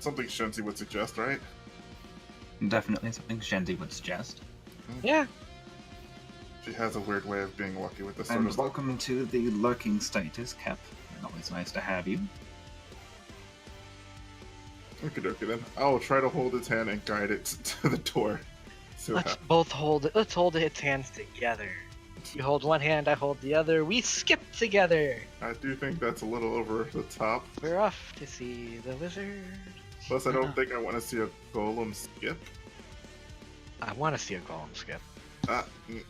Something Shenzi would suggest, right? Definitely something Shenzi would suggest. Yeah. She has a weird way of being lucky with this sort And of stuff. welcome to the lurking status, Cap. Always nice to have you. Okie dokie then. I will try to hold its hand and guide it to the door. See what Let's happens. both hold it. Let's hold its hands together. You hold one hand, I hold the other. We skip together. I do think that's a little over the top. We're off to see the wizard. Plus, I don't think I want to see a golem skip. I want to see a golem skip. Uh, mm,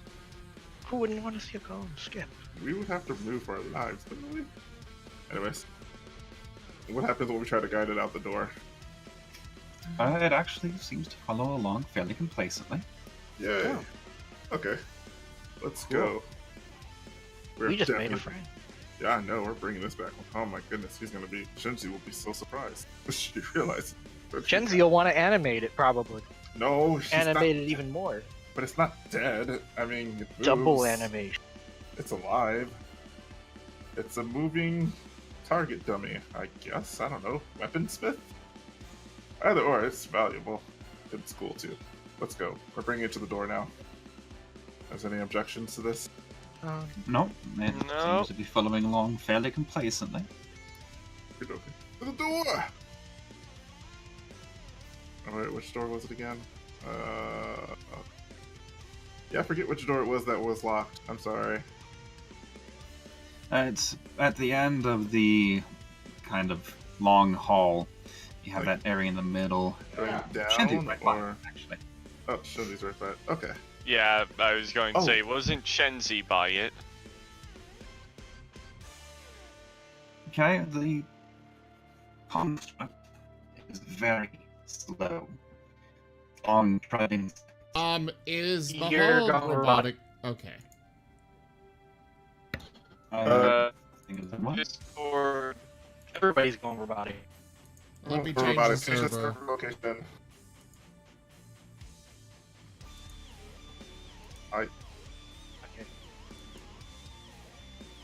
Who wouldn't want to see a golem skip? we would have to move our lives, wouldn't we? Anyways, what happens when we try to guide it out the door? It actually seems to follow along fairly complacently. Yay. Oh. Okay. Let's Cool. go. We're We just made a definitely- friend. Yeah, I know. We're bringing this back. Oh my goodness, he's gonna be. Shinji will be so surprised. You realize? Shenzi will want to animate it, probably. No, she's Animate not, it even more. but it's not dead. I mean, it moves. Double animation. It's alive. It's a moving target dummy, I guess. I don't know. Weaponsmith? Either or, it's valuable. It's cool too. Let's go. We're bringing it to the door now. Has any objections to this? No, it No. seems to be following along fairly complacently. Okay. To the door! Alright, which door was it again? Yeah, I forget which door it was that was locked. I'm sorry. It's at the end of the kind of long hall. You have Like- that area in the middle. Going Shinji's down right by, or... actually. Oh, Shinji's right back. Okay. Yeah, I was going to Oh. say, wasn't Shenzi by it? Okay, the construct is very slow. Long treading. Is the You're hull going robotic? Okay. Thing is, what? Discord. Everybody's going robotic. Let me For change the robotics, change the server. server location. Okay.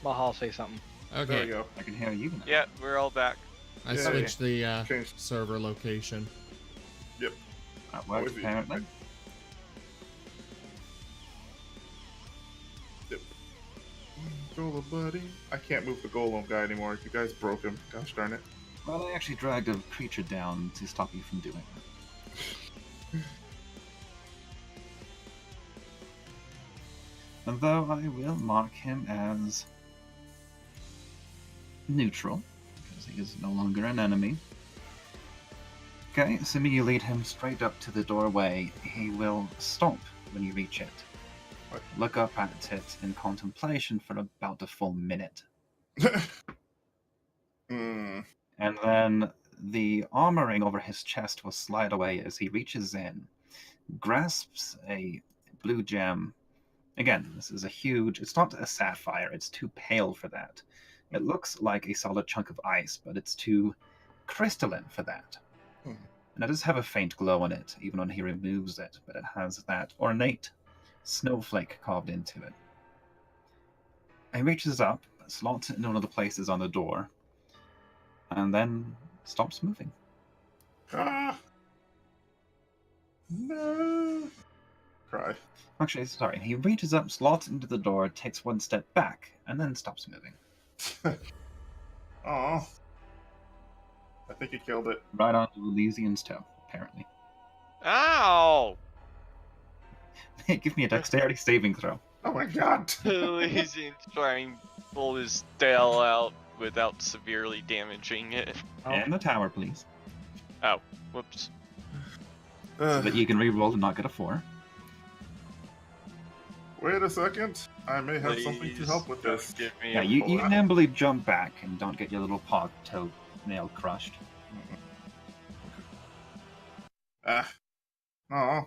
Mahal, say something. There Okay, you go. I can hear you now. Yeah, we're all back. I Yeah, switched the Changed. server location. That works Always apparently. Golem buddy. I can't move the golem guy anymore. You guys broke him. Gosh darn it. Well, I actually dragged a creature down to stop you from doing that. Although I will mark him as neutral, because he is no longer an enemy. Okay, assuming you lead him straight up to the doorway, he will stop when you reach it. What? Look up at it in contemplation for about a full minute. Hmm. And then the armoring over his chest will slide away as he reaches in, grasps a blue gem. Again, this is a huge, it's not a sapphire, it's too pale for that. It looks like a solid chunk of ice, but it's too crystalline for that. Hmm. And it does have a faint glow in it, even when he removes it, but it has that ornate snowflake carved into it. He reaches up, slots it in one of the places on the door, and then stops moving. Ah. No. Cry. Actually, sorry, he reaches up, slots into the door, takes one step back, and then stops moving. Aw. I think he killed it. Right onto Elysian's toe, apparently. Ow! Give me a dexterity saving throw. Oh my god. Elysian's trying to pull his tail out without severely damaging it. Oh. And the tower, please. Whoops. So that you can reroll and not get a 4. Wait a second. I may have something to Please help with don't this. Give me Yeah, a you four. nimbly jump back and don't get your little paw toe nail crushed. Ah. Aw.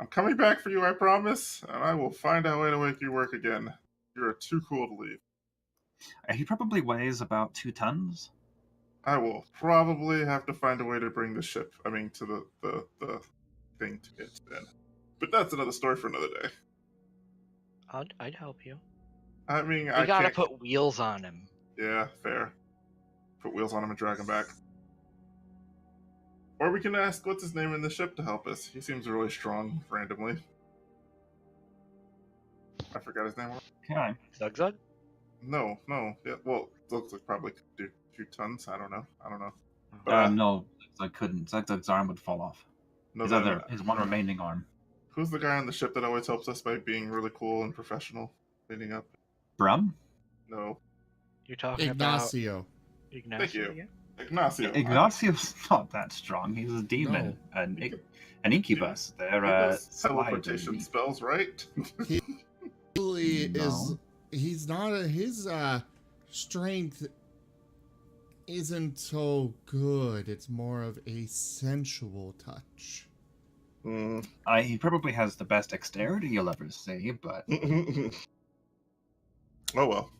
I'm coming back for you, I promise, and I will find a way to make you work again. You're too cool to leave. He probably weighs about 2 tons. I will probably have to find a way to bring the ship, to the thing to it then. But that's another story for another day. I'd help you. I mean, We I gotta can't... put wheels on him. Yeah, fair. Put wheels on him and drag him back. Or we can ask what's his name in the ship to help us. He seems really strong, randomly. I forgot his name. Okay. Zug Zug? No. Yeah, well, looks like probably could do 2 tons. I don't know. But, No, I couldn't. Zugzug's arm would fall off. no, His no, other, no. his one remaining arm. Who's the guy on the ship that always helps us by being really cool and professional? Cleaning up. Brum? No. You're talking Ignacio. about Ignacio you. again? Ignacio. Ignacio's not that strong. He's a demon. He can- An incubus. He They're does slightly teleportation weak. spells, right? He really No. is. He's not. His strength isn't so good. It's more of a sensual touch. Mm. He probably has the best dexterity you'll ever see, but Oh well.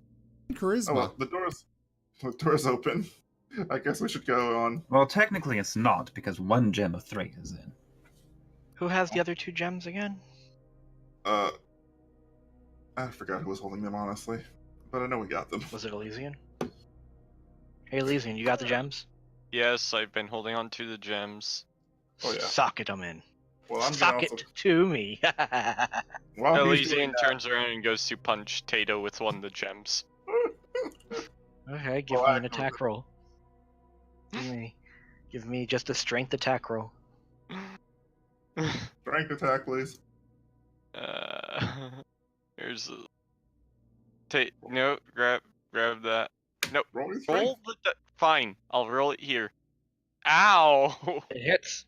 Charisma. Oh well. The door's open. I guess we should go on. well, technically it's not because 1 gem of 3 is in. Who has the other 2 gems again? I forgot who was holding them, honestly, but I know we got them. Was it Elysian? Hey, Elysian, you got the gems? Yes, I've been holding on to the gems. Oh yeah. Socket them in. Well, I'm Sock gonna it also. to me. While he's doing Elysian turns around and goes to punch Tato with one of the gems. Okay, give Well, me an attack roll. Give me just a strength attack roll. Strength attack, please. Here's a... No, grab that. Nope. Roll your strength. Roll the... Fine, I'll roll it here. Ow! It hits.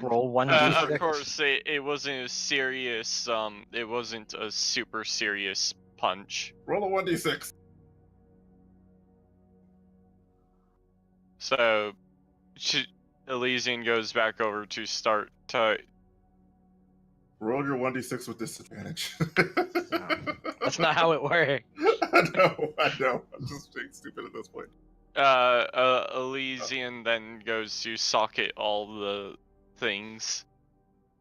Roll 1d6. Of course, it wasn't a serious, it wasn't a super serious punch. Roll a 1d6. So, Elysian goes back over to start to... Roll your 1d6 with disadvantage. That's not how it works. I know. I'm just being stupid at this point. Elysian then goes to socket all the things.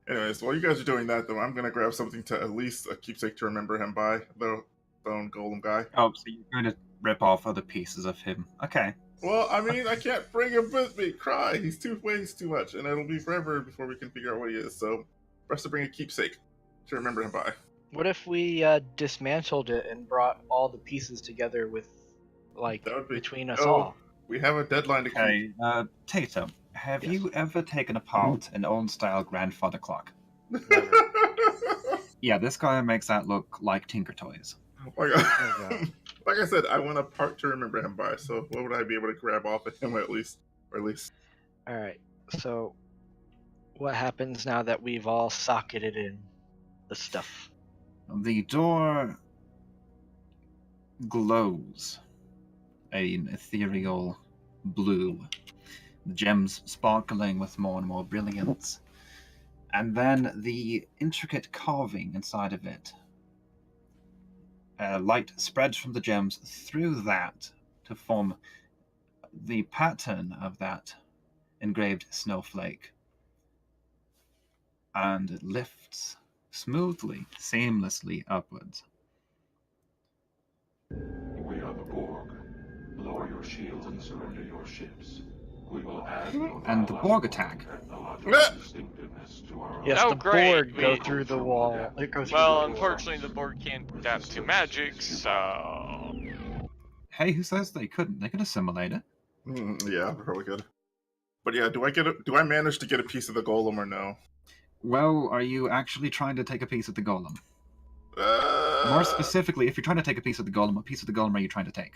Anyways, while you guys are doing that, though, I'm gonna grab something to at least a keepsake to remember him by, the stone golem guy. Oh, so you're going to rip off other pieces of him. Okay. Well, I mean, I can't bring him with me. Cry. He weighs too much, and it'll be forever before we can figure out what he is. So, best to bring a keepsake to remember him by. What if we dismantled it and brought all the pieces together with, like, That would be- between us Oh. all? We have a deadline to keep. Okay, Tato, have Yes. you ever taken apart an old-style grandfather clock? Never. Yeah, this guy makes that look like Tinker Toys. Oh my God. Oh, God. Like I said, I want a part to remember him by. So, what would I be able to grab off of him at least? Or at least. Alright, so what happens now that we've all socketed in the stuff? The door glows an ethereal blue, the gems sparkling with more and more brilliance. And then the intricate carving inside of it. Light spreads from the gems through that to form the pattern of that engraved snowflake. And it lifts smoothly, seamlessly upwards. We are the Borg. Lower your shields and surrender your ships. We will add And the Borg attack. distinctiveness to our Yes, Oh, the great. board go We- through the wall. It goes through Well, the unfortunately, the board can't adapt to magic, so... Hey, who says they couldn't? They could assimilate it. Yeah, probably good. But yeah, do I manage to get a piece of the golem or no? Well, are you actually trying to take a piece of the golem? Uh, More specifically, if you're trying to take a piece of the golem, what piece of the golem are you trying to take?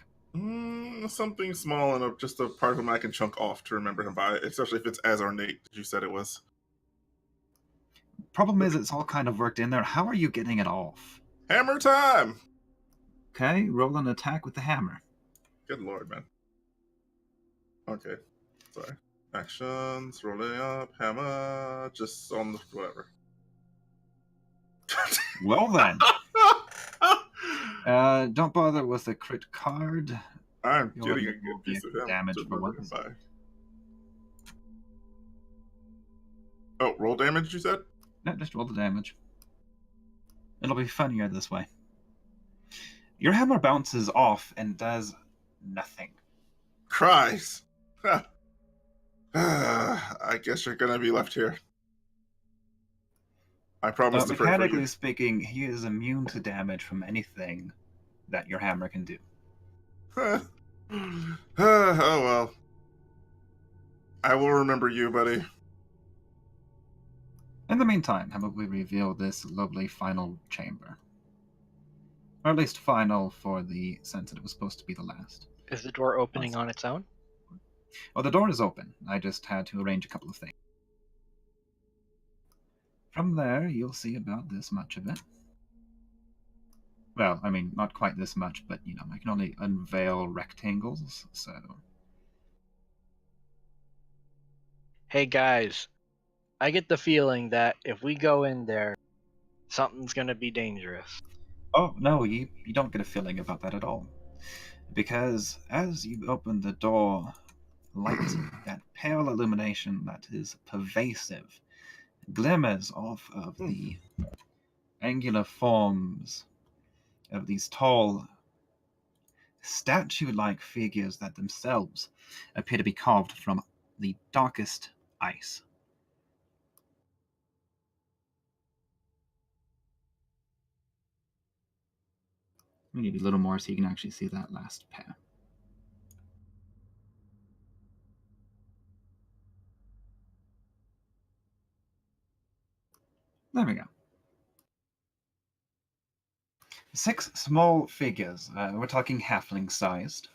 Something small and just a part of him I can chunk off to remember him by, especially if it's as ornate as you said it was. Problem is, it's all kind of worked in there. How are you getting it off? Hammer time! Okay, roll an attack with the hammer. Good lord, man. Okay, sorry. Actions, rolling up, hammer, just on the whatever. Well then, don't bother with a crit card. I'm You'll getting a roll good the piece of him damage to for remember one. him by. Oh, roll damage, you said? No, just roll the damage. It'll be funnier this way. Your hammer bounces off and does nothing. Christ! I guess you're gonna be left here. I promise to pray for Mechanically you. speaking, he is immune to damage from anything that your hammer can do. Oh well. I will remember you, buddy. In the meantime, how about we reveal this lovely final chamber? Or at least final for the sense that it was supposed to be the last. Is the door opening on its own? Well, the door is open. I just had to arrange a couple of things. From there, you'll see about this much of it. Well, I mean, not quite this much, but, you know, I can only unveil rectangles, so... Hey guys, I get the feeling that if we go in there, something's gonna be dangerous. Oh, no, you don't get a feeling about that at all. Because as you open the door, light, that pale illumination that is pervasive, glimmers off of the angular forms of these tall, statue-like figures that themselves appear to be carved from the darkest ice. We need a little more so you can actually see that last pair. There we go. 6 small figures. We're talking halfling-sized.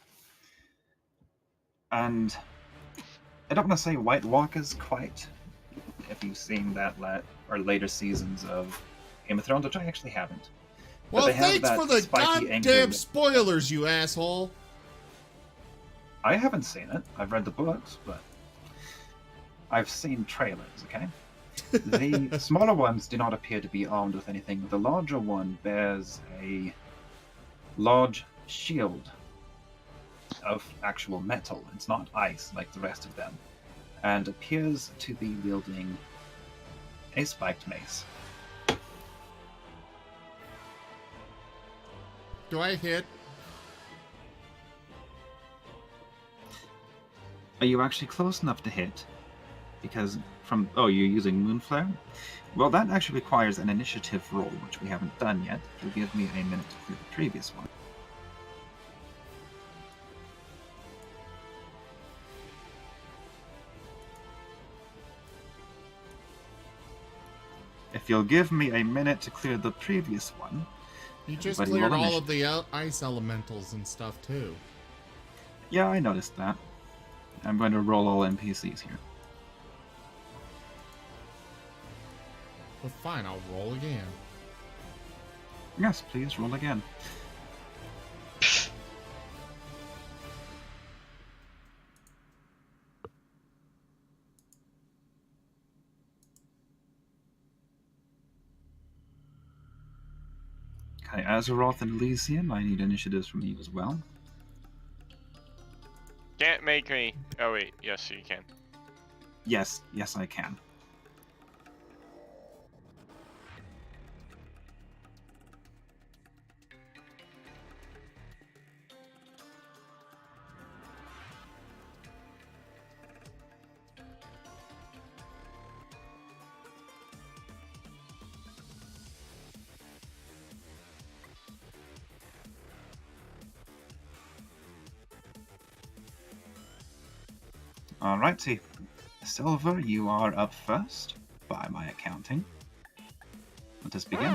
And I don't want to say White Walkers quite, if you've seen that or later seasons of Game of Thrones, which I actually haven't. Well, they have thanks that for the spiky goddamn angle. spoilers, you asshole. I haven't seen it. I've read the books, but I've seen trailers, okay? The smaller ones do not appear to be armed with anything. The larger one bears a large shield of actual metal. It's not ice like the rest of them, and appears to be wielding a spiked mace. Do I hit? Are you actually close enough to hit? Because you're using Moonflare? Well, that actually requires an initiative roll, which we haven't done yet. You'll give me a minute to clear the previous one. If you'll give me a minute to clear the previous one... You just everybody cleared roll all of the ice elementals and stuff, too. Yeah, I noticed that. I'm going to roll all NPCs here. Well, fine, I'll roll again. Yes, please, roll again. Okay, Azeroth and Elysium, I need initiatives from you as well. Can't make me. Oh wait, yes you can. Yes, I can. Alrighty. Silver, you are up first, by my accounting. Let us begin.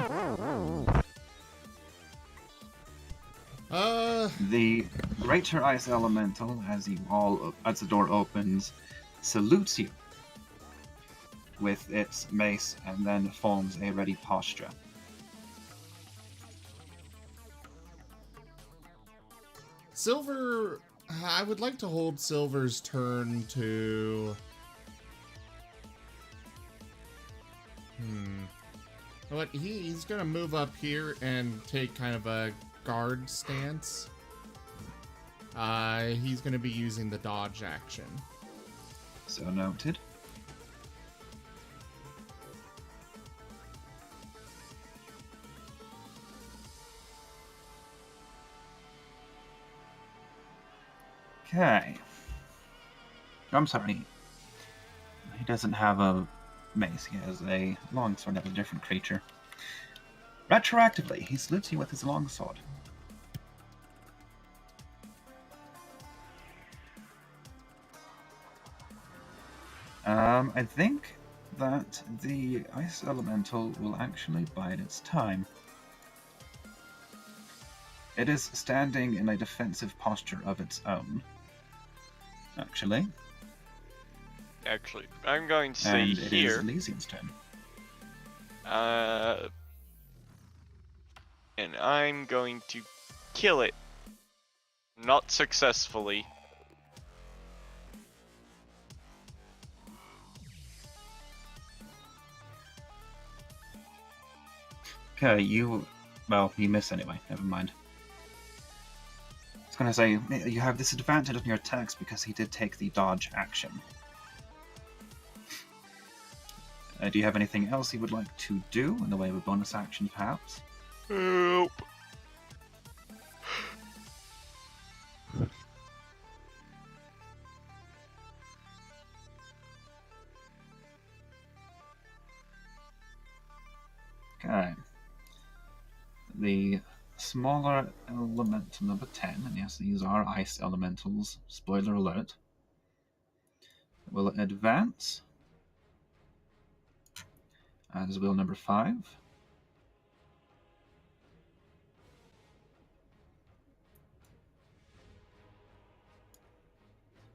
The Greater Ice Elemental, as the door opens, salutes you with its mace and then forms a ready posture. Silver... I would like to hold Silver's turn to... What, he's gonna move up here and take kind of a guard stance. He's gonna be using the dodge action. So noted. Okay. I'm sorry. He doesn't have a mace. He has a longsword of a different creature. Retroactively, he salutes you with his longsword. I think that the Ice Elemental will actually bide its time. It is standing in a defensive posture of its own. Actually. Actually, I'm going to say And here. it is Elysium's turn. And I'm going to kill it. Not successfully. Okay, you miss anyway. Never mind. I was gonna say, you have disadvantage on your attacks because he did take the dodge action. Do you have anything else you would like to do in the way of a bonus action, perhaps? Help. Okay. The smaller elemental number 10, and yes, these are ice elementals, spoiler alert, will advance, as will number 5.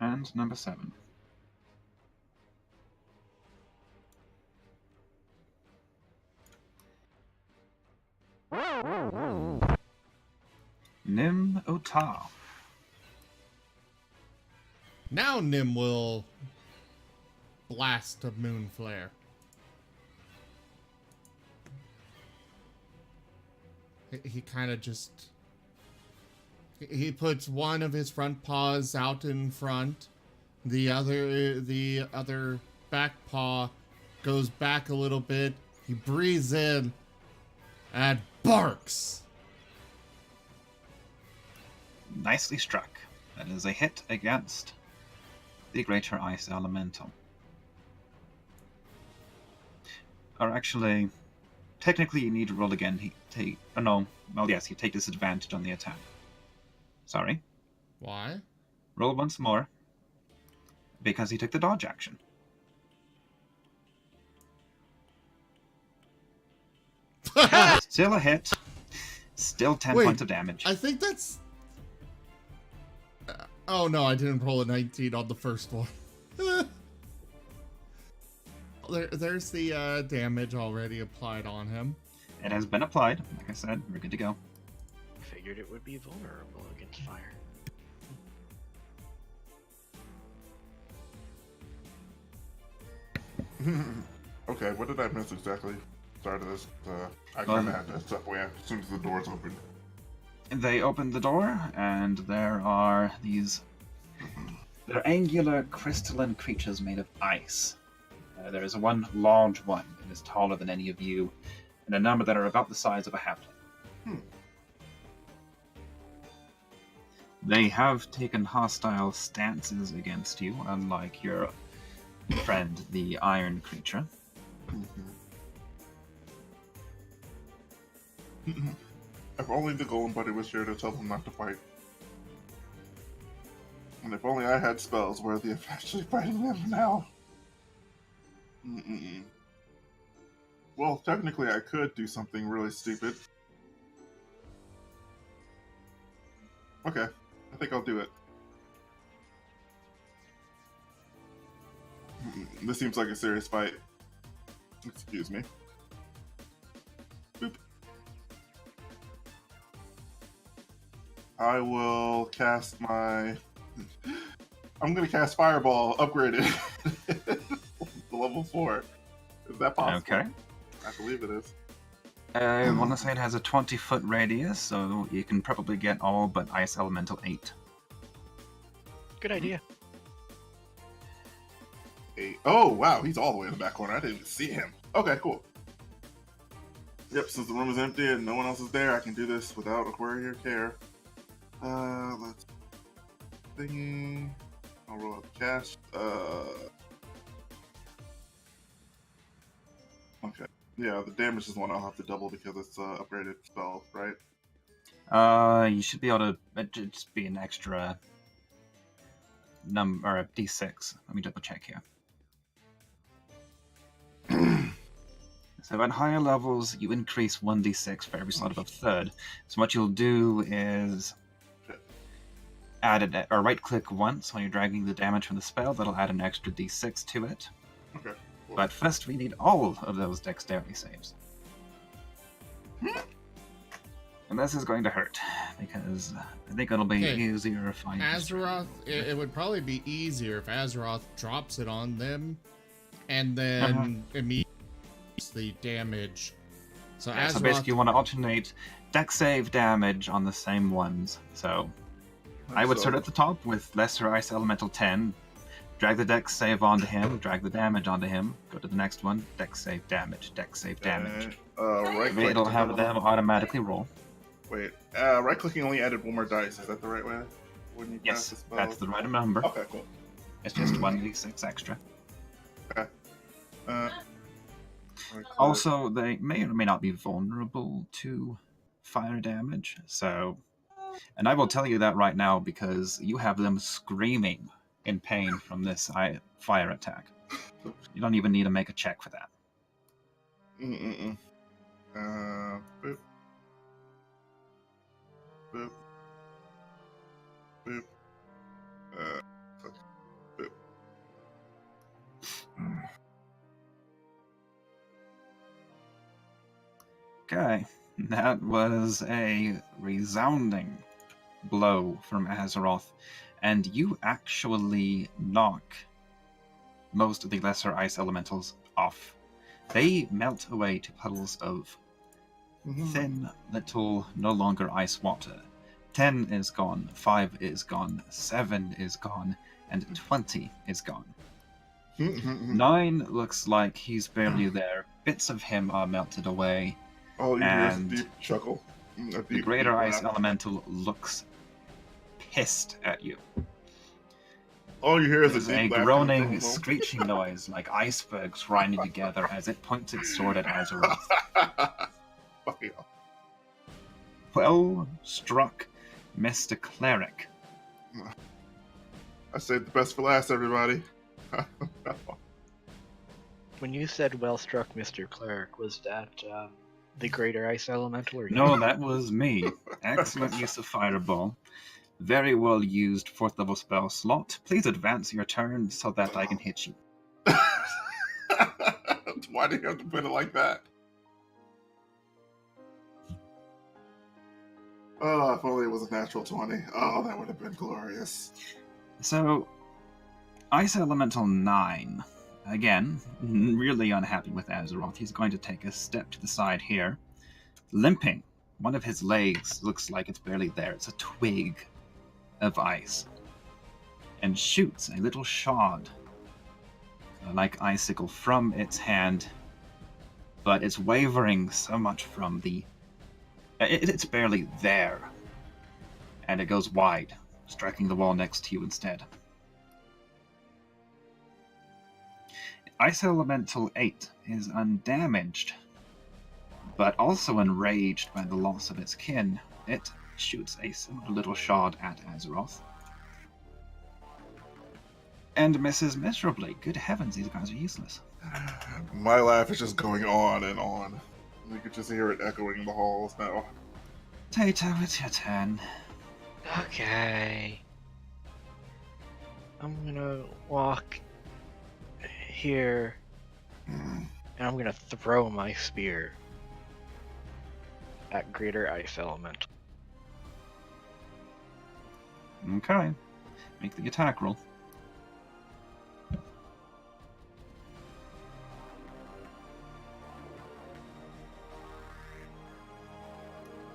And number 7. Nim Ota. Now Nim will blast a moon flare. He kind of just... He puts one of his front paws out in front. The other back paw goes back a little bit. He breathes in and barks. Nicely struck. That is a hit against the Greater Ice Elemental. Or actually, technically you need to roll again. You take disadvantage on the attack. Sorry. Why? Roll once more. Because he took the dodge action. Still a hit. Still 10 Wait, points of damage. I think that's... oh no, I didn't roll a 19 on the first one. There's the damage already applied on him. It has been applied. Like I said, we're good to go. Figured it would be vulnerable against fire. Okay, what did I miss exactly? Start of this. I kind of had to step away as soon as the doors opened. They open the door, and there are these... They're angular, crystalline creatures made of ice. There is one large one that is taller than any of you, and a number that are about the size of a halfling. They have taken hostile stances against you, unlike your friend, the iron creature. If only the Golem Buddy was here to tell them not to fight. And if only I had spells worthy of actually fighting them now. Well, technically I could do something really stupid. Okay, I think I'll do it. This seems like a serious fight. Excuse me. Boop. I will cast my... I'm going to cast Fireball, upgraded to level 4. Is that possible? Okay. I believe it is. I want to say it has a 20-foot radius, so you can probably get all but Ice Elemental 8. Good idea. Oh, wow, he's all the way in the back corner. I didn't even see him. Okay, cool. Yep, since the room is empty and no one else is there, I can do this without a worry or care. Let's... Thingy... I'll roll out the cast. Okay. Yeah, the damage is one I'll have to double because it's upgraded spell, right? You should be able to... It'd just be an extra... number, or a d6. Let me double check here. So at higher levels, you increase 1d6 for every slot above third. So what you'll do is add it, or right-click once when you're dragging the damage from the spell. That'll add an extra d6 to it. Okay. Cool. But first, we need all of those dexterity saves. And this is going to hurt, because I think it'll be Okay. easier if I... Azeroth, it would probably be easier if Azeroth drops it on them and then immediately the damage. So Yeah, Azeroth, so basically you want to alternate dex save damage on the same ones. So I would start at the top with Lesser Ice Elemental 10, drag the dex save onto him, drag the damage onto him, go to the next one, dex save damage, dex save damage. Right click. It'll have them automatically roll. Wait, right clicking only added one more dice. Is that the right way? When you cast Yes, the spell? that's the right number. Okay, cool. It's just 1d6 extra. Okay. Right click. Also, they may or may not be vulnerable to fire damage, so... And I will tell you that right now because you have them screaming in pain from this fire attack. You don't even need to make a check for that. Boop. Boop. Boop. Boop. Okay, that was a resounding blow from Azeroth, and you actually knock most of the lesser ice elementals off. They melt away to puddles of thin, little, no longer ice water. 10 is gone, 5 is gone, 7 is gone, and 20 is gone. 9 looks like he's barely there. Bits of him are melted away. Oh, you hear a And deep chuckle. the greater ice elemental looks pissed at you. All you hear is There's a a deep laughter groaning, from him. screeching noise like icebergs grinding together as it points its sword at Azeroth. Fuck yeah. Well struck, Mr. Cleric. I saved the best for last, everybody. When you said well struck, Mr. Cleric, was that the Greater Ice Elemental? Or No, that was me. Excellent use of Fireball. Very well used 4th level spell slot. Please advance your turn so that I can hit you. Why do you have to put it like that? Oh, if only it was a natural 20. Oh, that would have been glorious. So, Ice Elemental 9. Again, really unhappy with Azeroth. He's going to take a step to the side here. Limping. One of his legs looks like it's barely there. It's a twig of ice. And shoots a little shard, like icicle, from its hand. But it's wavering so much from the... It's barely there. And it goes wide, striking the wall next to you instead. Ice Elemental 8 is undamaged, but also enraged by the loss of its kin. It shoots a similar little shard at Azeroth. And misses miserably. Good heavens, these guys are useless. My laugh is just going on and on. You could just hear it echoing the halls now. Tato, it's your turn. Okay. I'm gonna walk here, and I'm gonna throw my spear at Greater Ice Elemental. Okay. Make the attack roll.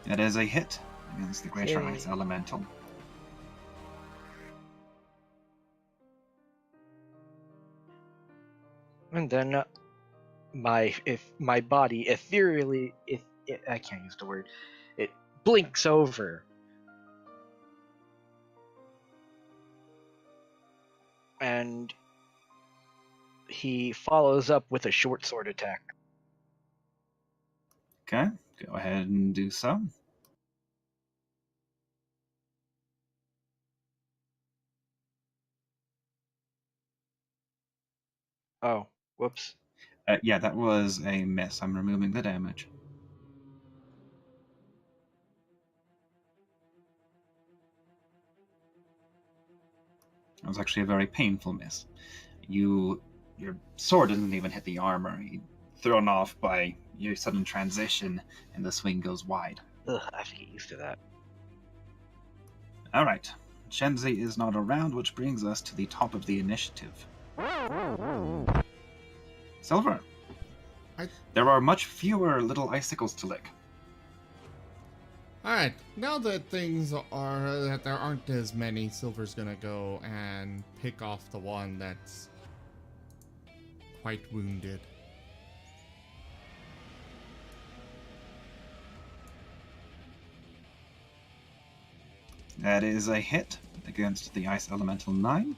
It is a hit against the Greater Yay. Ice Elemental. And then my body ethereally, I can't use the word, it blinks over. And he follows up with a short sword attack. Okay, go ahead and do so. Oh, whoops. Yeah, that was a miss. I'm removing the damage. It was actually a very painful miss. Your sword doesn't even hit the armor. You're thrown off by your sudden transition, and the swing goes wide. Ugh, I have to get used to that. All right. Shenzi is not around, which brings us to the top of the initiative. Silver. There are much fewer little icicles to lick. Alright, now that that there aren't as many, Silver's gonna go and pick off the one that's quite wounded. That is a hit against the Ice Elemental 9.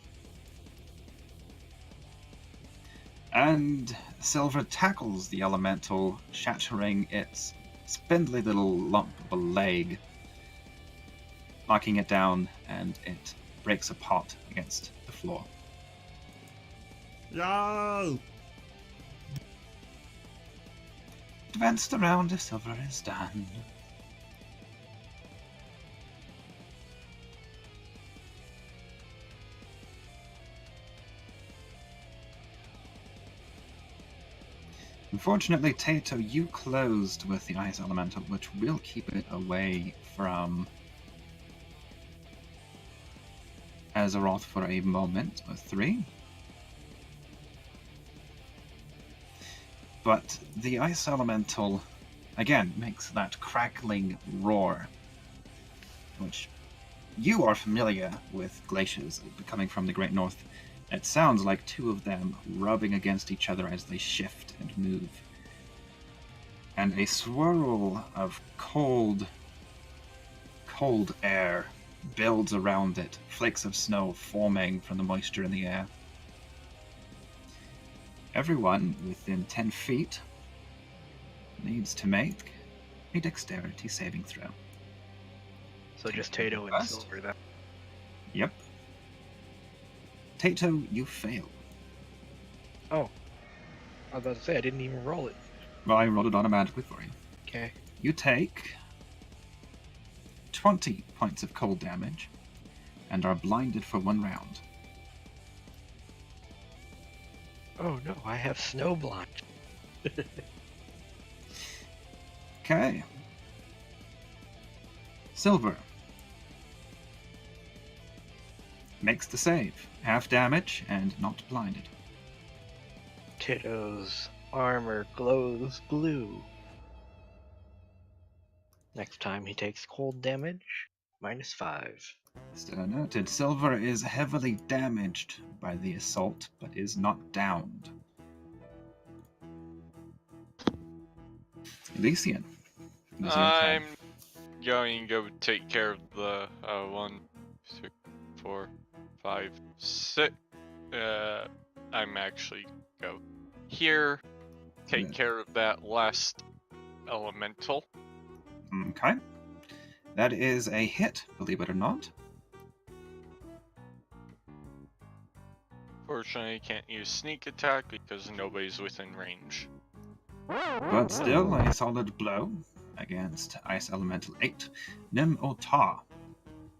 And Silver tackles the Elemental, shattering its spindly little lump of a leg, knocking it down, and it breaks apart against the floor. Yo! Advanced around if Silver is done. Unfortunately, Tato, you closed with the Ice Elemental, which will keep it away from Azeroth for a moment or 3. But the Ice Elemental, again, makes that crackling roar, which you are familiar with glaciers coming from the Great North. It sounds like two of them rubbing against each other as they shift and move. And a swirl of cold air builds around it, flakes of snow forming from the moisture in the air. Everyone within 10 feet needs to make a dexterity saving throw. So just Tato and First. Silver then. Yep. Tato, you fail. Oh. I was about to say, I didn't even roll it. Well, I rolled it automatically for you. Okay. You take 20 points of cold damage and are blinded for 1 round. Oh no, I have snowblind. Okay. Silver makes the save. Half damage and not blinded. Tito's armor glows blue. Next time he takes cold damage, -5. So noted, Silver is heavily damaged by the assault, but is not downed. Elysian. it is your I'm turn. going to go take care of the 1, 2, 4, 5, 6. I'm actually go here, take Yeah. care of that last elemental. Okay. That is a hit, believe it or not. Fortunately, can't use sneak attack because nobody's within range. But still a solid blow against Ice Elemental 8. Nim Ota.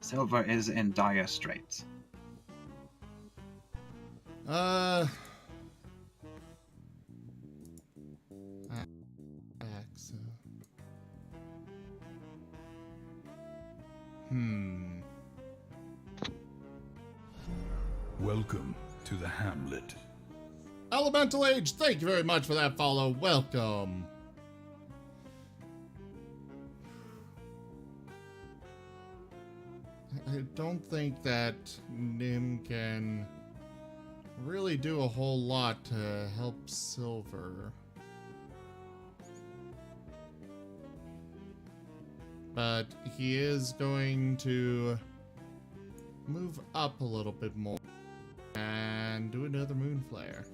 Silver is in dire straits. Axe. Welcome to the hamlet. Elemental Age, thank you very much for that follow. Welcome. I don't think that Nim can really do a whole lot to help Silver. But he is going to move up a little bit more and do another moon flare.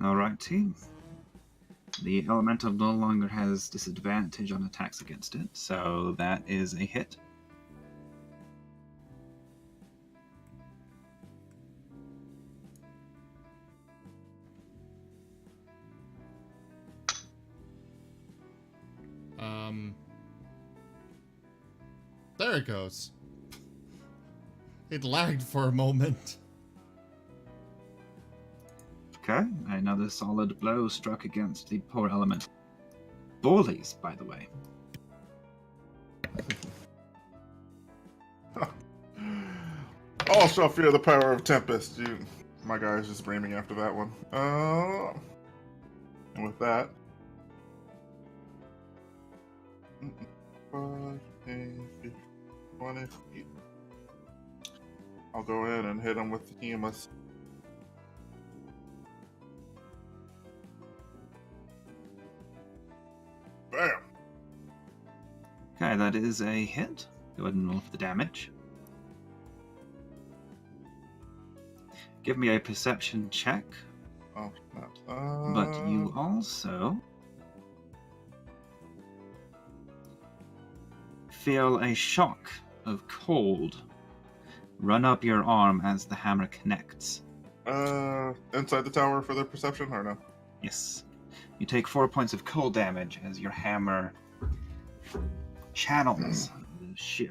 Alright, team. The Elemental no longer has disadvantage on attacks against it, so that is a hit. there it goes. It lagged for a moment. Okay, another solid blow struck against the poor element. Bullies, by the way. All shall fear the power of Tempest. My guy is just screaming after that one. And with that, 5, 10, 15, 20 feet. I'll go in and hit him with the Hemus. Bam! Okay, that is a hit. Go ahead and roll for the damage. Give me a perception check. Oh, snap. But you also feel a shock of cold run up your arm as the hammer connects. Inside the tower for the perception, or no? Yes. You take 4 points of cold damage as your hammer channels,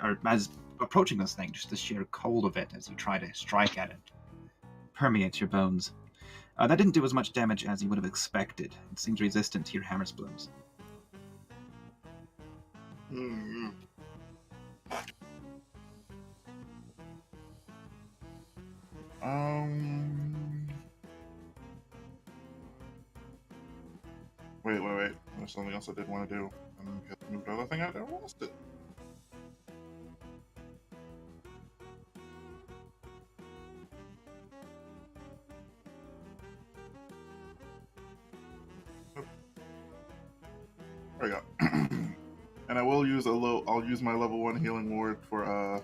or as approaching this thing, just the sheer cold of it as you try to strike at it permeates your bones. That didn't do as much damage as you would have expected. It seems resistant to your hammer's blows. Mm-hmm. Wait. There's something else I did want to do. I moved the other thing out there. I lost it. There we go. And I will use I'll use my level 1 healing word for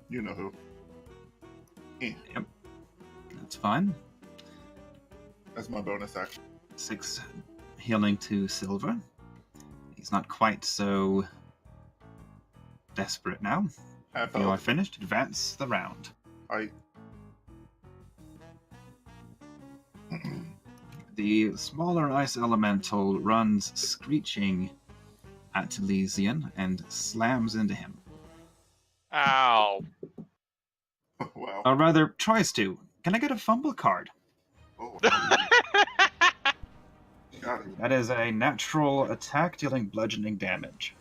you know who. Yep. That's fine. That's my bonus action. 6 healing to Silver. He's not quite so desperate now. Half You are health. finished. Advance the round. The smaller ice elemental runs screeching at Talesian and slams into him. Ow. Wow. Or rather, tries to. Can I get a fumble card? Oh, got it. That is a natural attack dealing bludgeoning damage.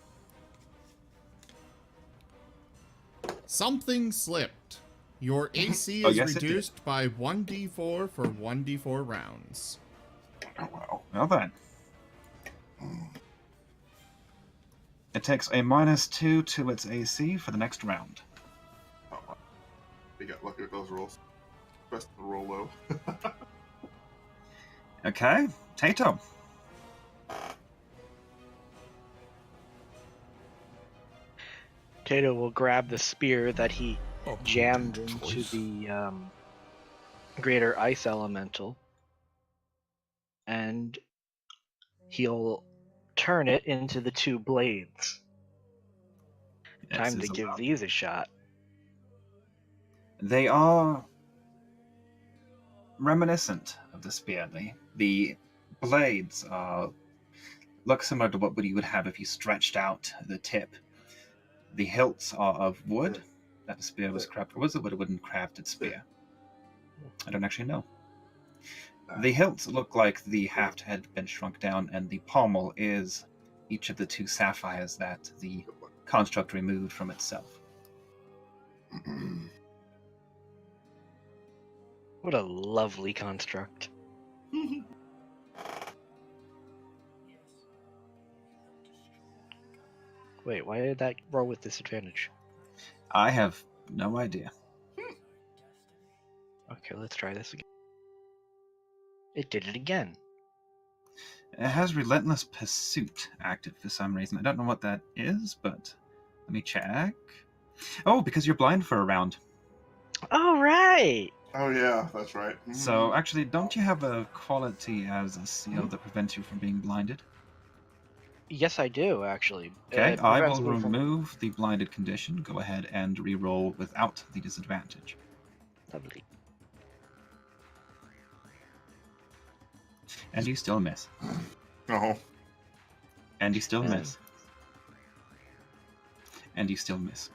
Something slipped. Your AC Oh, is yes, it did. reduced by 1d4 for 1d4 rounds. Oh, wow. Well then. It takes a -2 to its AC for the next round. Oh, wow. You got lucky with those rolls. Best of the roll low. Okay, Tato. Tato will grab the spear that he jammed into the greater ice elemental, and he'll turn it into the 2 blades. Time to give these a shot. They are reminiscent of the spear. The blades look similar to what you would have if you stretched out the tip. The hilts are of wood. That the spear was crafted. Or was it a wooden crafted spear? I don't actually know. The hilts look like the haft had been shrunk down, and the pommel is each of the 2 sapphires that the construct removed from itself. What a lovely construct. Wait, why did that roll with disadvantage? I have no idea. Okay, let's try this again. It did it again. It has Relentless Pursuit active for some reason. I don't know what that is, but let me check. Oh, because you're blind for a round. All right. Oh yeah, that's right. So, actually, don't you have a quality as a seal that prevents you from being blinded? Yes, I do actually. Okay, It I prevents will me from- remove the blinded condition. Go ahead and re-roll without the disadvantage. Lovely. And you still miss. Oh. And you still miss. And you still miss.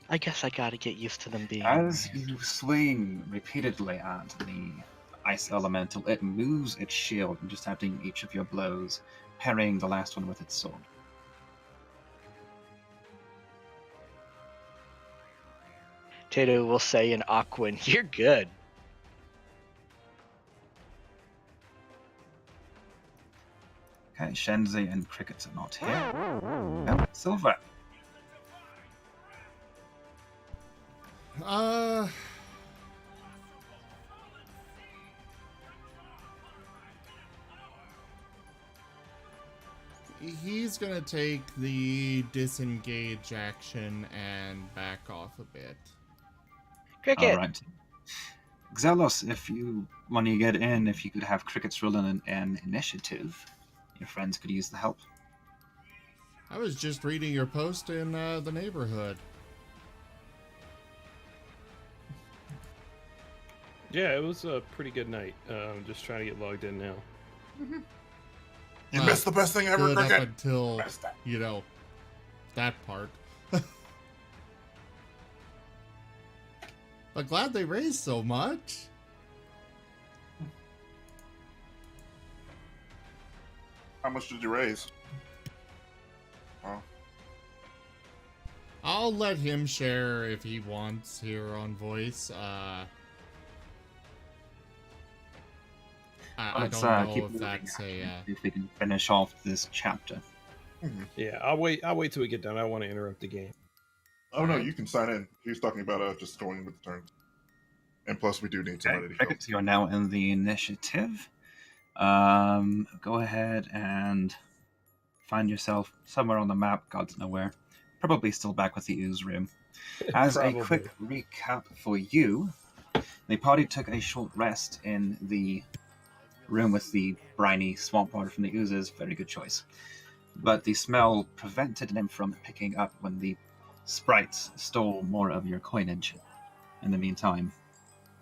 I guess I gotta get used to them being. As you swing repeatedly at the ice elemental, it moves its shield, intercepting each of your blows, parrying the last one with its sword. Tato will say in Aquan, "You're good." Okay, Shenzi and Crickets are not here. Oh, Silver. He's gonna take the disengage action and back off a bit. Cricket. All right. Xelos, when you get in, if you could have Crickets roll an initiative, your friends could use the help. I was just reading your post in the neighborhood. Yeah, it was a pretty good night. Just trying to get logged in now. You missed the best thing ever, Good Cricket. up until, you know, that part. But glad they raised so much. How much did you raise? Oh. I'll let him share if he wants here on voice. I Let's don't know keep if moving that's a... if we can finish off this chapter. Yeah, I'll wait till we get done. I don't want to interrupt the game. Oh no, you can sign in. He was talking about just going with the turns. And plus, we do need somebody to help. Crickets, you are now in the initiative. Go ahead and find yourself somewhere on the map, God's nowhere. Probably still back with the ooze room. As a quick recap for you, the party took a short rest in the room with the briny swamp water from the oozes. Very good choice. But the smell prevented them from picking up when the sprites stole more of your coinage in the meantime.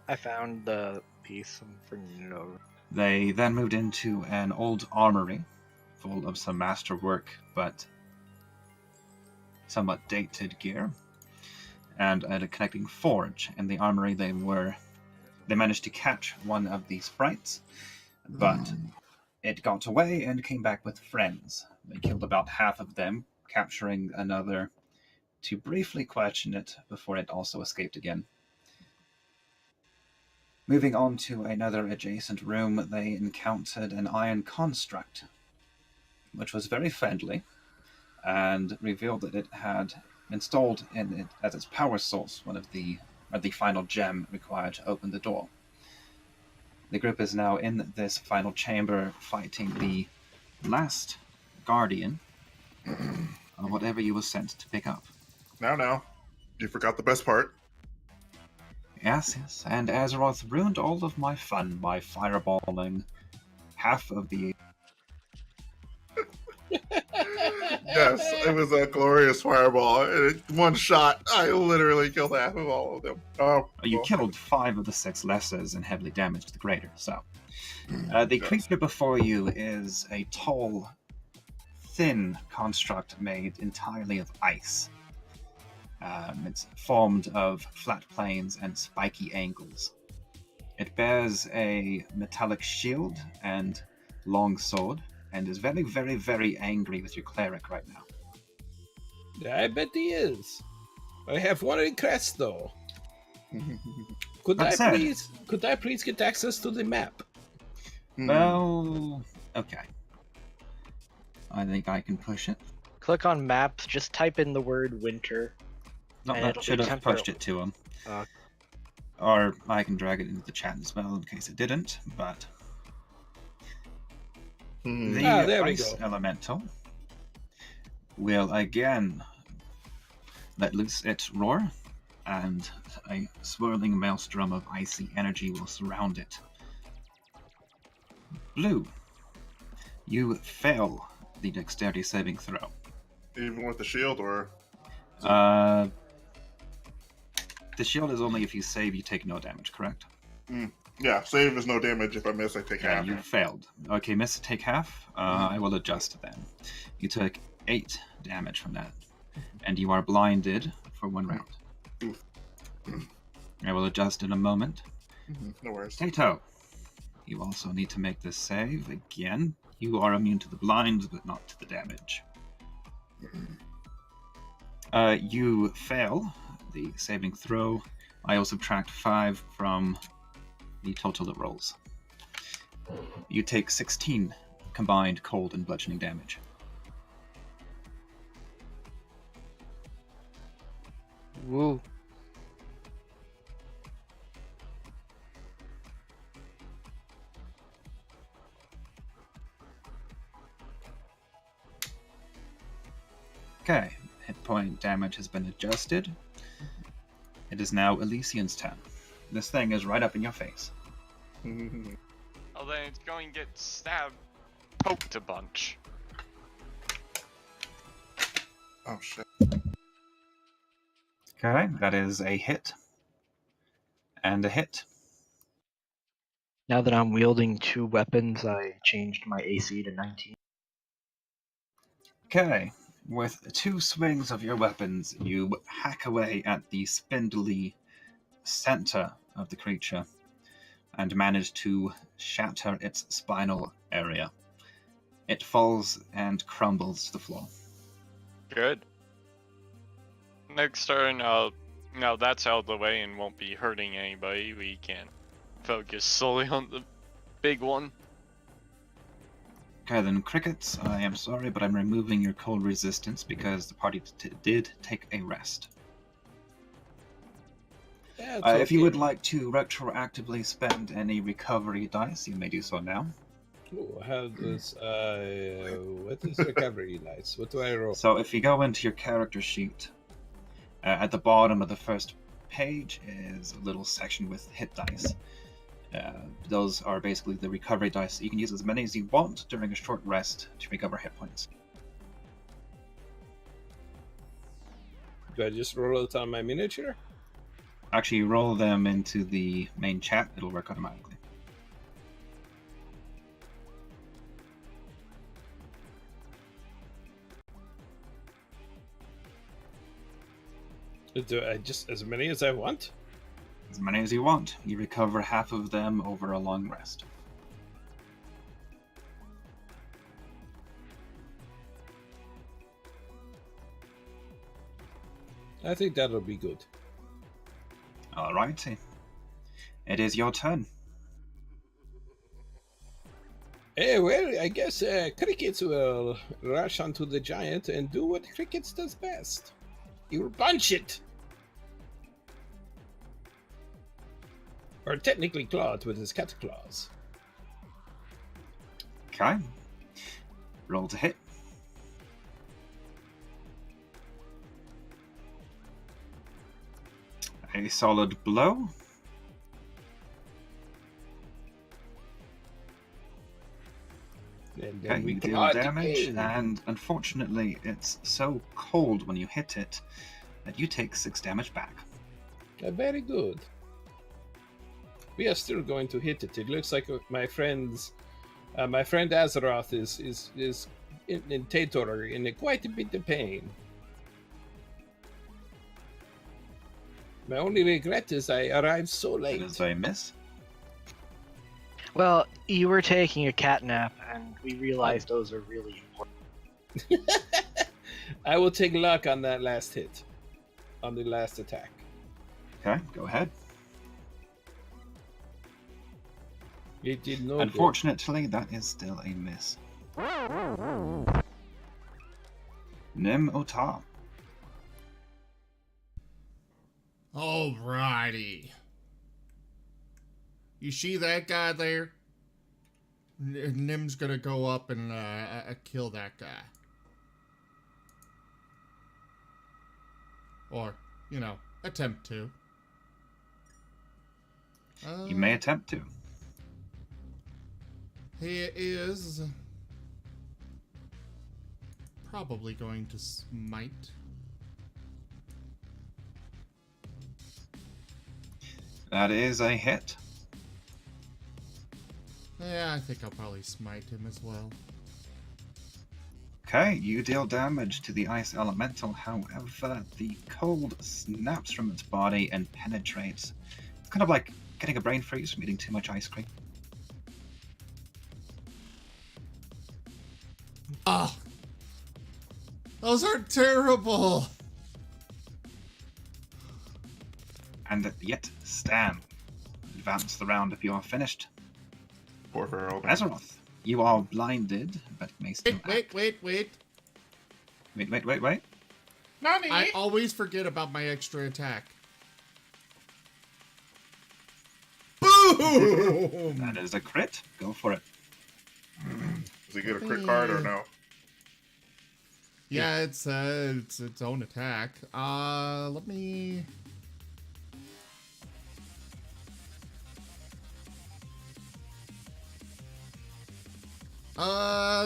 I found the piece for no. They then moved into an old armory full of some masterwork but somewhat dated gear, and at a connecting forge. In the armory, they managed to catch one of the sprites, but it got away and came back with friends. They killed about half of them, capturing another to briefly question it before it also escaped again. Moving on to another adjacent room, they encountered an iron construct, which was very friendly, and revealed that it had installed in it as its power source the final gem required to open the door. The group is now in this final chamber fighting the last guardian of whatever you were sent to pick up. Now, you forgot the best part. Yes, and Azeroth ruined all of my fun by fireballing half of the... Yes, it was a glorious fireball. And in one shot, I literally killed half of all of them. You killed 5 of the 6 lessers and heavily damaged the greater, so... the creature before you is a tall, thin construct made entirely of ice. It's formed of flat planes and spiky angles. It bears a metallic shield and long sword, and is very, very, very angry with your cleric right now. I bet he is. I have one request though. Could I please get access to the map? Well, okay. I think I can push it. Click on maps, just type in the word winter. No, and that it'll should be have pushed it to him. Or I can drag it into the chat as well in case it didn't, but... The there we ice go. elemental will again let loose its roar, and a swirling maelstrom of icy energy will surround it. Blue, you fail the dexterity saving throw. Even with the shield, or... The shield is only if you save, you take no damage, correct? Yeah, save is no damage. If I miss, I take Yeah, half. you failed. Okay, miss, take half. I will adjust then. You took 8 damage from that, and you are blinded for 1 round. Oof. I will adjust in a moment. No worries. Tato, you also need to make this save again. You are immune to the blinds, but not to the damage. You fail the saving throw. I will subtract 5 from the total it rolls. You take 16 combined cold and bludgeoning damage. Woo. Okay, hit point damage has been adjusted. It is now Elysian's turn. This thing is right up in your face. Oh, then it's going to get stabbed, poked a bunch. Oh shit. Okay, that is a hit. And a hit. Now that I'm wielding 2 weapons, I changed my AC to 19. Okay, with 2 swings of your weapons, you hack away at the spindly center of the creature and manage to shatter its spinal area. It falls and crumbles to the floor. Good. Next turn, now that's out of the way and won't be hurting anybody. We can focus solely on the big one. Okay, then Crickets, I am sorry, but I'm removing your cold resistance because the party did take a rest. Yeah, If you would like to retroactively spend any recovery dice, you may do so now. Ooh, how does what is recovery dice? What do I roll? So if you go into your character sheet, at the bottom of the first page is a little section with hit dice. Those are basically the recovery dice. You can use as many as you want during a short rest to recover hit points. Do I just roll it on my miniature? Actually, roll them into the main chat. It'll work automatically. Do I just as many as I want? As many as you want. You recover half of them over a long rest. I think that'll be good. Alrighty. It is your turn. Well, I guess Crickets will rush onto the giant and do what Crickets does best. You'll punch it! Or technically claw it with his cat claws. Okay. Roll to hit. A solid blow. And Okay, then we you deal claw it damage, again. and unfortunately, it's so cold when you hit it that you take 6 damage back. Very good. We are still going to hit it. It looks like my friend Azeroth is in Tator in quite a bit of pain. My only regret is I arrived so It late. is a miss. Well, you were taking a cat nap, and we realized those are really important. I will take luck on that last hit, on the last attack. Okay, go ahead. It did no Unfortunately, that is still a miss. Nim Ota. Alrighty. You see that guy there? Nim's gonna go up and kill that guy. Or, attempt to. You may attempt to. He is probably going to smite. That is a hit. Yeah, I think I'll probably smite him as well. Okay, you deal damage to the ice elemental, however, the cold snaps from its body and penetrates. It's kind of like getting a brain freeze from eating too much ice cream. Ah! Those are terrible! And yet stand. Advance the round if you are finished. Poor Pharaoh. Azeroth, you are blinded, but may still act. Wait. Wait. Nani? I always forget about my extra attack. Boom! That is a crit. Go for it. Does he get a crit card or no? Yeah, it's its own attack. Let me...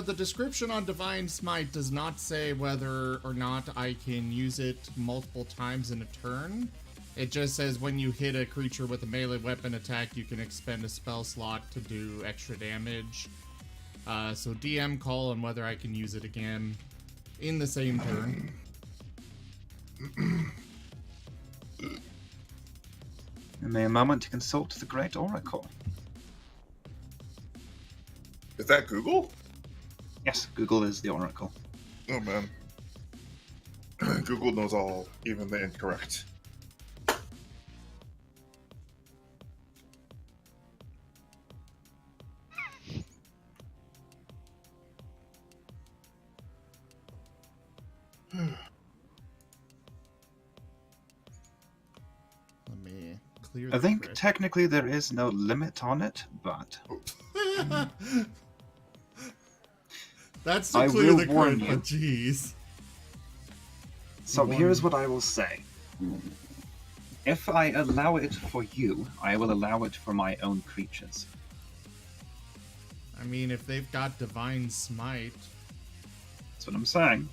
The description on Divine Smite does not say whether or not I can use it multiple times in a turn. It just says when you hit a creature with a melee weapon attack, you can expend a spell slot to do extra damage. So DM call on whether I can use it again in the same turn. Give me a moment to consult the Great Oracle. Is that Google? Yes, Google is the Oracle. Oh man. Google knows all, even the incorrect. Let me clear I the think crit. technically there is no limit on it, but That's to I clear will the warn crit, you. but jeez. so One. here's what I will say. If I allow it for you, I will allow it for my own creatures. I mean, if they've got Divine Smite... That's what I'm saying.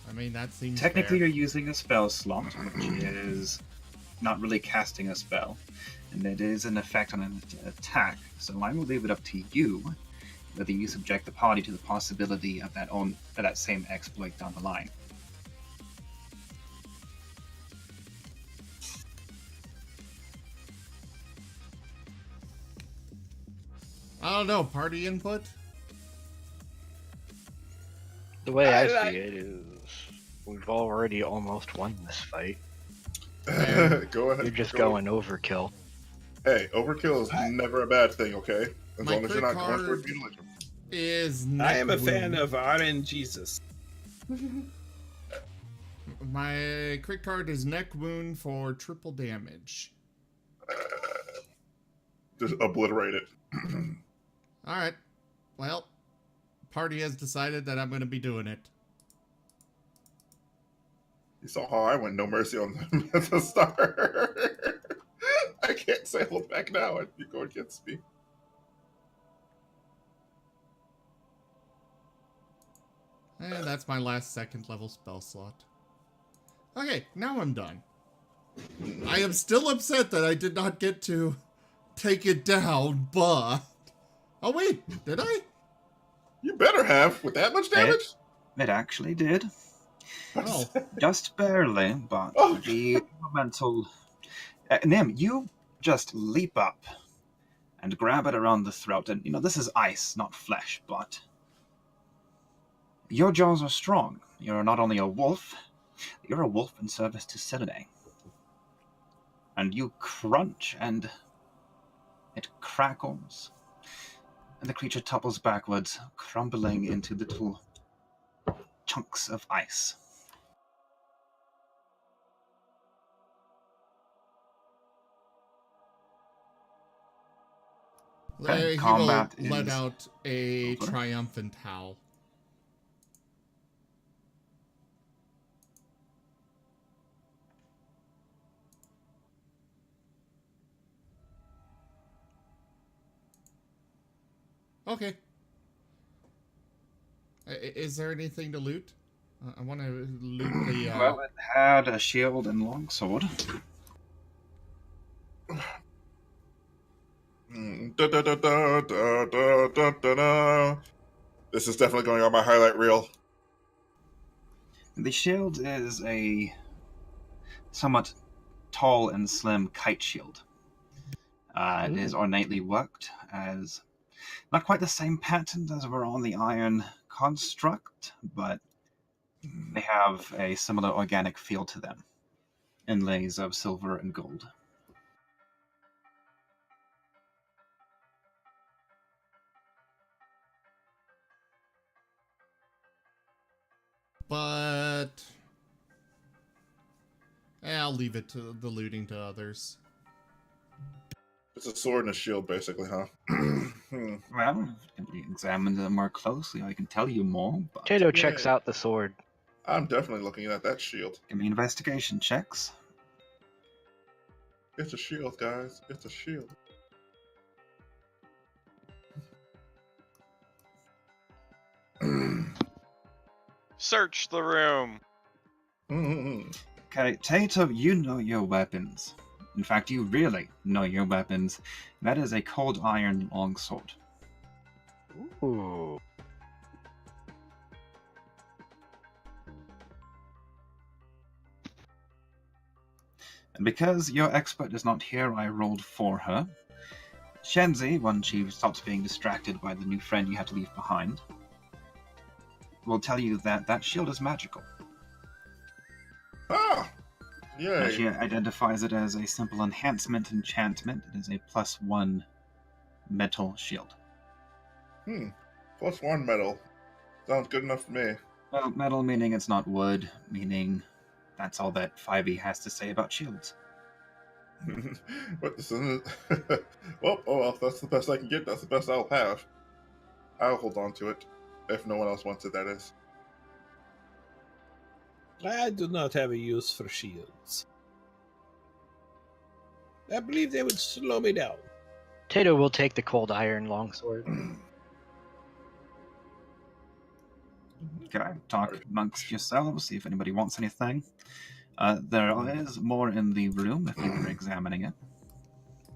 I mean, that seems Technically, fair. you're using a spell slot, which is not really casting a spell, and it is an effect on an attack. So I will leave it up to you whether you subject the party to the possibility of that same exploit down the line. I don't know, party input? The way I see it is, we've already almost won this fight. Go ahead. You're just Go. going overkill. Hey, overkill is never a bad thing, okay? As My long as you're not crit going for card- mutilation. Is I am a neck fan wound. of RNGesus. My crit card is neck wound for triple damage. Just obliterate it. Alright. Well, party has decided that I'm going to be doing it. You saw how I went no mercy on them at the start. I can't say hold back now if you go against me. And that's my last second level spell slot. Okay, now I'm done. I am still upset that I did not get to take it down, but... Oh wait, did I? You better have with that much damage. It actually did. Oh. Just barely, but Oh. the elemental... Nim, you just leap up and grab it around the throat. And, this is ice, not flesh, but... Your jaws are strong. You're not only a wolf, you're a wolf in service to Selene. And you crunch, and it crackles. And the creature topples backwards, crumbling into little chunks of ice. Okay, He combat will let is out a over. triumphant howl. Okay. Is there anything to loot? I want to loot the... Well, it had a shield and longsword. da, da, da, da, da, da, da, da, da. This is definitely going on my highlight reel. The shield is a somewhat tall and slim kite shield. It is ornately worked as not quite the same pattern as were on the iron construct, but they have a similar organic feel to them. Inlays of silver and gold. But I'll leave it to the looting to others. It's a sword and a shield, basically, huh? Well, if you examine them more closely, I can tell you more, but Tato checks Yeah. out the sword. I'm definitely looking at that shield. give me investigation checks. It's a shield, guys. It's a shield. Search the room. Okay, Tato, you know your weapons. In fact, you really know your weapons. That is a cold iron longsword. Ooh. And because your expert is not here, I rolled for her. Shenzi, when she stops being distracted by the new friend you had to leave behind, will tell you that that shield is magical. Ah! And she Yay. identifies it as a simple enhancement enchantment. It is a +1 metal shield. +1 metal. Sounds good enough for me. Well, metal meaning it's not wood, meaning that's all that 5e has to say about shields. What this isn't. Well, oh well, that's the best I can get. That's the best I'll have. I'll hold on to it. If no one else wants it, that is. I do not have a use for shields. I believe they would slow me down. Tato will take the cold iron longsword. Okay, talk amongst yourselves, see if anybody wants anything. There is more in the room if you were examining it.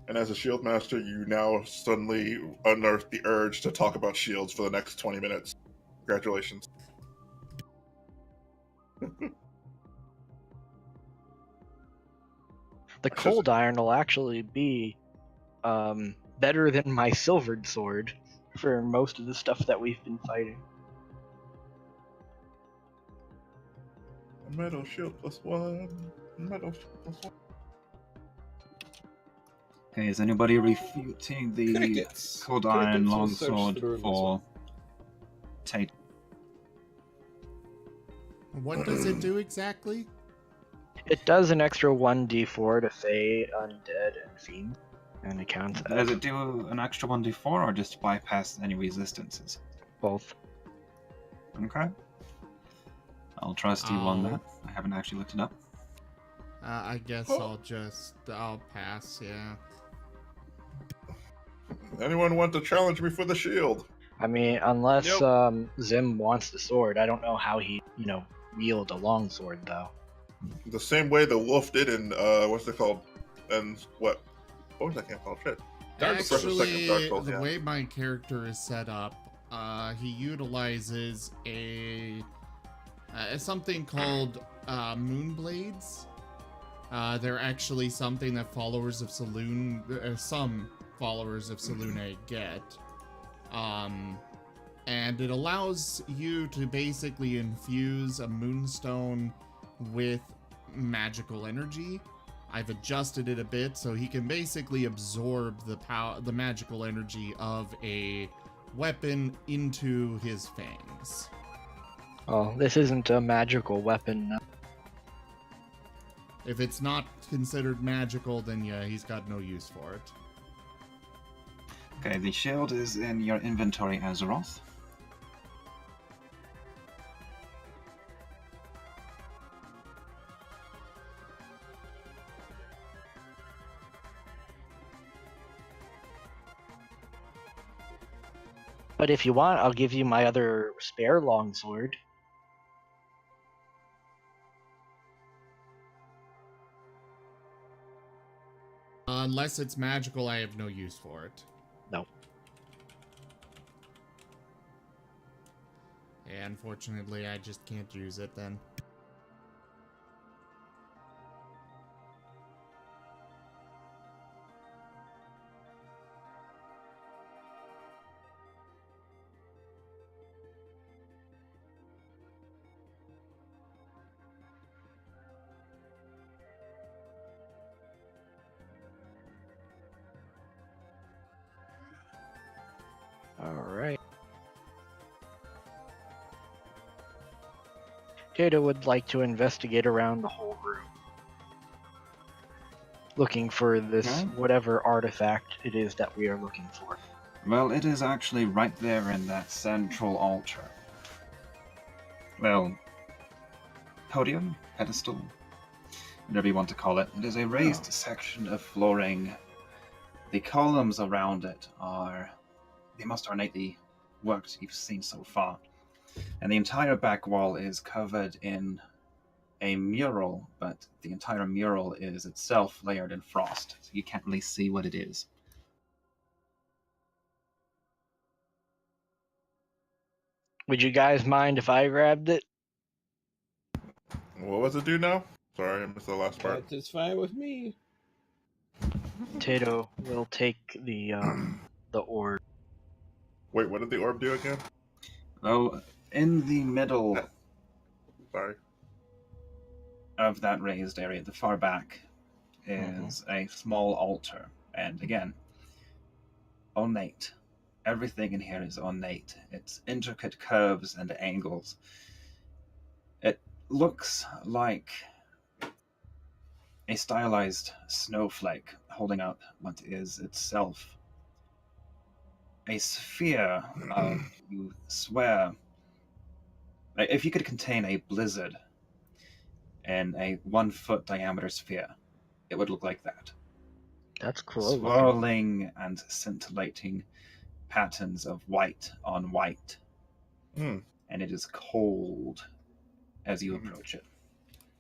And as a shield master, you now suddenly unearth the urge to talk about shields for the next 20 minutes. Congratulations. The cold iron will actually be better than my silvered sword for most of the stuff that we've been fighting. A metal shield +1. Metal shield +1. Okay, is anybody refuting the Crickets. cold iron Crickets will search longsword the room as for well. Tate? What does it do exactly? It does an extra 1d4 to Fey, Undead, and Fiend, and it counts as Does it do an extra 1d4 or just bypass any resistances? both. Okay. I'll trust you on that. I haven't actually looked it up. I guess I'll pass, yeah. Anyone want to challenge me for the shield? I mean, unless Nope. Zim wants the sword, I don't know how he, wield a longsword though. The same way the wolf did in, what's it called? And what was that game called? Shit. Dark Souls. Actually, Dark Souls, the yeah. way my character is set up, he utilizes something called Moonblades. They're actually something that some followers of Selune get. And it allows you to basically infuse a moonstone with magical energy. I've adjusted it a bit so he can basically absorb the magical energy of a weapon into his fangs. Oh, this isn't a magical weapon. If it's not considered magical, then yeah, he's got no use for it. Okay, the shield is in your inventory, Azeroth. But if you want, I'll give you my other spare longsword. Unless it's magical, I have no use for it. Yeah, unfortunately, I just can't use it then. All right. Tato would like to investigate around the whole room, looking for this Okay. whatever artifact it is that we are looking for. Well, it is actually right there in that central altar. Well, podium, pedestal, whatever you want to call it. It is a raised section of flooring. The columns around it are the most ornately worked you've seen so far. And the entire back wall is covered in a mural, but the entire mural is itself layered in frost, so you can't really see what it is. Would you guys mind if I grabbed it? What was it do now? Sorry, I missed the last part. That is fine with me. Tato will take the orb. Wait, what did the orb do again? Oh, in the middle Sorry. of that raised area, at the far back, is a small altar. And again, ornate. Everything in here is ornate. It's intricate curves and angles. It looks like a stylized snowflake holding up what is itself a sphere of, you swear, if you could contain a blizzard in a 1 foot diameter sphere, it would look like that. That's cool. Swirling and scintillating patterns of white on white. And it is cold as you approach it.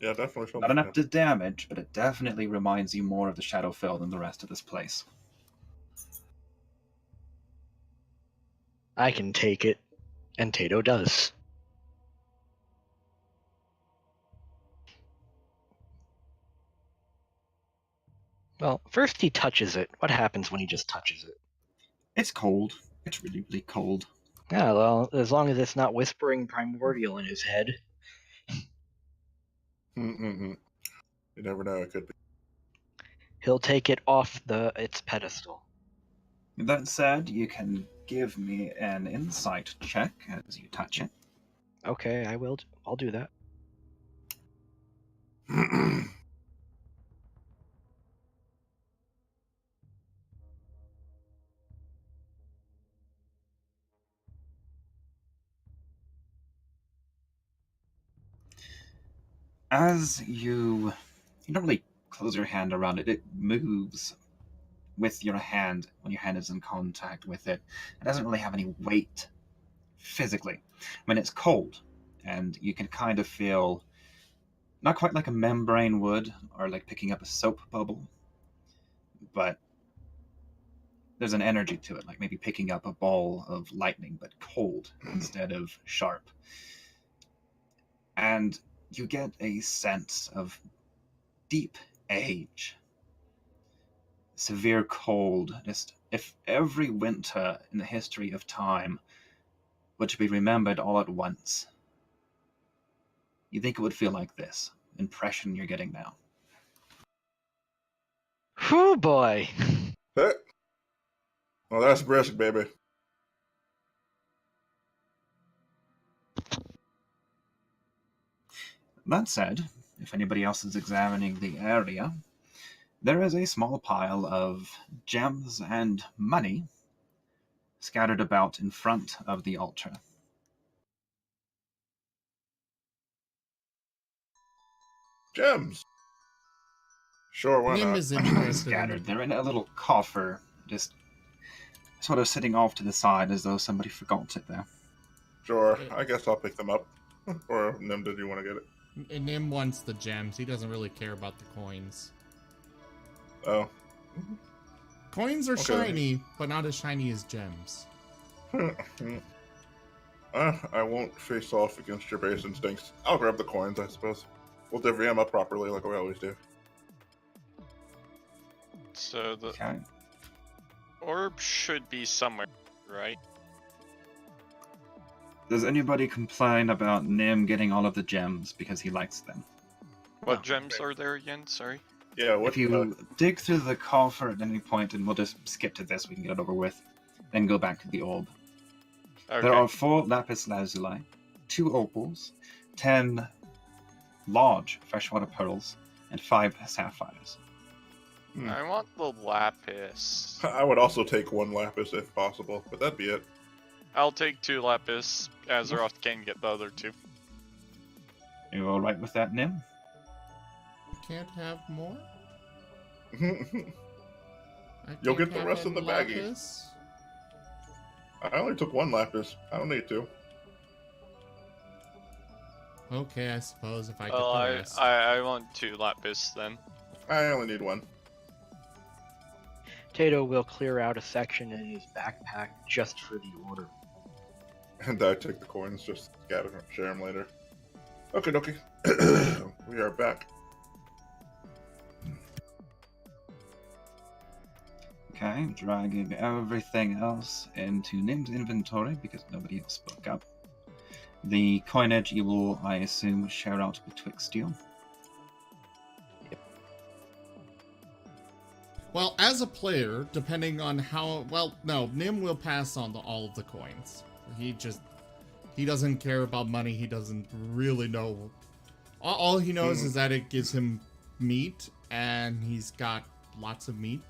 Yeah, definitely. Not enough to damage, but it definitely reminds you more of the Shadowfell than the rest of this place. I can take it, and Tato does. Well, first he touches it. What happens when he just touches it? It's cold. It's really, really cold. Yeah, well, as long as it's not whispering primordial in his head. You never know, it could be. He'll take it off its pedestal. That said, you can give me an insight check as you touch it. Okay, I'll do that. As you don't really close your hand around it, it moves with your hand when your hand is in contact with it. It doesn't really have any weight physically. I mean, it's cold, and you can kind of feel, not quite like a membrane would, or like picking up a soap bubble, but there's an energy to it, like maybe picking up a ball of lightning, but cold instead of sharp. And you get a sense of deep age, severe cold. Just if every winter in the history of time were to be remembered all at once, you think it would feel like this impression you're getting now. Whew, boy. Hey. Well, that's brisk, baby. That said, if anybody else is examining the area, there is a small pile of gems and money scattered about in front of the altar. Gems. Sure, why Nim not? is interested Scattered. in They're in a little coffer, just sort of sitting off to the side as though somebody forgot it there. Sure, I guess I'll pick them up. Or Nim, did you want to get it? it. Nim wants the gems. He doesn't really care about the coins. Oh. Coins are Okay. shiny, but not as shiny as gems. I won't face off against your base instincts. I'll grab the coins, I suppose. We'll divvy them up properly like we always do. So the Okay. orb should be somewhere, right? Does anybody complain about Nim getting all of the gems because he likes them? What gems are there again? Sorry. Yeah, If you dig through the coffer at any point, and we'll just skip to this, we can get it over with, then go back to the orb. Okay. There are 4 lapis lazuli, 2 opals, 10 large freshwater pearls, and 5 sapphires. I want the lapis. I would also take 1 lapis if possible, but that'd be it. I'll take 2 lapis. Azeroth can get the other 2. You alright with that, Nim? Can't have more? You'll get the rest of the baggie. Lapis? I only took 1 lapis. I don't need 2. Okay, I suppose if I get Well, the rest. I want 2 lapis then. I only need 1. Tato will clear out a section in his backpack just for the order. And I take the coins, just share them later. Okay, dokie. We are back. Okay, dragging everything else into Nim's inventory because nobody else spoke up. The coinage you will, I assume, share out betwixt you. Well, as a player, depending on how... Well, no, Nim will pass on all of the coins. He doesn't care about money. He doesn't really know... All he knows is that it gives him meat, and he's got lots of meat.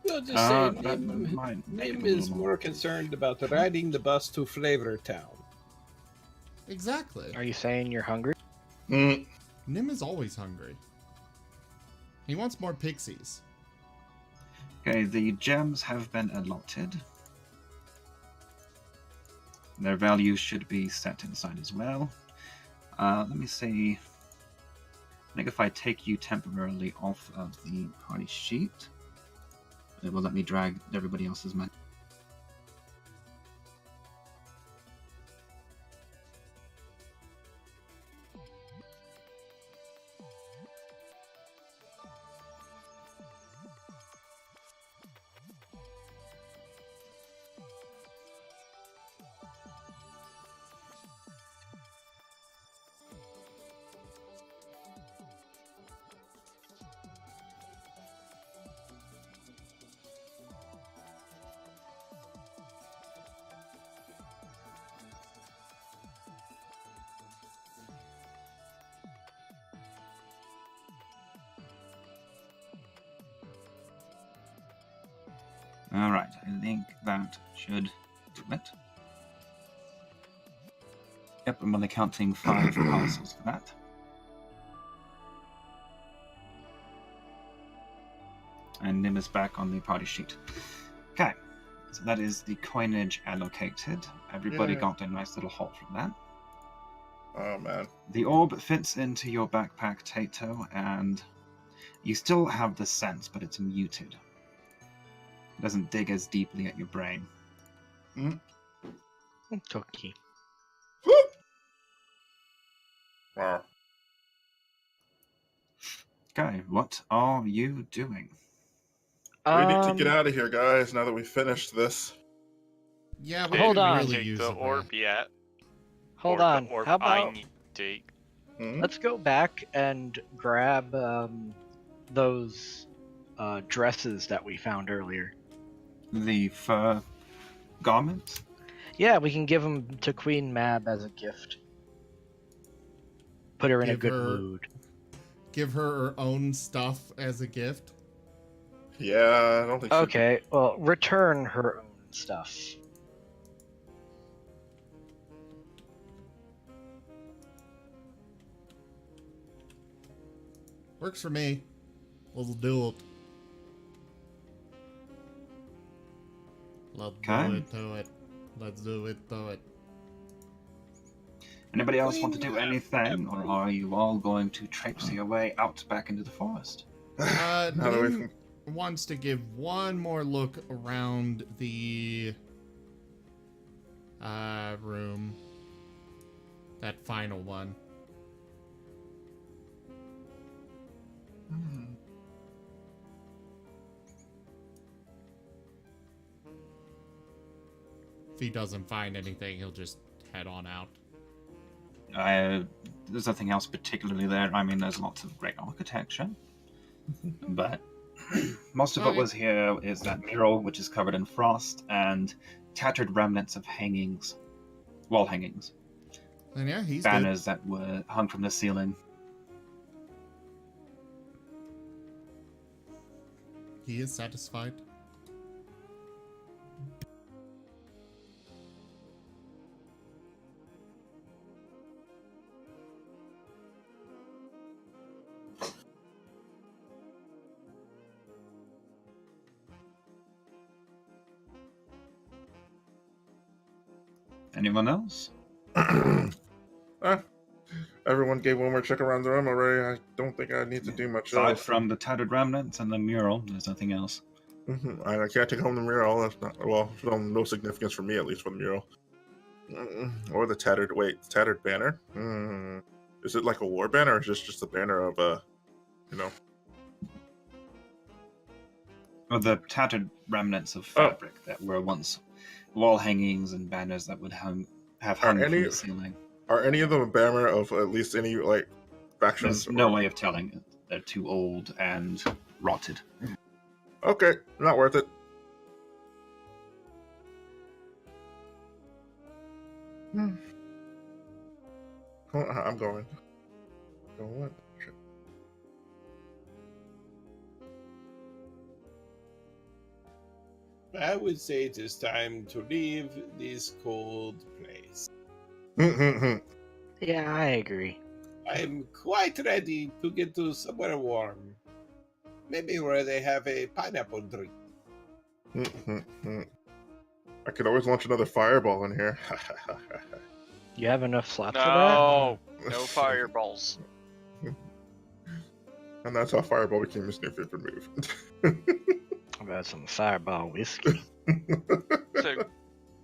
We'll just say that might make it Nim a little is more- more concerned about riding the bus to Flavor Town. Exactly. Are you saying you're hungry? Mm. Nim is always hungry. He wants more pixies. Okay, the gems have been allotted. Their values should be set inside as well. Let me see. I think if I take you temporarily off of the party sheet, it will let me drag everybody else's money. Alright, I think that should do it. Yep, I'm only counting 5 parcels for that. And Nim is back on the party sheet. Okay, so that is the coinage allocated. Everybody Yeah. got a nice little haul from that. Oh, man. The orb fits into your backpack, Tato, and you still have the sense, but it's muted. It doesn't dig as deeply at your brain. Okay. Wow. Okay, what are you doing? We need to get out of here, guys, now that we finished this. Yeah, we Did Hold didn't on. really Take use the it. orb yet? Hold Or on. The orb How I about need to take. Hmm? let's go back and grab those dresses that we found earlier. The fur garment? Yeah, we can give them to Queen Mab as a gift. Put her in a Give good her- mood. Give her her own stuff as a gift. Yeah, I don't think she- Okay, well, return her own stuff. Works for me. We'll do it. Let's Okay. do it. Let's do it. Do it. Anybody else want to do anything, or are you all going to traipse your way out back into the forest? Now that we've- Nim wants to give one more look around the room. That final one. If he doesn't find anything, he'll just head on out. There's nothing else particularly there. I mean, there's lots of great architecture, but most of what was here is that mural, which is covered in frost, and tattered remnants of hangings, wall hangings, And yeah, he's banners that were hung from the ceiling. He is satisfied. Anyone else? Everyone gave one more check around the room already. I don't think I need to do much Aside else. from the tattered remnants and the mural, there's nothing else. I can't take home the mural. That's not no significance for me, at least for the mural. Or the tattered banner. Is it like a war banner, or is this just a banner of Or the tattered remnants of fabric that were once wall hangings and banners that would have hung from the ceiling. Are any of them a banner of at least any factions? There's no way of telling. They're too old and rotted. Okay, not worth it. I'm going. What? I would say it is time to leave this cold place. Yeah, I agree. I'm quite ready to get to somewhere warm. Maybe where they have a pineapple drink. I could always launch another fireball in here. You have enough slots for No, no fireballs. And that's how fireball became his new favorite move. that? About some fireball whiskey. So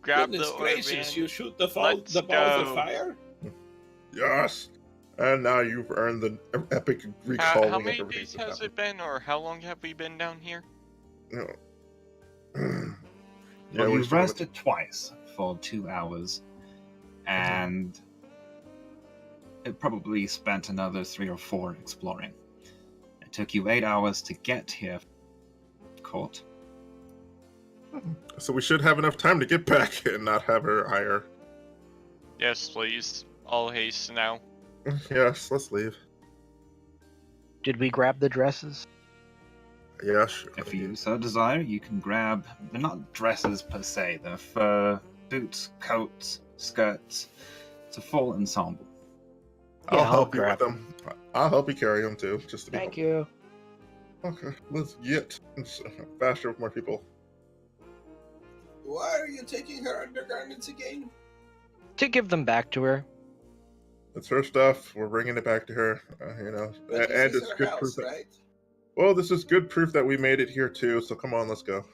grab Goodness the gracious, Orban. you shoot the Let's balls of go. fire? Yes! And now you've earned the epic Greek How calling many of everything days that's has it been, or how long have we been down here? happened. Well, we you've still have rested twice for 2 hours, and it probably spent another 3 or 4 exploring. It took you 8 hours to get here, court. So we should have enough time to get back and not have her hire. Yes, please. All haste now. Yes, let's leave. Did we grab the dresses? Yeah, sure. If you so desire, you can grab. They're not dresses per se. They're fur, boots, coats, skirts. It's a full ensemble. Yeah, I'll I'll help you with grab them. I'll help you carry them too, just to be. Thank you. Okay, let's get faster with more people. Why are you taking her undergarments again? To give them back to her. It's her stuff. We're bringing it back to her. But And this is it's her good house, proof. right? Well, this is good proof that we made it here too. So come on, let's go.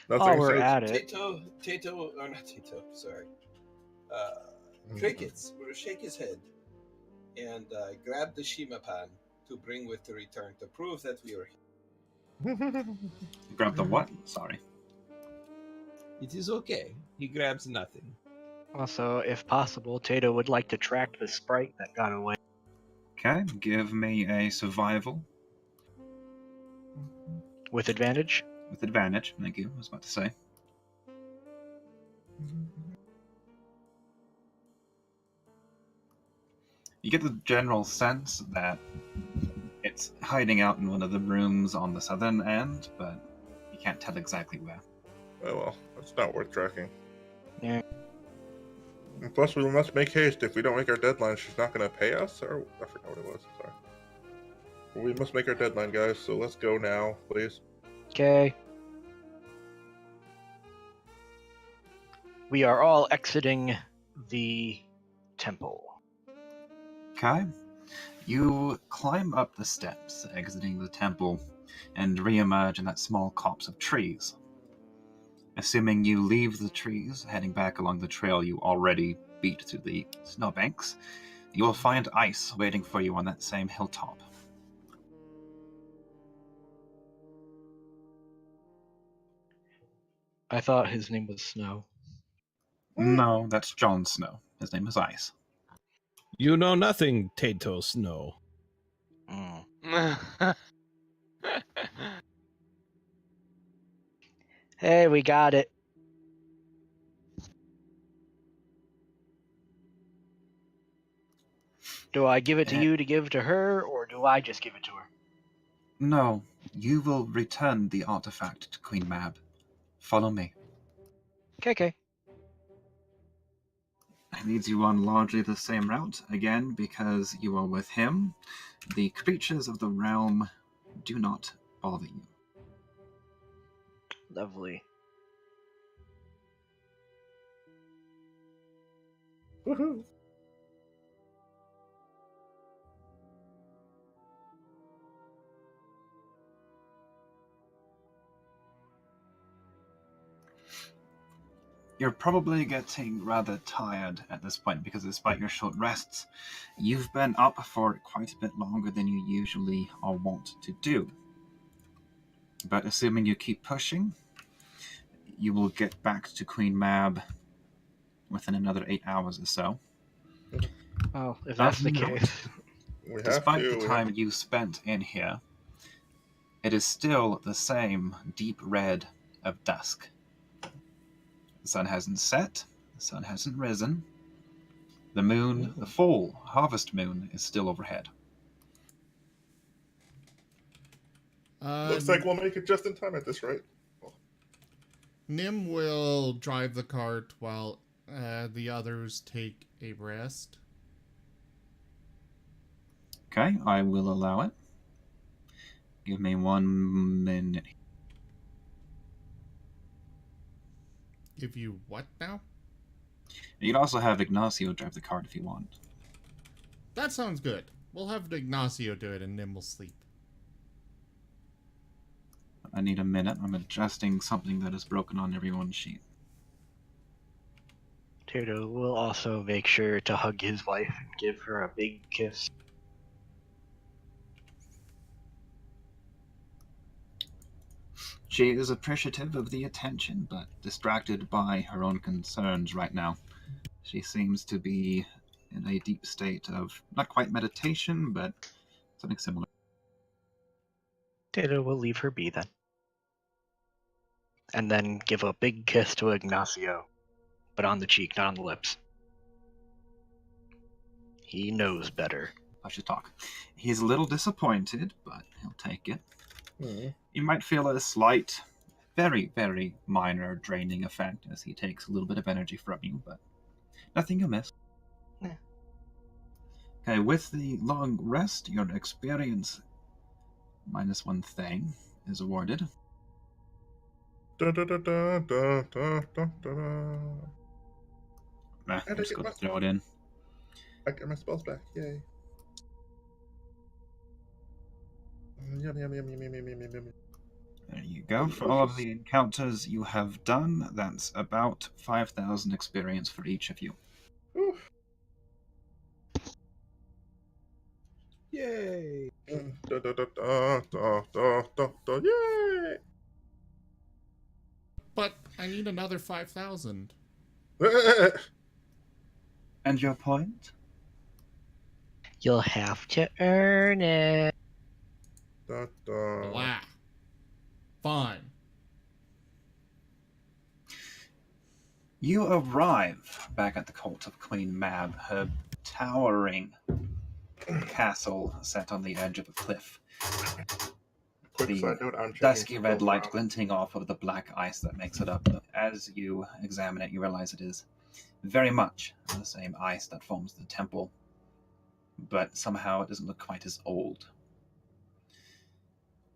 While we're at it, Crickets will shake his head and grab the Shima pan to bring with the return to prove that we are here. Grab the what? Sorry. It is okay. He grabs nothing. also, if possible, Tato would like to track the sprite that got away. Okay, give me a survival With advantage? with advantage. Thank you. I was about to say. You get the general sense that it's hiding out in one of the rooms on the southern end, but you can't tell exactly where. Oh well, it's not worth tracking. Yeah. And plus, we must make haste. If we don't make our deadline, she's not going to pay us. Or I forgot what it was. Sorry. We must make our deadline, guys. So let's go now, please. Okay. We are all exiting the temple. Okay. You climb up the steps, exiting the temple, and re-emerge in that small copse of trees. Assuming you leave the trees, heading back along the trail you already beat through the snowbanks, you will find ice waiting for you on that same hilltop. I thought his name was Snow. No, that's Jon Snow. His name is Ice. You know nothing, Tato Snow. Hey, we got it. Do I give it to you to give to her, or do I just give it to her? No, you will return the artifact to Queen Mab. Follow me. Okay. It leads you on largely the same route, again, because you are with him. The creatures of the realm do not bother you. Lovely. Woohoo! You're probably getting rather tired at this point because despite your short rests, you've been up for quite a bit longer than you usually are wont to do. But assuming you keep pushing, you will get back to Queen Mab within another 8 hours or so. Oh, if that's the case. Despite the time you spent in here, it is still the same deep red of dusk. The sun hasn't set, the sun hasn't risen. The moon, the full harvest moon, is still overhead. Looks like we'll make it just in time at this rate. Nim will drive the cart while the others take a rest. Okay, I will allow it. Give me 1 minute. Give you what now? You can also have Ignacio drive the cart if you want. That sounds good. We'll have Ignacio do it and Nim will sleep. I need a minute. I'm adjusting something that is broken on everyone's sheet. Tato will also make sure to hug his wife and give her a big kiss. She is appreciative of the attention, but distracted by her own concerns right now. She seems to be in a deep state of, not quite meditation, but something similar. Tato will leave her be then. And then give a big kiss to Ignacio. But on the cheek, not on the lips. He knows better. I should talk. He's a little disappointed, but he'll take it. You might feel a slight, very, very minor draining effect as he takes a little bit of energy from you, but nothing you'll miss. Yeah. Okay, with the long rest, your experience minus 1 thing is awarded. Da, da, da, da, da, da, da, da. I'm just going to throw it in. I get my spells back. Yay. Yum, yum, yum, yum, yum, yum, yum, yum. There you go. For all of the encounters you have done, that's about 5,000 experience for each of you. Oof. Yay! Da, da, da, da, da, da, da, da, yay! But I need another 5,000. And your point? You'll have to earn it. Da, da. Blah. Fine. You arrive back at the court of Queen Mab, her towering castle set on the edge of a cliff. Quick side note, I'm checking Dusky red light profile. glinting off of the black ice that makes it up. As you examine it, you realize it is very much the same ice that forms the temple, but somehow it doesn't look quite as old.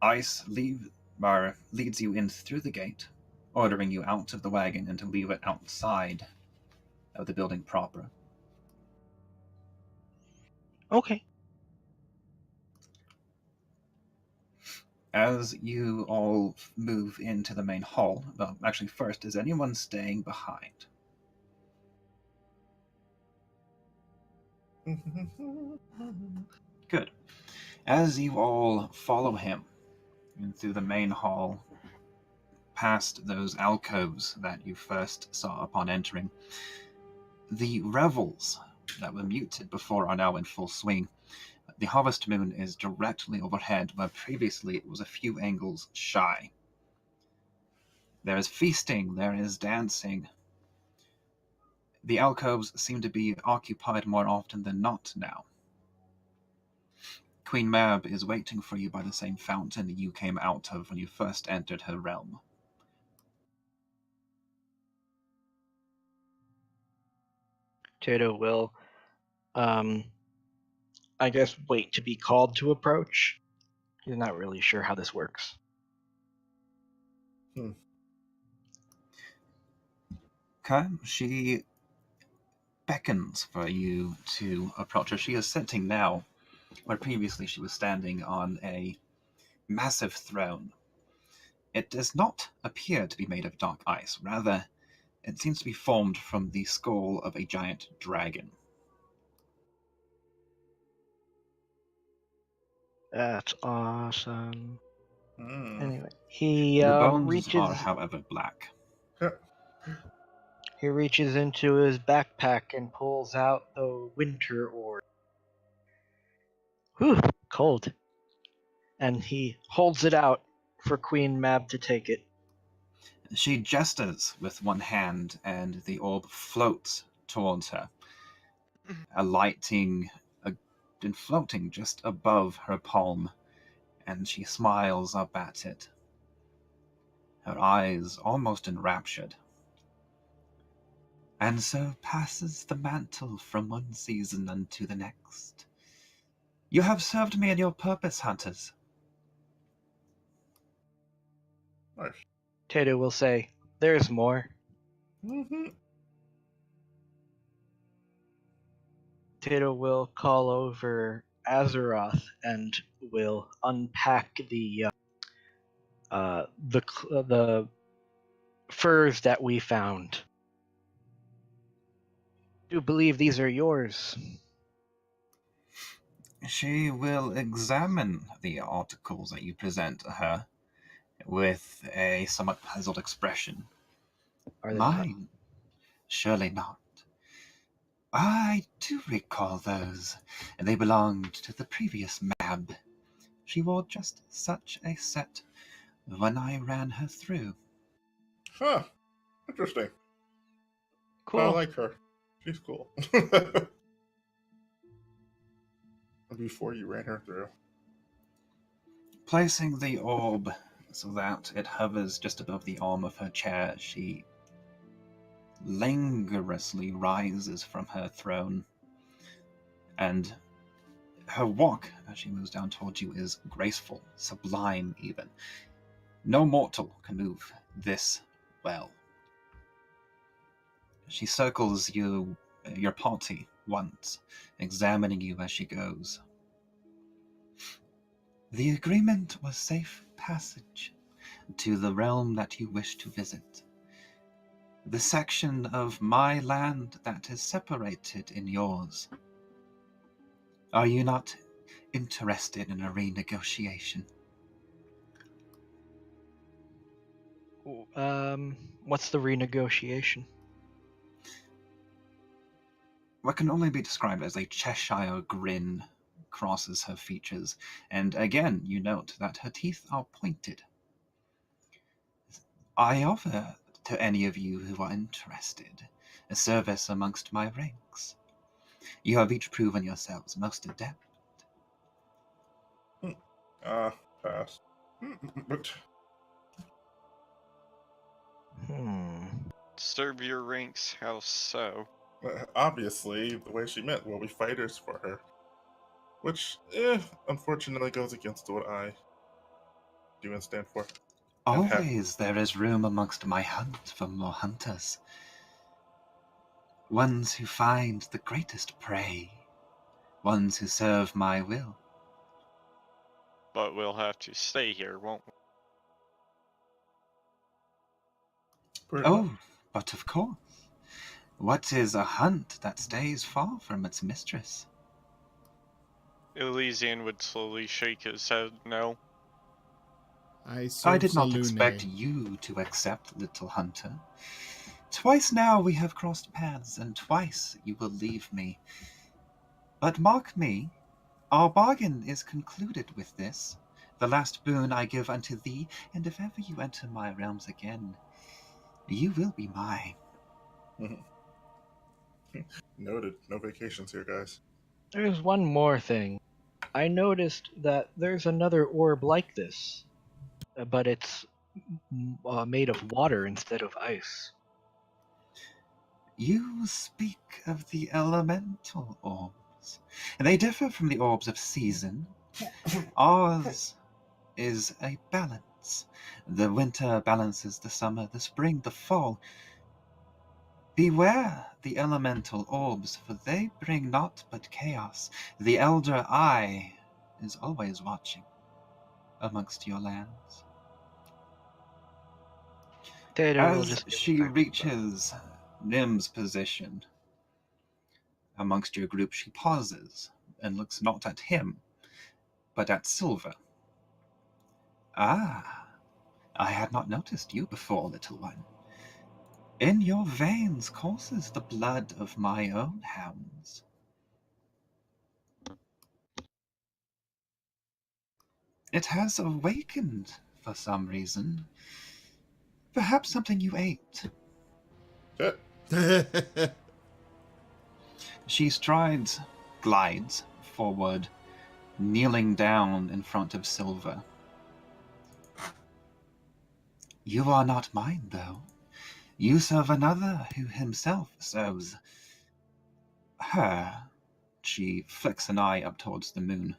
Ice leads you in through the gate, ordering you out of the wagon and to leave it outside of the building proper. Okay. As you all move into the main hall, well, actually, first, is anyone staying behind? Good. As you all follow him through the main hall, past those alcoves that you first saw upon entering, the revels that were muted before are now in full swing. The harvest moon is directly overhead, where previously it was a few angles shy. There is feasting, there is dancing. The alcoves seem to be occupied more often than not now. Queen Mab is waiting for you by the same fountain you came out of when you first entered her realm. Tato will, I guess, wait to be called to approach. He's not really sure how this works. Okay, she beckons for you to approach her. She is sitting now, where previously she was standing on a massive throne. It does not appear to be made of dark ice. Rather, it seems to be formed from the skull of a giant dragon. That's awesome. Mm. Anyway, he The bones reaches. are, however, black. He reaches into his backpack and pulls out the winter orb. Whew, cold. And he holds it out for Queen Mab to take it. She gestures with one hand, and the orb floats towards her, alighting and floating just above her palm, and she smiles up at it, her eyes almost enraptured. And so passes the mantle from one season unto the next. You have served me in your purpose, hunters. Nice. Tato will say, "There's more." Mm-hmm. Tato will call over Azeroth and will unpack the furs that we found. Do believe these are yours? She will examine the articles that you present to her with a somewhat puzzled expression. Are they Mine? Surely not. I do recall those. They belonged to the previous Mab. She wore just such a set when I ran her through. Huh. Interesting. cool? I like her. She's cool. Before you ran her through. Placing the orb so that it hovers just above the arm of her chair, she languorously rises from her throne, and her walk as she moves down towards you is graceful, sublime even. No mortal can move this well. She circles your party once, examining you as she goes. The agreement was safe passage to the realm that you wish to visit. The section of my land that is separated in yours. Are you not interested in a renegotiation? What's the renegotiation? What can only be described as a Cheshire grin crosses her features, and again you note that her teeth are pointed. I offer to any of you who are interested a service amongst my ranks. You have each proven yourselves most adept. Pass. But Serve your ranks, how so? obviously, the way she meant, we'll be fighters for her. Which, unfortunately goes against what I do and stand for. Always there is room amongst my hunt for more hunters. Ones who find the greatest prey. Ones who serve my will. but we'll have to stay here, won't we? Pretty much. Oh, but of course. What is a hunt that stays far from its mistress? Elysian would slowly shake his head no. I did not expect you to accept, little hunter. Twice now we have crossed paths, and twice you will leave me. But mark me, our bargain is concluded with this. The last boon I give unto thee, and if ever you enter my realms again, you will be mine. Noted. No vacations here, guys. There's one more thing. I noticed that there's another orb like this, but it's made of water instead of ice. You speak of the elemental orbs. They differ from the orbs of season. Ours is a balance. The winter balances the summer, the spring, the fall. Beware the elemental orbs, for they bring naught but chaos. The elder eye is always watching amongst your lands. Tater will As just get she back to the- reaches Nim's position amongst your group, she pauses and looks not at him, but at Silver. Ah, I had not noticed you before, little one. In your veins courses the blood of my own hounds. It has awakened for some reason. Perhaps something you ate. Shit. She glides forward, kneeling down in front of Silver. You are not mine, though. You serve another who himself serves her. She flicks an eye up towards the moon.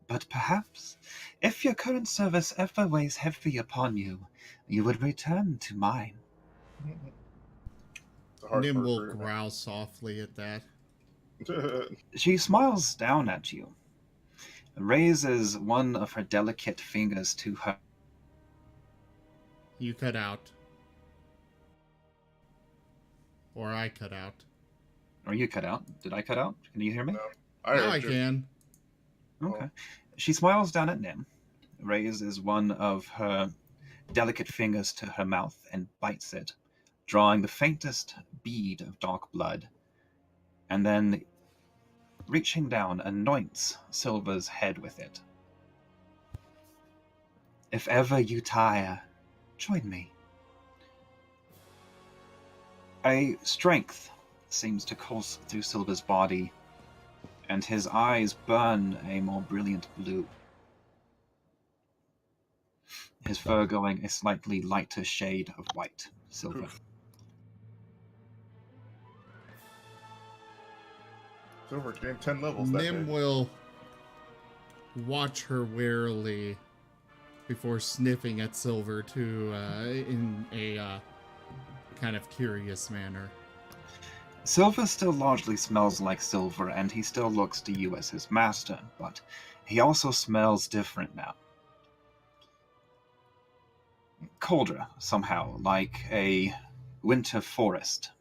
But perhaps, if your current service ever weighs heavy upon you, you would return to mine. Nim will growl softly at that. She smiles down at you, raises one of her delicate fingers to her. You cut out. Or I cut out. Or you cut out. Did I cut out? Can you hear me? No, Now I can. Okay. She smiles down at Nim, raises one of her delicate fingers to her mouth and bites it, drawing the faintest bead of dark blood, and then, reaching down, anoints Silver's head with it. If ever you tire, join me. A strength seems to course through Silver's body, and his eyes burn a more brilliant blue. His fur going a slightly lighter shade of white. Silver. Silver gained 10 levels. Nim will watch her warily before sniffing at Silver too, in a kind of curious manner. Silver still largely smells like Silver, and he still looks to you as his master, but he also smells different now. Colder, somehow, like a winter forest.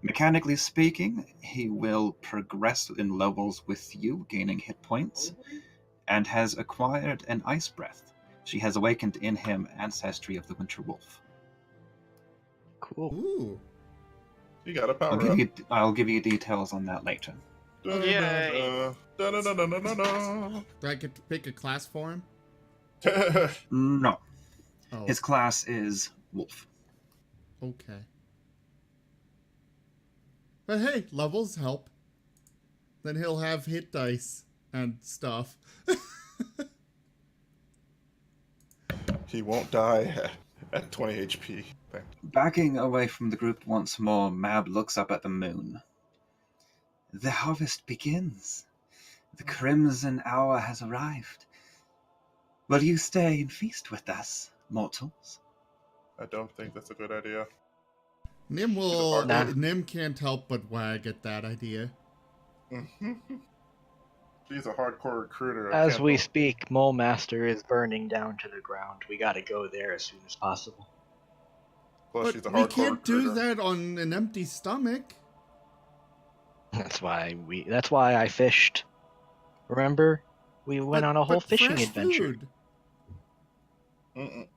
Mechanically speaking, he will progress in levels with you, gaining hit points, and has acquired an ice breath. She has awakened in him ancestry of the Winter Wolf. Cool. Ooh. You got a power up. I'll give you details on that later. Yay. Da-da-da-da-da-da. Do I get to pick a class for him? No. Oh, His class is Wolf. okay. But hey, levels help. Then he'll have hit dice and stuff. He won't die at 20 HP. Backing away from the group once more, Mab looks up at the moon. The harvest begins. The crimson hour has arrived. Will you stay and feast with us, mortals? I don't think that's a good idea. Nim will. Nah. Nim can't help but wag at that idea. She's a hardcore recruiter. As we speak, Mole Master is burning down to the ground. We gotta go there as soon as possible. Plus, she's a But we hardcore can't do recruiter. that on an empty stomach. That's why I fished. Remember? We went on a whole fishing fresh adventure. Food. Mm-mm.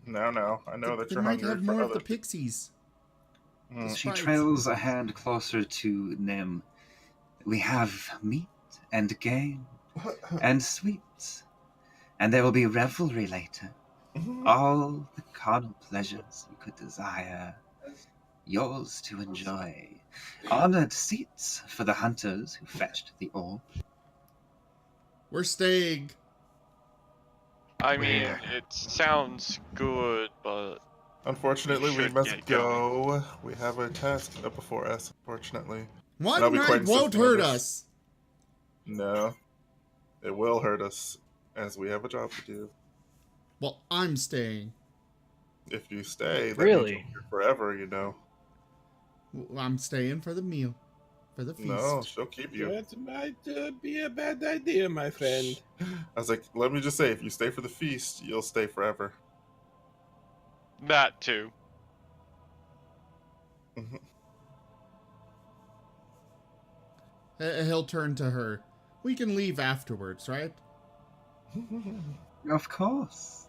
No. I know that They you're might hungry have for more other of the pixies. She Right. trails a hand closer to Nim. We have meat and game and sweets, and there will be revelry later. All the carnal pleasures you could desire, yours to enjoy. Honored seats for the hunters who fetched the orb. We're staying. I mean, it sounds good, but Unfortunately, we should must get go. We have a task up before us, unfortunately. And I'll One be quite night won't insisting on hurt this. us. No. It will hurt us, as we have a job to do. Well, I'm staying. If you stay, that Really? means you're here forever, you know. I'm staying for the meal. For the feast. No, she'll keep you. That might be a bad idea, my friend. I was like, let me just say, if you stay for the feast, you'll stay forever. that too. He'll turn to her. We can leave afterwards, right? Of course.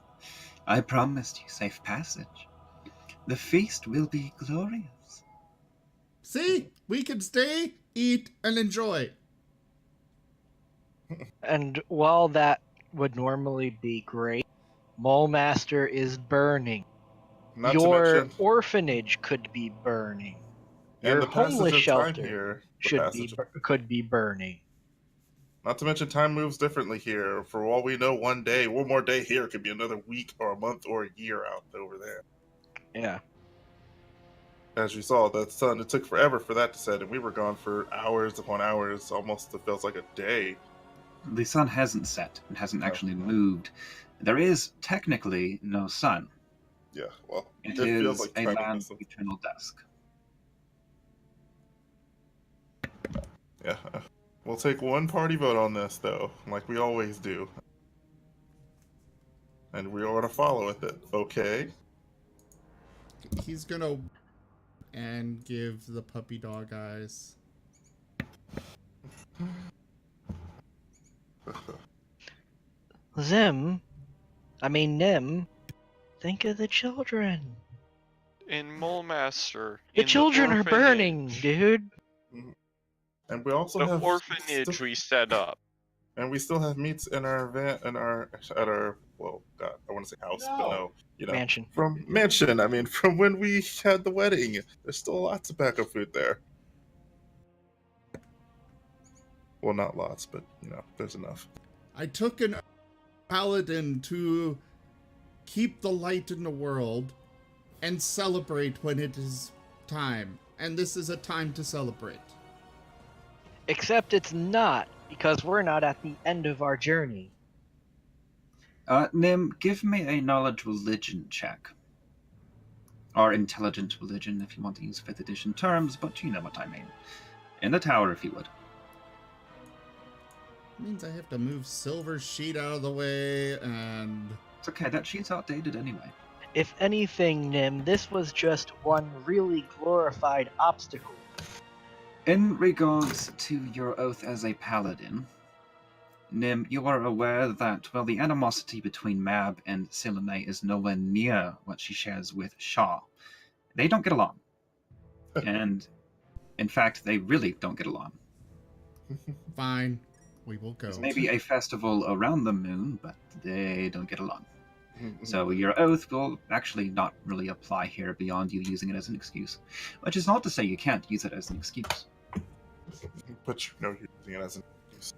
I promised you safe passage. The feast will be glorious. See? We can stay, eat, and enjoy. And while that would normally be great, Mole Master is burning. Not to Your mention, orphanage could be burning. and Your the passage homeless of time shelter here. The should passage be could be burning. Not to mention, time moves differently here. For all we know, one more day here could be another week or a month or a year out over there. Yeah. As you saw, the sun, it took forever for that to set, and we were gone for hours upon hours. Almost, it feels like a day. The sun hasn't set and hasn't actually moved. There is technically no sun. Yeah, well, It feels is like a time land is of eternal dusk. Yeah. We'll take one party vote on this, though, like we always do. And we're going to follow with it, okay? He's gonna and give the puppy dog eyes. Nim, think of the children. In Mole Master, The children are burning, dude. And we also The have orphanage we set up. and we still have meats in our at our well, God, I want to say house, but no, you know, Mansion. from mansion. I mean, from when we had the wedding, there's still lots of backup food there. Well, not lots, but you know, there's enough. I took an paladin to keep the light in the world and celebrate when it is time. And this is a time to celebrate. Except it's not, because we're not at the end of our journey. Nim, give me a knowledge religion check. Or intelligent religion, if you want to use 5th edition terms, but you know what I mean. In the tower, if you would. Means I have to move Silver Sheet out of the way, and It's okay, that sheet's outdated anyway. If anything, Nim, this was just one really glorified obstacle. In regards to your oath as a paladin, Nim, you are aware that, well, the animosity between Mab and Silene is nowhere near what she shares with Shaw. They don't get along. And, in fact, they really don't get along. fine, we will go. There's maybe a festival around the moon, but they don't get along. So your oath will actually not really apply here beyond you using it as an excuse. Which is not to say you can't use it as an excuse. But you know you're using it as an excuse.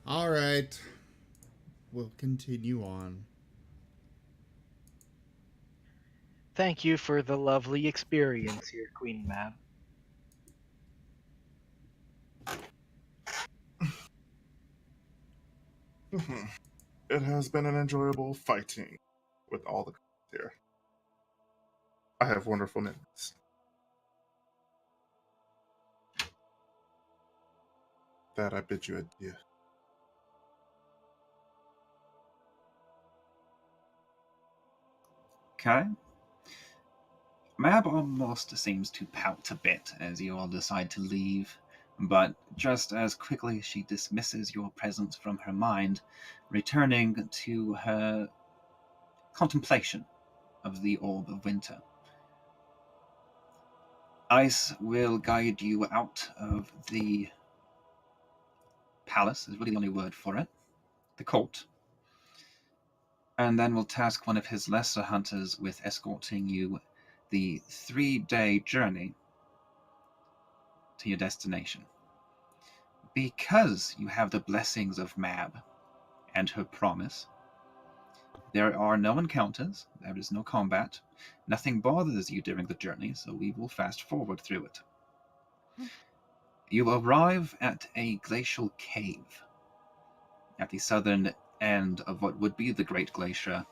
All right, we'll continue on. Thank you for the lovely experience here, Queen Mab. It has been an enjoyable fighting with all the here. I have wonderful memories. That I bid you adieu. Okay. Mab almost seems to pout a bit as you all decide to leave, but just as quickly she dismisses your presence from her mind, returning to her contemplation of the orb of winter. Ice will guide you out of the palace, is really the only word for it, the court, and then will task one of his lesser hunters with escorting you the 3-day journey to your destination. Because you have the blessings of Mab and her promise, there are no encounters, there is no combat, nothing bothers you during the journey, so we will fast forward through it. You arrive at a glacial cave at the southern end of what would be the Great Glacier,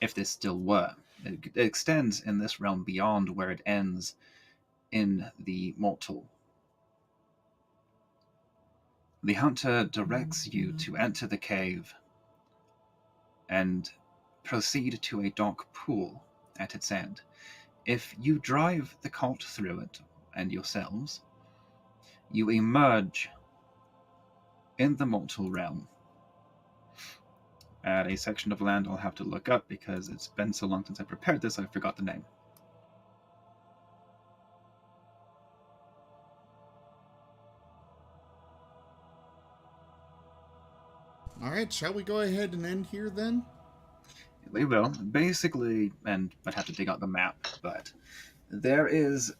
if this still were. It extends in this realm beyond where it ends in the mortal. The hunter directs you to enter the cave and proceed to a dark pool at its end. If you drive the cart through it and yourselves, you emerge in the mortal realm at a section of land I'll have to look up because it's been so long since I prepared this I forgot the name. Alright, shall we go ahead and end here then? We will. Basically, and I'd have to dig out the map, but there is,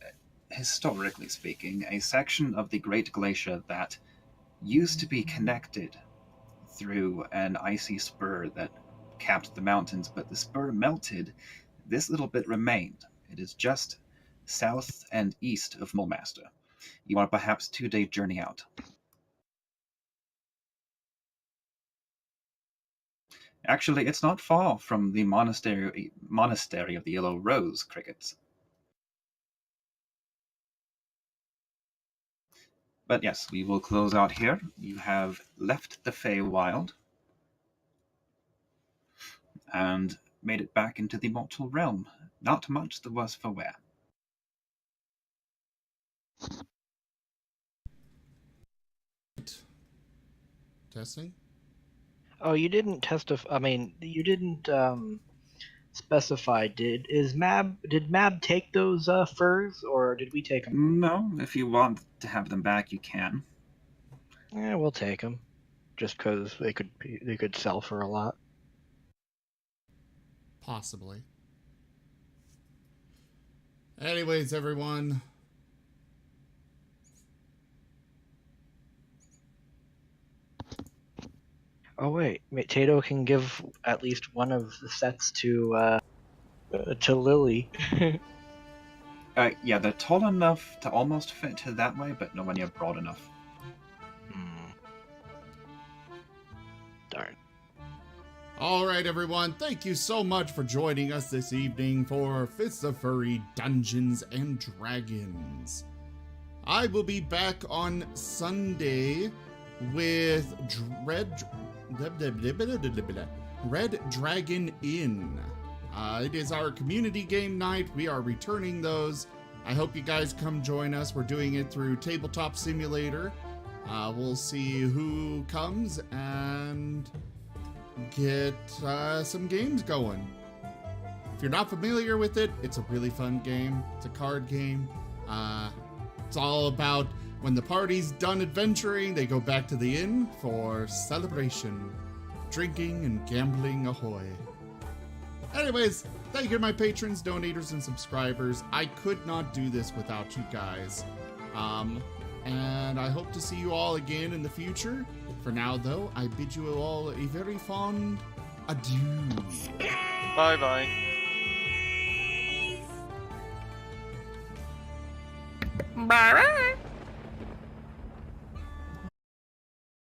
historically speaking, a section of the Great Glacier that used to be connected through an icy spur that capped the mountains, but the spur melted. This little bit remained. It is just south and east of Mulmaster. You are perhaps 2-day journey out. Actually, it's not far from the monastery of the Yellow Rose, Crickets. But yes, we will close out here. You have left the Feywild and made it back into the mortal realm. Not much the worse for wear. Testing? Oh, you didn't testify. I mean, you didn't specify. Did Mab take those furs, or did we take them? No, if you want to have them back, you can. Yeah, we'll take them, just because they could sell for a lot. Possibly. Anyways, everyone. Oh wait, Tato can give at least one of the sets to Lily. Yeah, they're tall enough to almost fit her that way, but nowhere near broad enough. Darn. Alright, everyone, thank you so much for joining us this evening for Fists of Furry Dungeons and Dragons. I will be back on Sunday with Red Dragon Inn. It is our community game night. We are returning those. I hope you guys come join us. We're doing it through Tabletop Simulator. We'll see who comes and get some games going. If you're not familiar with it, it's a really fun game. It's a card game. It's all about when the party's done adventuring, they go back to the inn for celebration. Drinking and gambling ahoy. Anyways, thank you to my patrons, donators, and subscribers. I could not do this without you guys. And I hope to see you all again in the future. For now, though, I bid you all a very fond adieu. Bye-bye. Bye-bye.